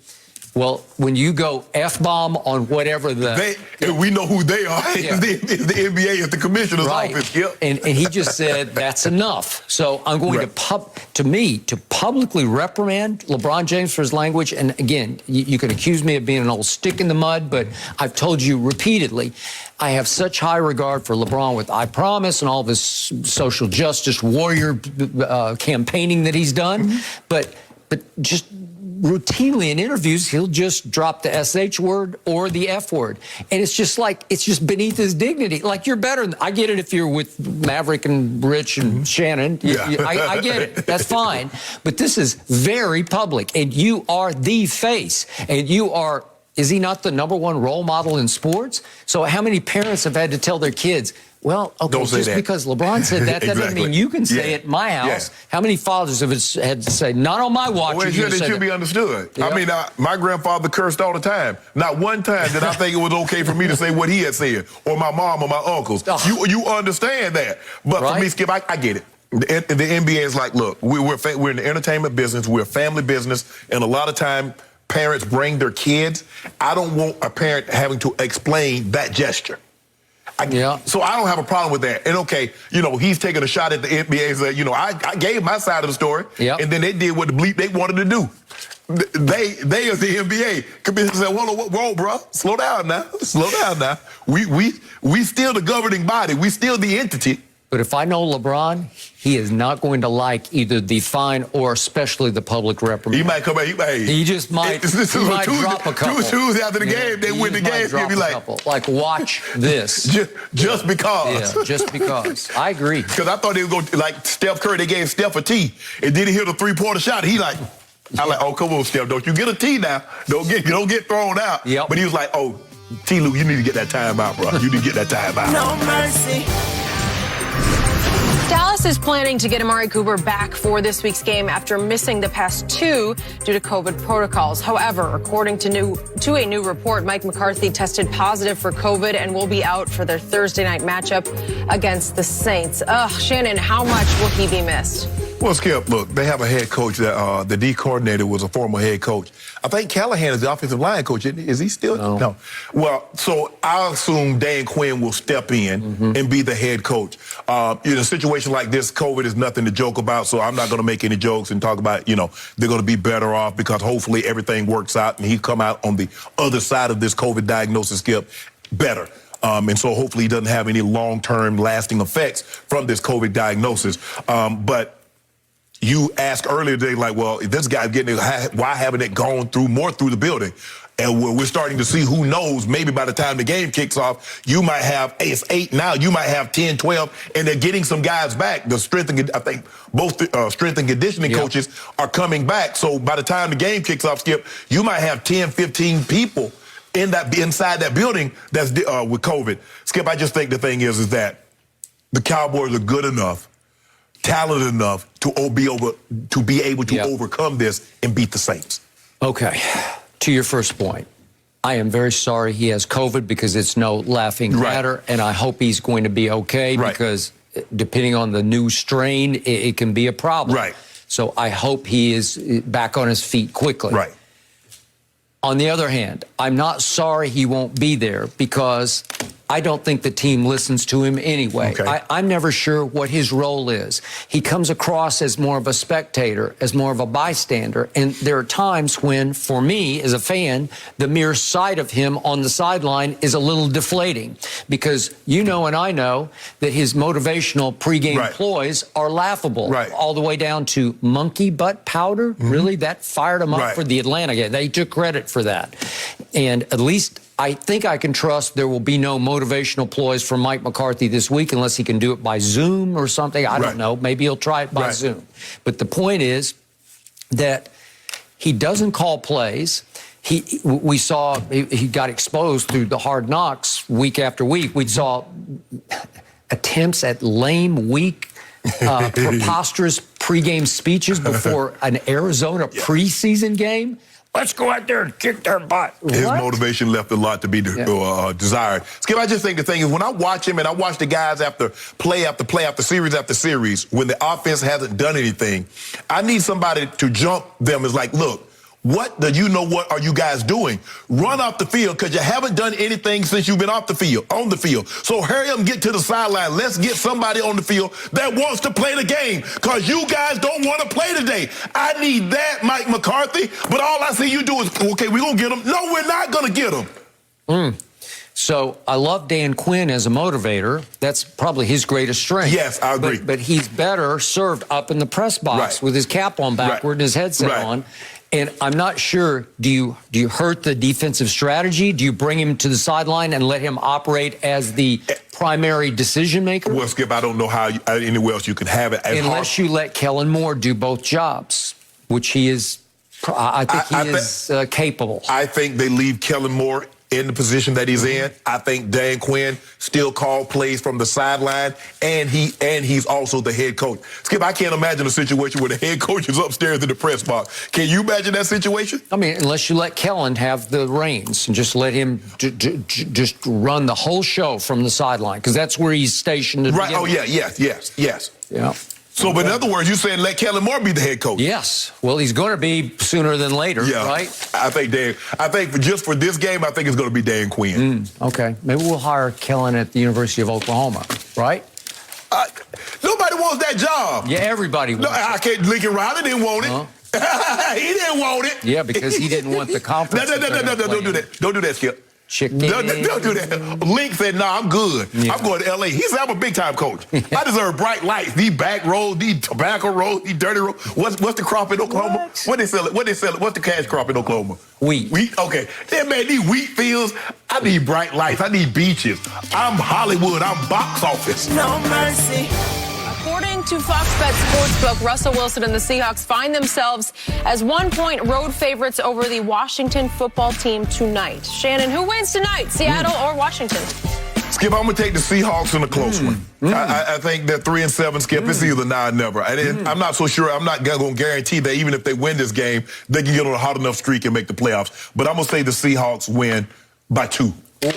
Well, when you go F-bomb on whatever we know who they are. The NBA is the commissioner's office. Yep. And he just said, that's enough. So I'm going to publicly reprimand LeBron James for his language. And again, you can accuse me of being an old stick in the mud, but I've told you repeatedly, I have such high regard for LeBron with I Promise and all of his social justice warrior campaigning that he's done. But just routinely in interviews, he'll just drop the SH word or the F word. And it's just beneath his dignity. Like, you're better than, I get it if you're with Maverick and Rich and Shannon. I get it. That's fine. But this is very public, and you are the face, and you are, is he not the #1 role model in sports? So how many parents have had to tell their kids, well, okay, just because LeBron said that, that doesn't mean you can say it in my house. How many fathers have had to say, not on my watch? Well, it should be understood. Yep. I mean, my grandfather cursed all the time. Not one time did I think it was okay for me to say what he had said, or my mom or my uncles. You understand that. But for me, Skip, I get it. The NBA is like, look, we're in the entertainment business. We're a family business. And a lot of time, parents bring their kids. I don't want a parent having to explain that gesture. So I don't have a problem with that. And okay, he's taking a shot at the NBA. So, I gave my side of the story, and then they did what the bleep they wanted to do. They as the NBA commission said, whoa, bro, slow down now. We still the governing body. We still the entity. But if I know LeBron, he is not going to like either the fine or especially the public reprimand. He might come back. He just might. He might drop a couple. Tuesday after the game, they win the game. He'll be like, watch this. just because. Yeah, just because. I agree. Because I thought they would go like Steph Curry. They gave Steph a T, and then he hit a 3-pointer shot. He like, oh, come on, Steph, don't you get a T now? Don't get thrown out. Yep. But he was like, oh, T-Lou, you need to get that time out, bro. You need to get that time out. No mercy. Dallas is planning to get Amari Cooper back for this week's game after missing the past 2 due to COVID protocols. However, according to a new report, Mike McCarthy tested positive for COVID and will be out for their Thursday night matchup against the Saints. Shannon, how much will he be missed? Well, Skip, look, they have a head coach that the D coordinator was a former head coach. I think Callahan is the offensive line coach. Is he still? No. Well, so I assume Dan Quinn will step in and be the head coach. In a situation like this, COVID is nothing to joke about, so I'm not going to make any jokes and talk about, they're going to be better off because hopefully everything works out and he come out on the other side of this COVID diagnosis, Skip, better. And so hopefully he doesn't have any long-term lasting effects from this COVID diagnosis. But you asked earlier today, like, well, if this guy's getting it, why haven't it gone more through the building? And we're starting to see, who knows, maybe by the time the game kicks off, you might have, it's 8 now, you might have 10, 12, and they're getting some guys back. The strength and, I think both the strength and conditioning coaches are coming back. So by the time the game kicks off, Skip, you might have 10, 15 people inside that building that's with COVID. Skip, I just think the thing is that the Cowboys are good enough, talented enough to be able to overcome this and beat the Saints. Okay. To your first point, I am very sorry he has COVID because it's no laughing matter, and I hope he's going to be okay because depending on the new strain, it can be a problem. So I hope he is back on his feet quickly. On the other hand, I'm not sorry he won't be there because I don't think the team listens to him anyway. I'm never sure what his role is. He comes across as more of a spectator, as more of a bystander. And there are times when, for me, as a fan, the mere sight of him on the sideline is a little deflating because you know and I know that his motivational pregame ploys are laughable, all the way down to monkey butt powder. Really? That fired him up for the Atlanta game. They took credit for that. And at least I think I can trust there will be no motivational ploys from Mike McCarthy this week unless he can do it by Zoom or something. I don't know. Maybe he'll try it by Zoom. But the point is that he doesn't call plays. We saw he got exposed through the hard knocks week after week. We saw attempts at lame, weak, preposterous pregame speeches before an Arizona preseason game. Let's go out there and kick their butt. His motivation left a lot to be desired. Skip, I just think the thing is when I watch him and I watch the guys after play after play after series, when the offense hasn't done anything, I need somebody to jump them. Is like, look, what are you guys doing? Run off the field because you haven't done anything since you've been on the field. So hurry up and get to the sideline. Let's get somebody on the field that wants to play the game because you guys don't want to play today. I need that, Mike McCarthy. But all I see you do is, okay, we're going to get him. No, we're not going to get him. So I love Dan Quinn as a motivator. That's probably his greatest strength. Yes, I agree. But he's better served up in the press box with his cap on backward and his headset on. And I'm not sure, do you hurt the defensive strategy? Do you bring him to the sideline and let him operate as the primary decision maker? Well, Skip, I don't know how anywhere else you can have it. Unless you let Kellen Moore do both jobs, which he is, I think he is capable. I think they leave Kellen Moore in the position that he's in. I think Dan Quinn still called plays from the sideline, and he's also the head coach. Skip, I can't imagine a situation where the head coach is upstairs in the press box. Can you imagine that situation? I mean, unless you let Kellen have the reins and just let him just run the whole show from the sideline, because that's where he's stationed. Right. Oh, yeah. Yes. Yeah. So, but in other words, you're saying let Kellen Moore be the head coach? Yes. Well, he's going to be sooner than later, right? I think just for this game, I think it's going to be Dan Quinn. Okay. Maybe we'll hire Kellen at the University of Oklahoma, right? Nobody wants that job. Yeah, everybody wants it. I can't. Lincoln Riley didn't want it. He didn't want it. Yeah, because he didn't want the conference. No, don't do that. Don't do that, Skip. Chicken. Don't do that. Link said, "No, I'm good. Yeah. I'm going to L.A." He said, "I'm a big-time coach. I deserve bright lights. These back roads, these tobacco roads, these dirty roads. What's the crop in Oklahoma? What they sell it? What's the cash crop in Oklahoma? Wheat. Wheat. Okay. Then, man, these wheat fields. I need bright lights. I need beaches. I'm Hollywood. I'm box office. No mercy. According to Fox Bet Sportsbook, Russell Wilson and the Seahawks find themselves as 1-point road favorites over the Washington football team tonight. Shannon, who wins tonight, Seattle or Washington? Skip, I'm going to take the Seahawks in a close one. I think they're 3-7, Skip. It's either now or never. I'm not so sure. I'm not going to guarantee that even if they win this game, they can get on a hot enough streak and make the playoffs. But I'm going to say the Seahawks win by 2.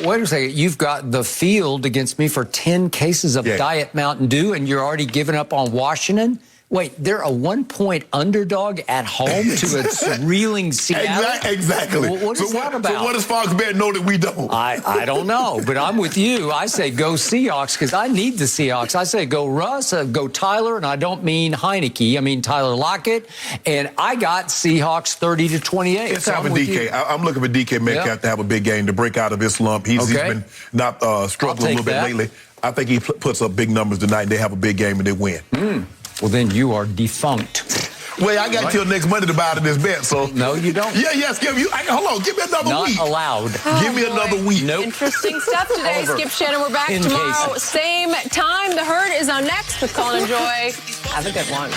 Wait a second. You've got the field against me for 10 cases of Diet Mountain Dew, and you're already giving up on Washington? Wait, they're a 1-point underdog at home to a reeling Seattle? Exactly. What is that about? So what does Fox Bet know that we don't? I don't know, but I'm with you. I say go Seahawks because I need the Seahawks. I say go Russ, go Tyler, and I don't mean Heineke. I mean Tyler Lockett, and I got Seahawks 30-28. It's time for DK. I'm looking for DK Metcalf to have a big game to break out of his slump. He's been not struggling a little bit lately. I think he puts up big numbers tonight, and they have a big game, and they win. Well, then you are defunct. Well, I got till next Monday to buy out of this bet, so. No, you don't. Yes, hold on, give me another week. Not allowed. Give me another week. Nope. Interesting stuff today. Skip, Shannon, we're back tomorrow. Same time. The Herd is on next with Colin and Joy. Have a good one.